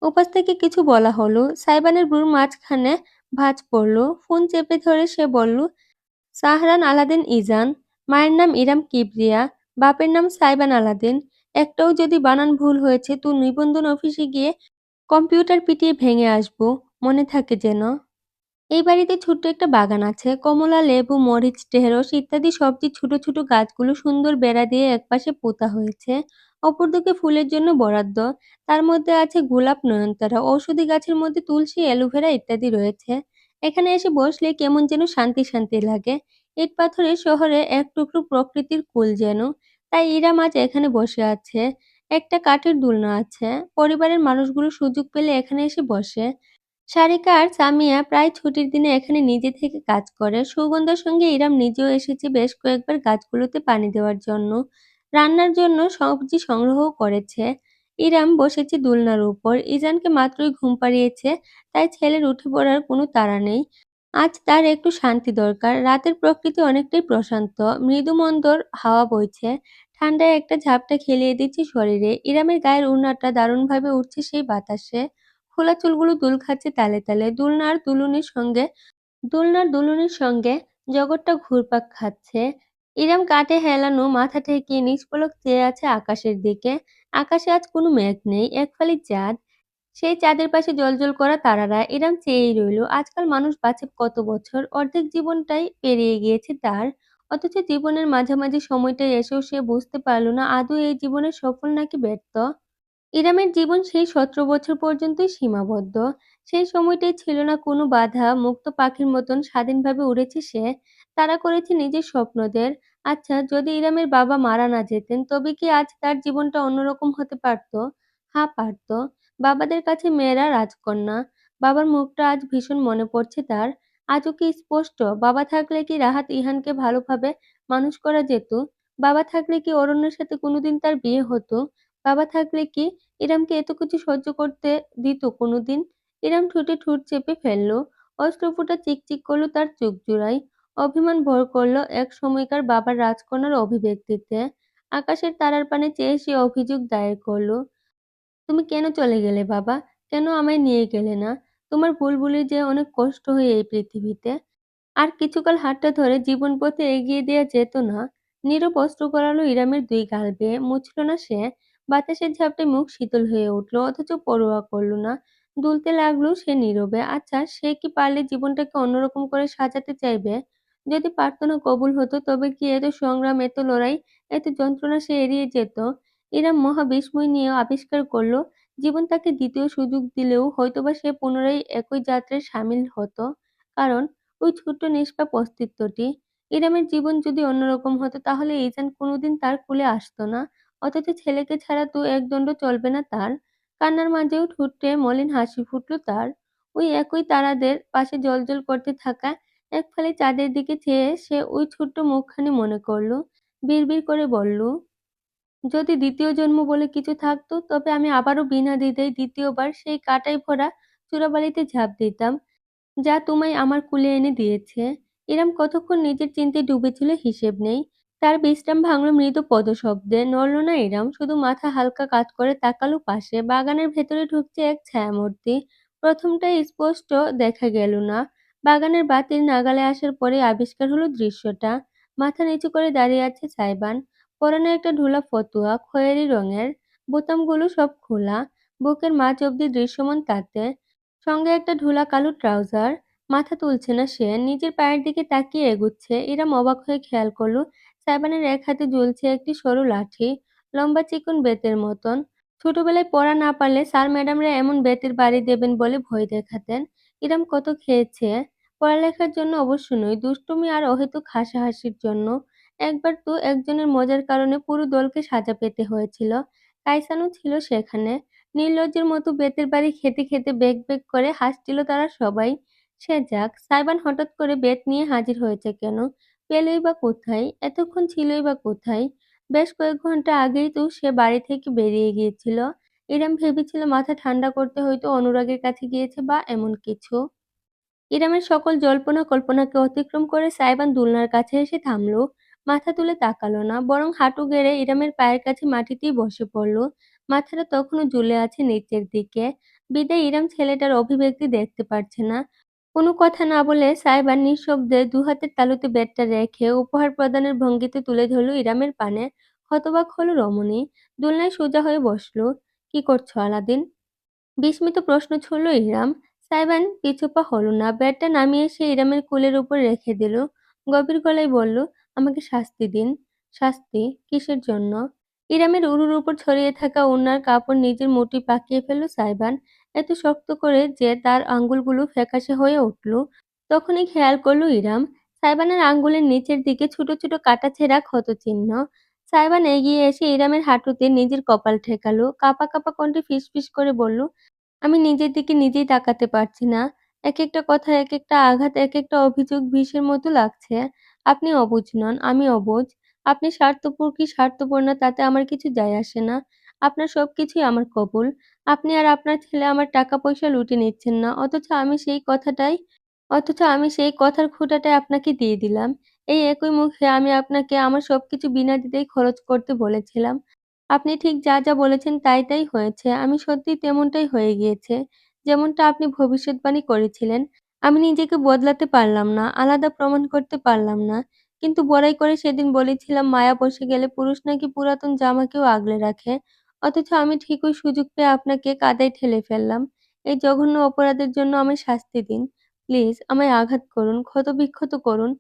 A: ওপাশ থেকে কিছু বলা হলো। সাইবানের ভ্রুর মাঝখানে ভাঁজ পড়ল। ফোন চেপে ধরে সে বলল, "সাহরান আলাদিন ইজান। মায়ের নাম ইরাম কিবরিয়া, বাপের নাম সাইবান আলাদিন। একটাও যদি বানান ভুল হয়েছে তো নিবন্ধন অফিসে গিয়ে কম্পিউটার পিটিয়ে ভেঙে আসবো, মনে থাকে যেন।" এই বাড়িতে ছোট্ট একটা বাগান আছে। কমলা, লেবু, মরিচ, ঢেঁড়স ইত্যাদি সবজি ছোট ছোট গাছগুলো সুন্দর বেড়া দিয়ে একপাশে পোঁতা হয়েছে। অপরদিকে ফুলের জন্য বরাদ্দ। তার মধ্যে আছে গোলাপ, নয়নতারা। ঔষধি গাছের মধ্যে তুলসী, অ্যালোভেরা ইত্যাদি রয়েছে। এখানে এসে বসলে কেমন যেন শান্তি শান্তি লাগে। ইট পাথরের শহরে এক টুকরো প্রকৃতির কোল যেন। তাই ইরা মাঝ এখানে বসে আছে। একটা কাঠের দোলনা আছে। পরিবারের মানুষগুলো সুযোগ পেলে এখানে এসে বসে। সারিকা আর সামিয়া প্রায় ছুটির দিনে এখানে নিজে থেকে কাজ করে। সুগন্ধার সঙ্গে ইরাম নিজেও এসেছে বেশ কয়েকবার গাছগুলোতে পানি দেওয়ার জন্য। রান্নার জন্য সবজি সংগ্রহও করেছে। ইরাম বসেছে দোলনার উপর। ইজানকে মাত্রই ঘুম পাড়িয়েছে, তাই ছেলের উঠে পড়ার কোনো তাড়া নেই। আজ তার একটু শান্তি দরকার। রাতের প্রকৃতি অনেকটাই প্রশান্ত। মৃদুমন্দর হাওয়া বইছে। ঠান্ডায় একটা ঝাপটা খেলিয়ে দিচ্ছে শরীরে। ইরামের গায়ের ওড়নাটা দারুণভাবে উঠছে সেই বাতাসে। খোলা চুলগুলো দোল খাচ্ছে তালে তালে। দোলনার দুলুনির সঙ্গে জগৎটা ঘুরপাক খাচ্ছে। ইরাম কাঁধে হেলানো মাথা ঠেকিয়ে নিষ্পলক চেয়ে আছে আকাশের দিকে। আকাশে আজ কোনো মেঘ নেই, এক ফালি চাঁদ। সেই চাঁদের পাশে জ্বলজ্বল করা তারারা। ইরাম চেয়েই রইল। আজকাল মানুষ বাঁচে কত বছর? অর্ধেক জীবনটাই পেরিয়ে গিয়েছে তার। অথচ জীবনের মাঝামাঝি সময়টায় এসেও সে বুঝতে পারল না আদৌ এই জীবনে সফল নাকি ব্যর্থ। ইরামের জীবন সেই ১৭ বছর পর্যন্তই সীমাবদ্ধ। সেই সময়টাই ছিল না কোনো বাধা, মুক্ত পাখির মতন স্বাধীনভাবে উড়েছে সে। তাড়া করেছে নিজের স্বপ্নদের। আচ্ছা, যদি ইরামের বাবা মারা না যেতেন, তবে কি আজ তার জীবনটা অন্যরকম হতে পারত? হ্যাঁ, পারত। বাবাদের কাছে মেয়েরা রাজকন্যা। বাবার মুখটা আজ ভীষণ মনে পড়ছে তার। আজও কি স্পষ্ট, বাবা থাকলে কি রাহাত ইহানকে ভালোভাবে মানুষ করা যেত? বাবা থাকলে কি অরণ্যের সাথে কোনোদিন তার বিয়ে হতো? বাবা থাকলে কি ইরামকে এত কিছু সহ্য করতে দিত কোনোদিন? ইরাম ঠোঁটে ঠোঁট চেপে ফেলল। অশ্রুফোঁটা চিকচিক করল তার চোখ জোড়ায়। অভিমান ভর করল এক সময়কার বাবার রাজকন্যার অভিব্যক্তিতে। আকাশের তারার পানে চেয়ে সে অভিযোগ দায়ের করল। তুমি কেন চলে গেলে বাবা? কেন আমায় নিয়ে গেলে না? তোমার বুলবুলির যে অনেক কষ্ট হয় এই পৃথিবীতে। আর কিছুকাল হাতটা ধরে জীবন পথে এগিয়ে দেয়া যেত না? নীরব অশ্রু গড়ালো ইরামের দুই গাল বেয়ে। মুছল না সে। বাতাসের ঝাপটায় মুখ শীতল হয়ে উঠল, অথচ পরোয়া করল না। দুলতে লাগলো সে নীরবে। আচ্ছা, সে কি পারলে জীবনটাকে অন্যরকম করে সাজাতে চাইবে? যদি প্রার্থনা কবুল হতো, তবে কি এত সংগ্রাম, এত লড়াই, এত যন্ত্রণা সে এড়িয়ে যেত? ইরাম মহা বিস্ময় নিয়ে আবিষ্কার করল, জীবন তাকে দ্বিতীয় সুযোগ দিলেও হয়তোবা সে পুনরায় একই যাত্রায় সামিল হতো। কারণ ওই ছোট্ট নিষ্পাপ অস্তিত্বটি। ইরামের জীবন যদি অন্যরকম হতো, তাহলে ইজান কোনোদিন তার কোলে আসতো না। অথচ ছেলেকে ছাড়া তো একদণ্ড চলবে না তার। কান্নার মাঝেও ঠোঁটে মলিন হাসি ফুটল তার। ওই একই তারাদের পাশে জ্বলজ্বল করতে থাকা এক ফালি চাঁদের দিকে চেয়ে সে ওই ছোট্ট মুখখানি মনে করল। বিড়বিড় করে বলল, যদি দ্বিতীয় জন্ম বলে কিছু থাকতো, তবে আমি আবারও বিনা দ্বিধায় দ্বিতীয়বার সেই কাঁটায় ভরা চূড়াবালিতে ঝাঁপ দিতাম, যা তোমায় আমার কুলে এনে দিয়েছে। ইরাম কতক্ষণ নিজের চিন্তায় ডুবেছিল হিসেব নেই। তার বিশ্রাম ভাঙল মৃদু পদশব্দে। নড়ল না ইরাম, শুধু মাথা হালকা কাত করে তাকালো পাশে। বাগানের ভেতরে ঢুকছে এক ছায়ামূর্তি। প্রথমটায় স্পষ্ট দেখা গেল না। বাগানের বাতির নাগালে আসার পরে আবিষ্কার হলো দৃশ্যটা। মাথা নিচু করে দাঁড়িয়ে আছে সাইবান। পরনে একটা ঢোলা ফতুয়া, খয়েরি রঙের। বোতামগুলো সব খোলা। বুকের মাঝ অব্দি দৃশ্যমান তাতে। সঙ্গে একটা ঢোলা কালো ট্রাউজার। মাথা তুলছে না সে, নিজের পায়ের দিকে তাকিয়ে এগুচ্ছে। ইরাম অবাক হয়ে খেয়াল করল, সাইবানের এক হাতে ঝুলছে একটি সরু লাঠি, লম্বা চিকন বেতের মতন। ছোটবেলায় পড়া না পারলে স্যার ম্যাডামরা এমন বেতের বাড়ি দেবেন বলে ভয় দেখাতেন। ইরাম কত খেয়েছে, পড়ালেখার জন্য অবশ্য নয়, দুষ্টুমি আর অহেতুক হাসাহাসির জন্য। একবার তো একজনের মজার কারণে পুরো দলকে সাজা পেতে হয়েছিল। কাইসানও ছিল সেখানে। নির্লজ্জের মতো বেতের বাড়ি খেতে খেতে বেঁক বেঁক করে হাসছিল তারা সবাই। সে যাক, সাইবান হঠাৎ করে বেত নিয়ে হাজির হয়েছে কেন? পেলই বা কোথায়? এতক্ষণ ছিলই বা কোথায়? বেশ কয়েক ঘন্টা আগেই তো সে বাড়ি থেকে বেরিয়ে গিয়েছিল। ইরাম ভেবেছিল মাথা ঠান্ডা করতে হয়তো অনুরাগের কাছে গিয়েছে বা এমন কিছু। ইরামের সকল জল্পনা কল্পনাকে অতিক্রম করে সাইবান দোলনার কাছে এসে থামল। মাথা তুলে তাকালো না, বরং হাঁটু গেড়ে ইরামের পায়ের কাছে মাটিতেই বসে পড়ল। মাথাটা তখনও ঝুলে আছে নিচের দিকে। বিদায় ইরাম ছেলেটার অভিব্যক্তি দেখতে পারছে না। কোনো কথা না বলে সাইবান নিঃশব্দে দুহাতের তালুতে ব্যাটটা রেখে উপহার প্রদানের ভঙ্গিতে তুলে ধরল ইরামের পানে। হতবাক হলো রমণী। দোলনায় সোজা হয়ে বসল। কি করছো আলাদিন? বিস্মিত প্রশ্ন ছুড়ল ইহরাম। সাইবান পিছুপা হলো না। ব্যাগটা নামিয়ে সে ইরামের কোলের উপর রেখে দিল। গভীর গলায় বলল, আমাকে শাস্তি দিন। শাস্তি? কিসের জন্য? ইরামের উরুর উপর ছড়িয়ে থাকা ওড়নার কাপড় নিজের মুঠোয় পাকিয়ে ফেলল সাইবান, এত শক্ত করে যে তার আঙ্গুলগুলো ফ্যাকাশে হয়ে উঠল। তখনই খেয়াল করল ইরাম, সাইবানের আঙ্গুলের নিচের দিকে ছোট ছোট কাটাছেঁড়া ক্ষতচিহ্ন। সাইবান এগিয়ে এসে ইরামের হাঁটুতে নিজের কপাল ঠেকালো। কাঁপা কাঁপা কণ্ঠে ফিসফিস করে বলল, আমি নিজের দিকে নিজেই তাকাতে পারছি না। একেকটা কথা, একেকটা আঘাত, একেকটা অভিযোগ বিষের মতো লাগছে। আপনি অবুঝ নন, আমি অবুঝ। আপনি স্বার্থপর কি স্বার্থপর না তাতে আমার কিছু যায় আসে না। আপনার সবকিছুই আমার কবুল। আপনি আর আপনার ছেলে আমার টাকা পয়সা লুটে নিচ্ছেন না। অথচ আমি সেই কথার খোঁটাটাই আপনাকে দিয়ে দিলাম। এই একই মুখে আমি আপনাকে আমার সবকিছু বিনা দ্বিধায় খরচ করতে বলেছিলাম। আপনি ঠিক যা যা বলেছেন তাই তাই হয়েছে। আমি সত্যিই তেমনটাই হয়ে গিয়েছে, যেমনটা আপনি ভবিষ্যদ্বাণী করেছিলেন। আমি নিজেকে বদলাতে পারলাম না, আলাদা প্রমাণ করতে পারলাম না। কিন্তু বড়াই করে সেদিন বলেছিলাম মায়া বসে গেলে পুরুষ নাকি পুরাতন জামাকেও আগলে রাখে। অথচ আমি ঠিক ওই সুযোগ পেয়ে আপনাকে কাদায় ঠেলে ফেললাম। এই জঘন্য অপরাধের জন্য আমায় শাস্তি দিন। প্লিজ আমায় আঘাত করুন, ক্ষতবিক্ষত করুন,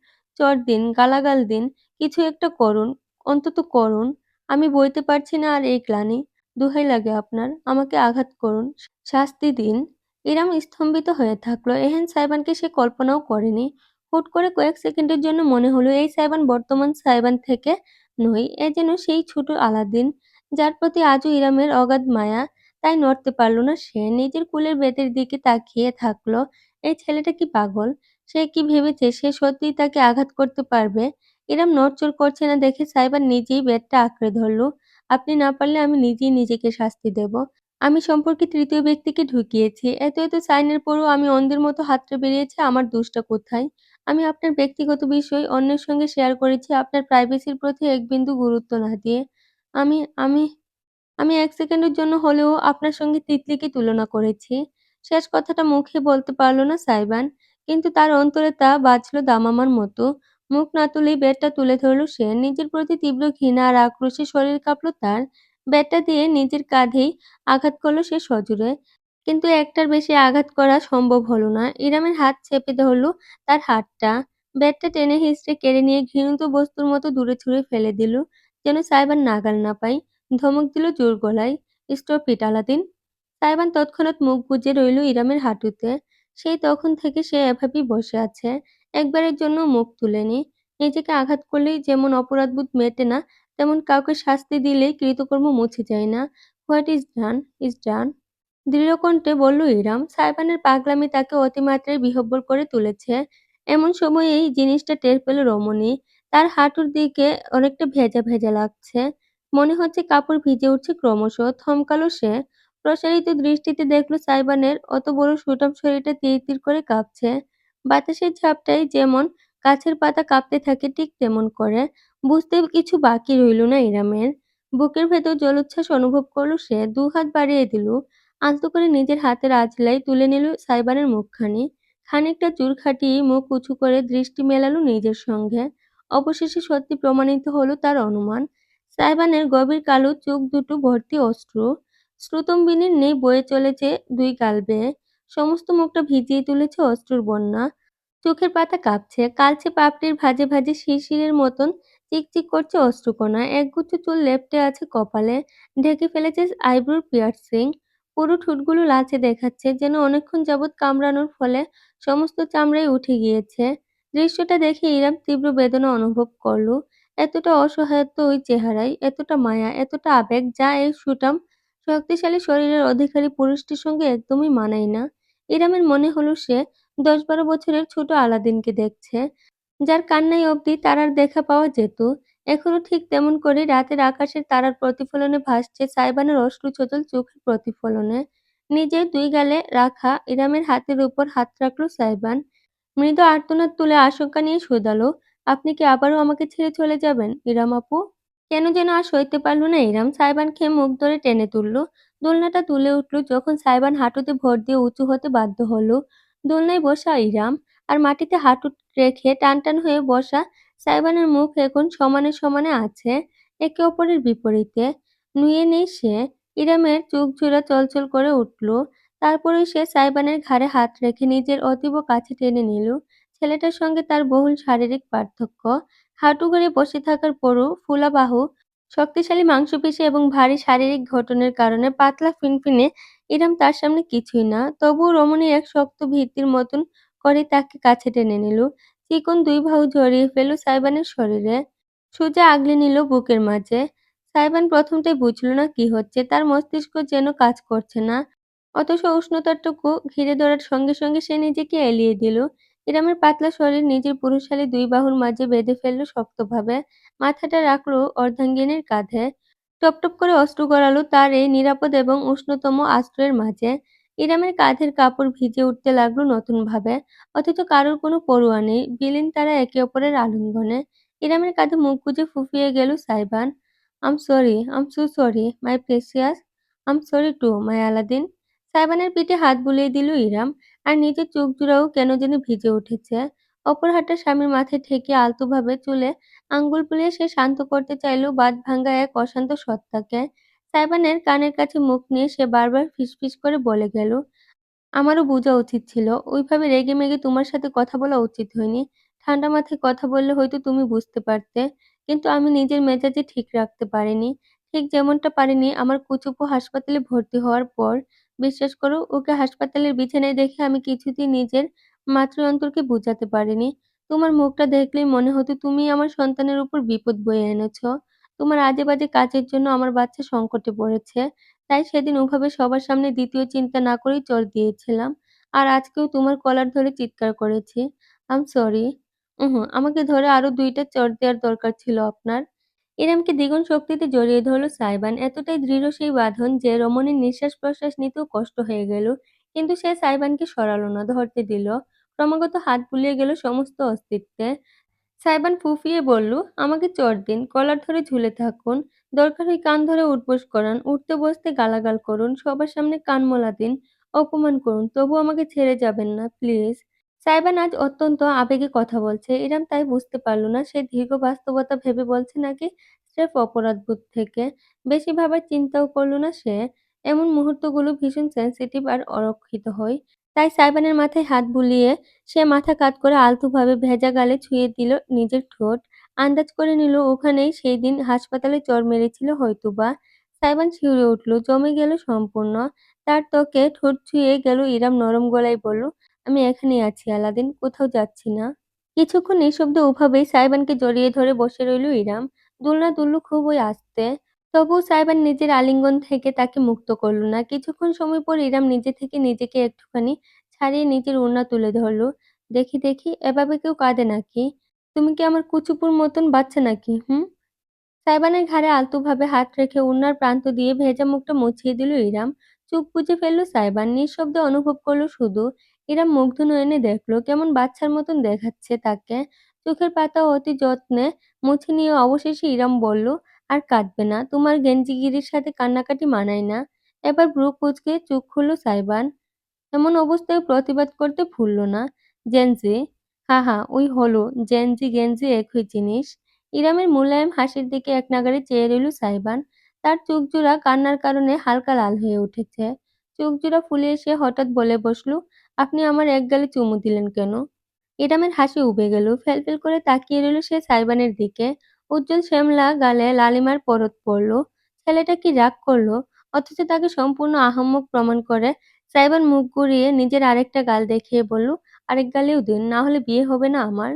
A: চড় দিন, গালাগাল দিন, কিছু একটা করুন, অন্তত করুন। আমি বইতে পারছি না আর এই গ্লানি। দোহাই লাগে আপনার, আমাকে আঘাত করুন, শাস্তি দিন। ইরাম স্তম্ভিত হয়ে থাকলো। এহেন সাইবানকে সে কল্পনাও করেনি। হুট করে কয়েক সেকেন্ডের জন্য মনে হলো এই সাইবান বর্তমান সাইবান থেকে নয়, এ যেন সেই ছোট আলাদিন, যার প্রতি আজও ইরামের অগাধ মায়া। তাই নড়তে পারল না সে। নিজের কুলের বেতের দিকে তাকিয়ে থাকলো। এই ছেলেটা কি পাগল? সে কি ভেবেছে সে সত্যিই তাকে আঘাত করতে পারবে? ইরাম নড়চড় করছে না দেখে সাইবান নিজেই বেতটা আঁকড়ে ধরল। আপনি না পারলে আমি নিজেই নিজেকে শাস্তি দেব। আমি সম্পর্কে তৃতীয় ব্যক্তিকে ঢুকিয়েছি। এত সাইনের পরও আমি অন্ধের মতো হাতটা বেরিয়েছে, আমার দোষটা কোথায়? আমি আপনার ব্যক্তিগত বিষয় অন্যের সঙ্গে শেয়ার করেছি আপনার প্রাইভেসির প্রতি এক বিন্দু গুরুত্ব না দিয়ে। আমি আমি আমি ১ সেকেন্ডের জন্য হলেও আপনার সঙ্গে তিতলিকে তুলনা করেছি। শেষ কথাটা মুখে বলতে পারল না সাইবান। কিন্তু তার অন্তরে তা বাজল দামামার মতো। মুখ না তুলেই ব্যাটটা তুলে ধরল সে। নিজের প্রতি তীব্র ঘৃণা আর আক্রোশে শরীর কাঁপল তার। ব্যাটটা দিয়ে নিজের কাঁধেই আঘাত করল সে সজোরে। কিন্তু একটার বেশি আঘাত করা সম্ভব হলো না। ইরামের হাত চেপে ধরল তার হাতটা। ব্যাটটা টেনে হিঁচড়ে কেড়ে নিয়ে ঘৃণিত বস্তুর মতো দূরে ছুঁড়ে ফেলে দিল, যেন সাইবান নাগাল না পায়। ধমক দিল জোর গলায়, "স্টপ ইট আলাদিন!" সাইবান তৎক্ষণাৎ মুখ গুজে রইল ইরামের হাঁটুতে। সেই তখন থেকে সে এভাবেই বসে আছে। একবারের জন্য মুখ তুলেনি। নিজেকে আঘাত করলেই যেমন অপরাধবোধ মেটে না, তেমন কাউকে শাস্তি দিলেই কৃতকর্ম মুছে যায় না। What is done, is done. দৃঢ়কণ্ঠে বলল ইরাম। সাইবানের পাগলামি তাকে অতিমাত্রায় বিহ্বল করে তুলেছে। এমন সময়েই জিনিসটা টের পেল রমণী। তার হাঁটুর দিকে অনেকটা ভেজা ভেজা লাগছে। মনে হচ্ছে কাপড় ভিজে উঠছে ক্রমশ। থমকালো সে। প্রসারিত দৃষ্টিতে দেখল সাইবানের অত বড় সুঠাম শরীরটা তিড়তিড় করে কাঁপছে। বাতাসের ঝাপটায় যেমন গাছের পাতা কাঁপতে থাকে ঠিক তেমন করে। বুঝতে কিছু বাকি রইল না ইরামের। বুকের ভেতর জলোচ্ছ্বাস অনুভব করল সে। দুহাত বাড়িয়ে দিল। আলতো করে নিজের হাতের আঁচলায় তুলে নিল সাইবানের মুখখানি। খানিকটা চুল খাটিয়ে মুখ উঁচু করে দৃষ্টি মেলালো নিজের সঙ্গে। অবশেষে সত্যি প্রমাণিত হলো তার অনুমান। সাইবানের গভীর কালো চোখ দুটো ভর্তি অশ্রু। শ্রুতম্বিনীর নেই বয়ে চলেছে দুই গাল বেয়ে। সমস্ত মুখটা ভিজিয়ে তুলেছে অশ্রুর বন্যা। চোখের পাতা কাঁপছে, কালচে পাপড়ির ভাঁজে ভাঁজে শিরশিরের মতন চিকচিক করছে অশ্রুকণা। একগুচ্ছ চুল লেপ্টে আছে কপালে, ঢেকে ফেলেছে আইব্রোর পিয়ার্সিং। পুরো ঠোঁটগুলো লালচে দেখাচ্ছে, যেন অনেকক্ষণ যাবৎ কামড়ানোর ফলে সমস্ত চামড়াই উঠে গিয়েছে। দৃশ্যটা দেখে ইরাম তীব্র বেদনা অনুভব করল। এতটা অসহায়ত্ব ওই চেহারায়, এতটা মায়া, এতটা আবেগ, যা এই সুঠাম শক্তিশালী শরীরের অধিকারী পুরুষটির সঙ্গে একদমই মানায় না। ইরামের মনে হলো সে ১০-১২ বছরের ছোট আলাদিনকে দেখছে, যার কান্নায় অবধি তারার দেখা পাওয়া যেত। এখনো ঠিক তেমন করে রাতের আকাশের তারার প্রতিফলনে ভাসছে সাইবানের অশ্রুসজল চোখের প্রতিফলনে। নিজের ২ গালে রাখা ইরামের হাতের উপর হাত রাখল সাইবান। মৃদু আর্তনাদ তুলে আশঙ্কা নিয়ে শোধালো, "আপনি কি আবারও আমাকে ছেড়ে চলে যাবেন, ইরাম আপু?" কেন যেন আর সইতে পারল না ইরাম। সাইবানকে মুখ ধরে টেনে তুলল। দোলনাটা দুলে উঠল যখন সাইবান হাঁটুতে ভর দিয়ে উঁচু হতে বাধ্য হলো। দোলনায় বসা ইরাম আর মাটিতে হাঁটু রেখে টানটান হয়ে বসা সাইবানের মুখ এখন সমানে সমানে আছে, একে অপরের বিপরীতে। নুয়ে নেই সে। ইরামের চোখজোড়া চলচল করে উঠল। তারপরেই সে সাইবানের ঘাড়ে হাত রেখে নিজের অতীব কাছে টেনে নিল। ছেলেটার সঙ্গে তার বহুল শারীরিক পার্থক্য। হাঁটু গেড়ে বসে থাকার পরও ফোলা বাহু, শক্তিশালী মাংসপেশি এবং ভারী শারীরিক গঠনের কারণে পাতলা ফিনফিনে ইরাম তার সামনে কিছুই না। তবুও রমণী এক শক্ত ভিত্তির মতন করে তাকে কাছে টেনে নিল। চিকন ২ বাহু জড়িয়ে ফেলল সাইবানের শরীরে। সোজা আগলে নিল বুকের মাঝে। সাইবান প্রথমটায় বুঝল না কি হচ্ছে। তার মস্তিষ্ক যেন কাজ করছে না। অথচ উষ্ণতাটুকু ঘিরে ধরার সঙ্গে সঙ্গে সে নিজেকে এলিয়ে দিল। ইরামের পাতলা শরীর নিজের পুরুষালী ২ বাহুর মাঝে বেঁধে ফেলল শক্তভাবে। মাথাটা রাখল অর্ধাঙ্গিনীর কাঁধে। টপটপ করে অশ্রু গড়ালো তার এই নিরাপদ এবং উষ্ণতম আশ্রয়ের মাঝে। ইরামের কাঁধের কাপড় ভিজে উঠতে লাগলো নতুনভাবে। অথচ কারোর কোনো পরোয়া নেই। বিলীন তারা একে অপরের আলিঙ্গনে। ইরামের কাঁধে মুখ গুজে ফুঁফিয়ে গেল সাইবান। আম sorry, um so sorry, my precious. Um sorry to, my Aladdin. সাইবানের পিঠে হাত বুলিয়ে দিল ইরাম, আর নিজের চোখজোড়াও কেন যেন ভিজে উঠেছে। অপর হাতটা স্বামীর মাথায় ঠেকিয়ে আলতোভাবে চুলে আঙ্গুল বুলিয়ে সে শান্ত করতে চাইল বাঁধ-ভাঙা এক অশান্ত সত্তাকে। সাইবানের কানের কাছে মুখ নিয়ে সে বারবার ফিসফিস করে বলে গেল, "আমারও বুঝা উচিত ছিল। ওইভাবে রেগেমেগে তোমার সাথে কথা বলা উচিত হয়নি। ঠান্ডা মাথায় কথা বললে হয়তো তুমি বুঝতে পারতে। কিন্তু আমি নিজের মেজাজই ঠিক রাখতে পারিনি। ঠিক যেমনটা পারিনি আমার কুচুপো হাসপাতালে ভর্তি হওয়ার পর। বিশ্বাস করো, ওকে হাসপাতালের বিছানায় দেখে আমি কিছুতেই নিজের মাতৃ-অন্তরকে বুঝাতে পারিনি। তোমার মুখটা দেখলেই মনে হতো তুমিই আমার সন্তানের উপর বিপদ বয়ে এনেছ। তোমার আজে-বাজে কাজের জন্য আমার বাচ্চা সংকটে পড়েছে। তাই সেদিন ওভাবে সবার সামনে দ্বিতীয় চিন্তা না করেই চড় দিয়েছিলাম। আর আজকেও তোমার কলার ধরে চিৎকার করেছি। সরি। আমাকে ধরে আরো ২ টা চড় দেওয়ার দরকার ছিল আপনার। ইরমকে দ্বিগুণ শক্তিতে জড়িয়ে ধরল সাইবান। এতটাই দৃঢ় সেই বাঁধন যে রমণীর নিঃশ্বাস-প্রশ্বাস নিতেও কষ্ট হয়ে গেল। কিন্তু সে সাইবানকে সরালো না, ধরতে দিল। ক্রমাগত হাত বুলিয়ে গেল সমস্ত অস্তিত্বে। সাইবান ফুঁফিয়ে বলল, "আমাকে চড় দিন, কলার ধরে ঝুলে থাকুন। দরকার হয় কান ধরে উঠবোস করান, উঠতে বসতে গালাগাল করুন, সবার সামনে কান মলা দিন, অপমান করুন। তবু আমাকে ছেড়ে যাবেন না, প্লিজ।" সাইবান আজ অত্যন্ত আবেগে কথা বলছে। ইরম তাই বুঝতে পারল না সে দীর্ঘ বাস্তবতা ভেবে বলছে নাকি স্রেফ অপরাধবোধ থেকে। বেশি ভাবার চিন্তাও করল না সে। এমন মুহূর্তগুলো ভীষণ সেনসিটিভ আর অরক্ষিত হয়। তাই সাইবানের মাথায় হাত বুলিয়ে সে মাথা কাত করে আলতোভাবে ভেজা গালে ছুঁয়ে দিল নিজের ঠোঁট। আন্দাজ করে নিল ওখানেই সেই দিন হাসপাতালে চড় মেরেছিল হয়তোবা। সাইবান শিউরে উঠল, জমে গেল সম্পূর্ণ। তার ত্বকে ঠোঁট ছুঁয়ে গেল ইরাম নরম গলায় বলল, "আমি এখানেই আছি আলাদিন, কোথাও যাচ্ছি না।" কিছুক্ষণ নিঃশব্দে ওভাবেই সাইবানকে জড়িয়ে ধরে বসে রইল ইরাম। দোলনা দুলল খুবই আস্তে। তবুও সাইবান নিজের আলিঙ্গন থেকে তাকে মুক্ত করল না। কিছুক্ষণ সময় পর ইরাম নিজে থেকে নিজেকে একটুখানি ছাড়িয়ে নিজের ওড়না তুলে ধরল। "দেখি, দেখি, এভাবে কেউ কাঁদে নাকি? তুমি কি আমার কুচুপুর মতন বাচ্চা নাকি, হুম?" সাইবানের ঘাড়ে আলতোভাবে হাত রেখে ওড়নার প্রান্ত দিয়ে ভেজা মুখটা মুছিয়ে দিল ইরাম। চোখ বুজে ফেলল সাইবান, নিঃশব্দে অনুভব করল শুধু। ইরাম মুগ্ধ নয়নে দেখল কেমন বাচ্চার মতন দেখাচ্ছে তাকে। চোখের পাতা অতি যত্নে মুছে নিয়ে অবশেষে ইরাম বলল, "আর কাঁদবে না, তোমার গেঞ্জিগিরির সাথে কান্নাকাটি মানায় না।" এবার ভ্রু কুঁচকে চোখ খুলল সাইবান। এমন অবস্থায় প্রতিবাদ করতে ভুলল না। জেনজি? হা, ওই হলো, জেনজি গেঞ্জি একই জিনিস। ইরামের মোলায়েম হাসির দিকে একনাগাড়ে চেয়ে রইল সাইবান। তার চোখজোড়া কান্নার কারণে হালকা লাল হয়ে উঠেছে। চোখজোড়া ফুলিয়ে সে হঠাৎ বলে বসল, "আপনি আমার এক গালে চুমু দিলেন কেন?" ইরামের হাসি উবে গেল। ফ্যালফ্যাল করে তাকিয়ে রইল সে সাইবানের দিকে। উজ্জ্বল শ্যামলা গালে লালিমার পরত পড়ল। ছেলেটা কি রাগ করল? অথচ তাকে সম্পূর্ণ আহাম্মক প্রমাণ করে সাইবান মুখ ঘুরিয়ে নিজের আরেকটা গাল দেখিয়ে বলল, "আরেক গালেও দিন, না হলে বিয়ে হবে না আমার।"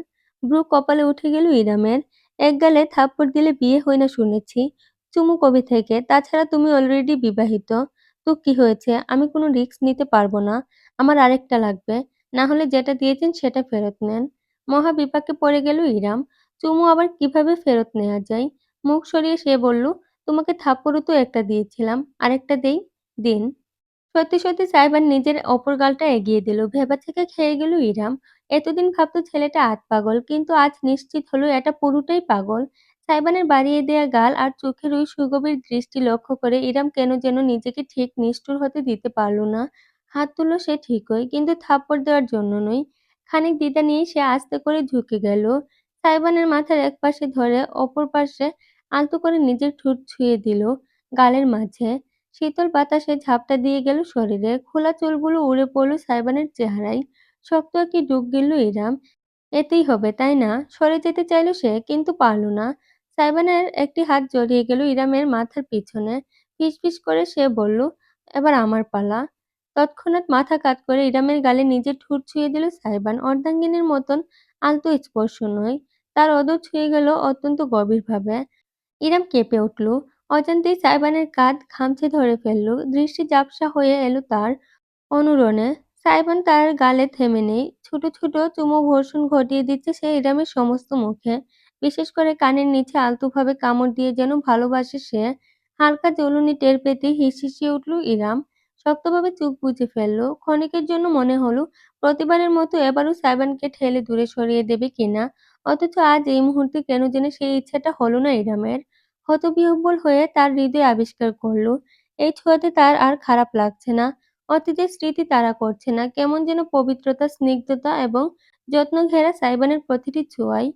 A: ভ্রু কপালে উঠে গেল ইরামের। এক গালে থাপ্পড় দিলে বিয়ে হয় না শুনেছি। চুমু কবে থেকে? তাছাড়া তুমি অলরেডি বিবাহিত। তো কি হয়েছে? আমি কোনো রিস্ক নিতে পারব না। আমার আরেকটা লাগবে। না হলে যেটা দিয়েছেন সেটা ফেরত নেন। মহা বিপাকে পড়ে গেল ইরাম। চুমু আবার কিভাবে ফেরত নেয়া যায়? মুখ সরিয়ে সে বলল, "তোমাকে থাপ্পড়ও তো একটা দিয়েছিলাম। আরেকটা দেই? দিন।" সত্যি সাইবার নিজের অপর গালটা এগিয়ে দিল। ভেবাচাকা খেয়ে গেল ইরাম। এতদিন ভাবত ছেলেটা পাগল, কিন্তু আজ নিশ্চিত হলো এটা পুরোটাই পাগল। সাইবানের বাড়িয়ে দেয়া গাল আর চোখের ওই সুগভীর দৃষ্টি লক্ষ্য করে ইরাম কেন যেন নিজেকে ঠিক নিষ্ঠুর হতে দিতে পারল না। হাত তুলল সে ঠিকই, কিন্তু থাপ্পড় দেওয়ার জন্য নয়। খানিক দ্বিধা নিয়েই সে আস্তে করে ঝুঁকে গেল। সাইবানের মাথার একপাশে ধরে অপর পাশে আলতো করে নিজের ঠোঁট ছুঁয়ে দিল গালের মাঝে। শীতল বাতাসে ঝাপটা দিয়ে গেল শরীরে। খোলা চুলগুলো উড়ে পড়ল সাইবানের চেহারায়। শক্ত একটি ডুব গিলল ইরাম। এতেই হবে, তাই না? সরে যেতে চাইল সে, কিন্তু পারল না। সাইবানের একটি হাত জড়িয়ে গেল ইরামের মাথার পিছনে। ফিসফিস করে সে বলল, "এবার আমার পালা।" তৎক্ষণাৎ মাথা কাত করে ইরামের গালে নিজের ঠোঁট ছুঁয়ে দিল সাইবান। অর্ধাঙ্গিনীর মতন আলতো স্পর্শ নয়। তার অধর ছুঁয়ে গেল অত্যন্ত গভীরভাবে। ইরাম কেঁপে উঠল। অজান্তেই সাইবানের কাঁধ খামচে ধরে ফেলল। দৃষ্টি ঝাপসা হয়ে এল তার। অনুরণে সাইবান তার গালে থেমে নেই। ছোট ছোট চুমু বর্ষণ ঘটিয়ে দিচ্ছে সে ইরামের সমস্ত মুখে। বিশেষ করে কানের নিচে আলতোভাবে কামড় দিয়ে যেন ভালোবাসে সে। হালকা জ্বলুনি টের পেতেই হিসিয়ে উঠল ইরাম। শক্তভাবে চোখ বুজে ফেলল। ক্ষণিকের জন্য মনে হলো প্রতিবারের মতো এবারও সাইবানকে ঠেলে দূরে সরিয়ে দেবে কিনা। অথচ আজ এই মুহূর্তে কেন যেন সেই ইচ্ছাটা হলো না ইরামের। হতবিহ্বল হয়ে তার হৃদয় আবিষ্কার করল, এই ছোঁয়াতে তার আর খারাপ লাগছে না। অতীতের স্মৃতি তাড়া করছে না। কেমন যেন পবিত্রতা, স্নিগ্ধতা এবং যত্ন ঘেরা সাইবানের প্রতিটি ছোঁয়ায়।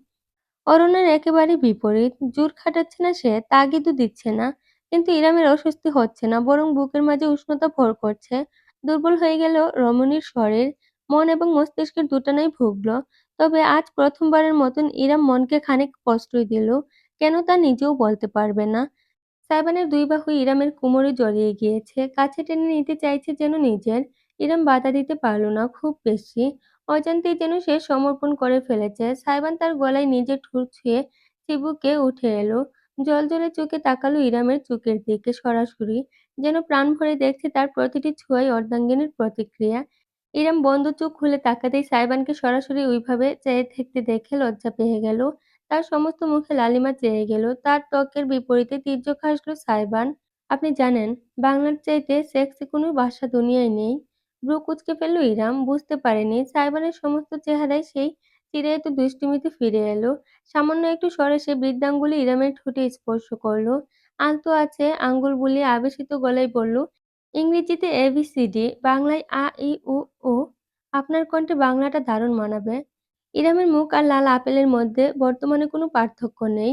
A: অরণ্যের একেবারে বিপরীত। জোর খাটাচ্ছে না সে, তাগিদও দিচ্ছে না। কিন্তু ইরামের অস্বস্তি হচ্ছে না, বরং বুকের মাঝে উষ্ণতা ভর করছে। দুর্বল হয়ে গেল রমণীর শরীর। মন এবং মস্তিষ্কের দুটানাই ভুগল। তবে আজ প্রথমবারের মতন ইরাম মনকে খানিক প্রশ্রয় দিল। কেন তা নিজেও বলতে পারবে না। সাইবানের ২ বাহু ইরামের কোমরে জড়িয়ে গিয়েছে। কাছে টেনে নিতে চাইছে যেন নিজের। ইরাম বাধা দিতে পারল না খুব বেশি। অজান্তেই যেন সে সমর্পণ করে ফেলেছে। সাইবান তার গলায় নিজের ঠোঁট ছুঁয়ে চিবুকে উঠে এলো। জ্বলজ্বলে চোখে তাকালো ইরামের চোখের দিকে সরাসরি। যেন প্রাণ ভরে দেখছে তার প্রতিটি ছোঁয়ায় অর্ধাঙ্গিনীর প্রতিক্রিয়া। ইরাম বন্ধ চোখ খুলে তাকাতেই সাইবানকে সরাসরি ওইভাবে চেয়ে থাকতে দেখে লজ্জা পেয়ে গেল। তার সমস্ত মুখে লালিমা চেয়ে গেল। তার ত্বকের বিপরীতে তীর্যক হাসল সাইবান। আপনি জানেন, বাংলার চাইতে সেক্সি কোনো ভাষা দুনিয়ায় নেই। ভ্রু কুঁচকে ফেলল ইরাম। বুঝতে পারেনি সাইবানের সমস্ত চেহারায় সেই চিরায়ত দুষ্টুমিতে ফিরে এলো। সামান্য একটু সরে সে বৃদ্ধাঙ্গুলি ইরামের ঠোঁটে স্পর্শ করল। আলতো আছে আঙ্গুল বুলিয়ে আবেশিত গলায় বলল, ইংরেজিতে এবিসিডি, বাংলায় আ ই উ ও। আপনার কণ্ঠে বাংলাটা দারুণ মানাবে। ইরামের মুখ আর লাল আপেলের মধ্যে বর্তমানে কোনো পার্থক্য নেই।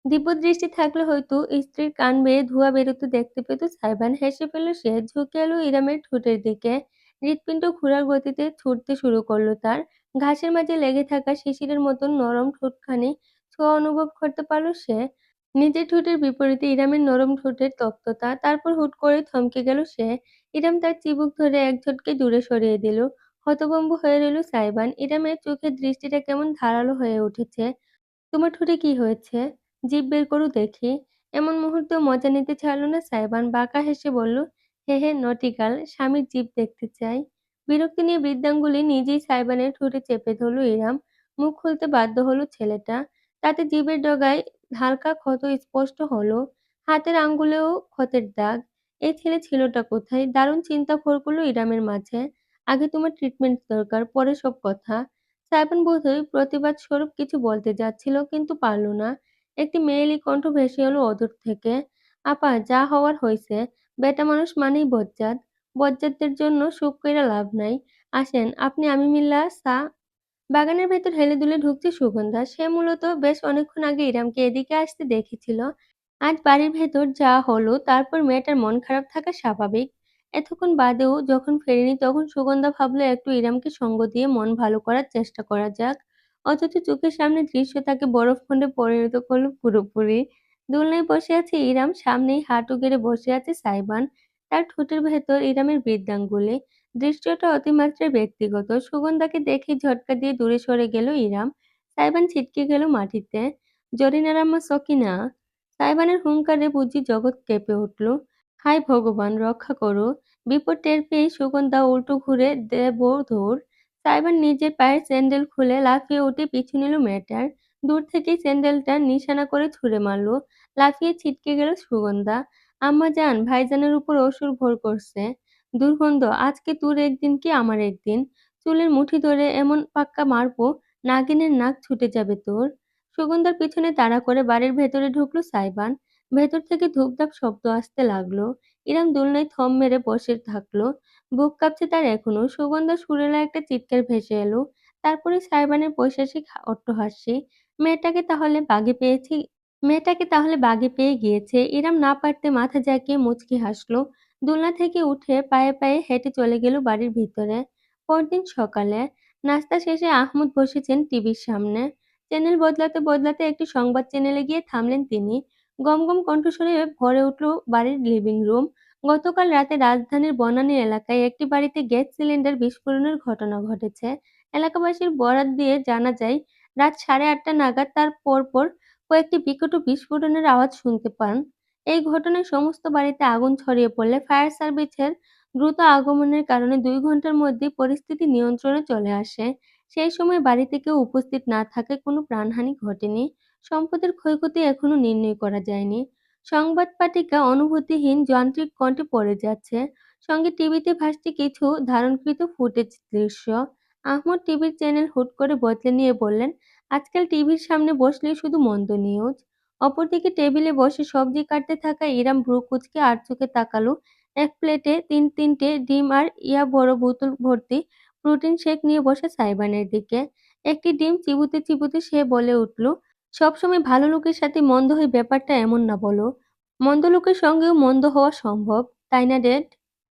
A: দিব্যদৃষ্টি থাকলে হয়তো স্ত্রীর কান বেয়ে ধোঁয়া বেরোতে দেখতে পেত সাইবান। হেসে ফেলল সে। ঝুঁকে এলো ইরামের ঠোঁটের দিকে। হৃৎপিণ্ড ঘোড়ার গতিতে ছুটতে শুরু করল তার। ঘাসের মাঝে লেগে থাকা শিশিরের মতন নরম ঠোঁটখানি ছোঁয়া অনুভব করতে পারল সে। নিজের ঠোঁটের বিপরীতে ইরামের নরম ঠোঁটের তপ্ততা। তারপর হুট করে থমকে গেল সে। ইরাম তার চিবুক ধরে এক ঝটকে দূরে সরিয়ে দিল। হতভম্ব হয়ে রইল সাইবান। ইরামের চোখের দৃষ্টিটা কেমন ধারালো হয়ে উঠেছে। তোমার ঠোঁটে কি হয়েছে? জিভ বের করো দেখি। এমন মুহূর্তেও মজা নিতে ছাড়ল না সাইবান। বাঁকা হেসে বলল, হে হে নটি গার্ল, স্বামীর জিভ দেখতে চাই। বিরক্তি নিয়ে বৃদ্ধাঙ্গুলি নিজেই সাইবানের ঠোঁটে চেপে ধরল ইরাম। মুখ খুলতে বাধ্য হলো ছেলেটা। তাতে জিভের ডগায় হালকা ক্ষত স্পষ্ট হলো। হাতের আঙ্গুলেও ক্ষতের দাগ। এই ছেলে ছিলটা কোথায়? দারুণ চিন্তা ভর করল ইরামের মাঝে। আগে তোমার ট্রিটমেন্ট দরকার, পরে সব কথা। সাইমন বোধহয় প্রতিবাদস্বরূপ কিছু বলতে যাচ্ছিল, কিন্তু পারল না। একটি মেয়েলি কণ্ঠ ভেসে এলো অদূর থেকে। আপা, যা হওয়ার হইছে। বেটা মানুষ মানেই বজ্জাত। বজ্জাতদের জন্য সুখ কইরা লাভ নাই। আসেন, আপনি আমি মিল্লা চা। বাগানের ভেতর হেলে-দুলে ঢুকছে সুগন্ধা। সে মূলত বেশ অনেকক্ষণ আগে ইরামকে এদিকে আসতে দেখেছিল। আজ বাড়ির ভেতর যাওয়া হলো, তারপর মেয়েটার মন খারাপ থাকা স্বাভাবিক। এতক্ষণ বাদেও যখন ফেরেনি তখন সুগন্ধা ভাবল একটু ইরামকে সঙ্গ দিয়ে মন ভালো করার চেষ্টা করা যাক। অথচ চোখের সামনে দৃশ্য তাকে বরফখণ্ডে পরিণত করলো পুরোপুরি। দোলনায় বসে আছে ইরাম, সামনেই হাঁটু গেড়ে বসে আছে সাইবান। তার ঠোঁটের ভেতর ইরামের বৃদ্ধাঙ্গুলি। দৃশ্যটা অতিমাত্রায় ব্যক্তিগত। সুগন্ধাকে দেখে ঝটকা দিয়ে দূরে সরে গেল ইরাম। সাইবান ছিটকে গেল মাটিতে। জরিনার আম্মা সকিনা। সাইবানের হুংকারে বুঝি জগৎ কেঁপে উঠল। হায় ভগবান, রক্ষা করো। বিপদ টের পেয়ে সুগন্ধা উল্টো ঘুরে দেব দৌড়। সাইবান নিজের পায়ের স্যান্ডেল খুলে লাফিয়ে উঠে পিছু নিল মেয়েটার। দূর থেকেই স্যান্ডেলটা নিশানা করে ছুঁড়ে মারল। লাফিয়ে ছিটকে গেল সুগন্ধা। আম্মা জান, ভাইজানের উপর অসুর ভর করছে। দুর্গন্ধ, আজকে তোর একদিন কি আমার একদিন। চুলের মুঠি ধরে এমন পাক্কা মারবো, নাগিনের নাক ছুটে যাবে তোর। সুগন্ধার পিছনে তাড়া করে বাড়ির ভেতরে ঢুকলো সাইবান। ভেতর থেকে ধূপধাপ শব্দ আসতে লাগলো। ইরাম দোলনায় থম মেরে বসে থাকলো। বুক কাঁপছে তার এখনো। সুগন্ধা সুরেলা একটা চিৎকার ভেসে এলো। তারপরে সাইবানের পৈশাচিক অট্টহাসি। মেয়েটাকে তাহলে বাগে পেয়েছি। মেয়েটাকে তাহলে বাগে পেয়ে গিয়েছে। ইরাম না পারতে মাথা ঝাঁকিয়ে মুচকি হাসলো। দোলনা থেকে উঠে পায়ে পায়ে হেঁটে চলে গেল বাড়ির ভিতরে। পরদিন সকালে নাস্তা শেষে আহমদ বসেছেন টিভির সামনে। চ্যানেল বদলাতে বদলাতে একটি সংবাদ চ্যানেলে গিয়ে থামলেন তিনি। গমগম কণ্ঠস্বরে ভরে উঠল বাড়ির লিভিং রুম। গতকাল রাতে রাজধানীর বনানী এলাকায় একটি বাড়িতে গ্যাস সিলিন্ডার বিস্ফোরণের ঘটনা ঘটেছে। এলাকাবাসীর বরাত দিয়ে জানা যায়, রাত 8:30 নাগাদ তার পরপর কয়েকটি বিকট বিস্ফোরণের আওয়াজ শুনতে পান। এই ঘটনায় সমস্ত বাড়িতে আগুন ছড়িয়ে পড়লে ফায়ার সার্ভিসের দ্রুত আগমনের কারণে ২ ঘন্টার মধ্যেই পরিস্থিতি নিয়ন্ত্রণে চলে আসে। সেই সময় বাড়িতে কেউ উপস্থিত না থাকায় কোনো প্রাণহানি ঘটেনি। সম্পদের ক্ষয়ক্ষতি এখনো নির্ণয় করা যায়নি। সংবাদ পাঠিকা অনুভূতিহীন যান্ত্রিক কণ্ঠে পড়ে যাচ্ছে। সঙ্গে টিভিতে ভাসছে কিছু ধারণকৃত ফুটেজ দৃশ্য। আহমদ টিভির চ্যানেল হুট করে বদলে নিয়ে বললেন, আজকাল টিভির সামনে বসলেই শুধু মন্দ নিউজ। অপরদিকে টেবিলে বসে সবজি কাটতে থাকা ইরাম ভ্রু কুঁচকে আড়চোখে তাকালো। এক প্লেটে তিনটে ডিম আর বড় বোতল ভর্তি প্রোটিন শেক নিয়ে বসে সাইবানের দিকে। একটি ডিম চিবুতে চিবুতে সে বলে উঠল, সবসময় ভালো লোকের সাথে মন্দ হয় ব্যাপারটা এমন না বলো। মন্দ লোকের সঙ্গেও মন্দ হওয়া সম্ভব, তাই না ড্যাড?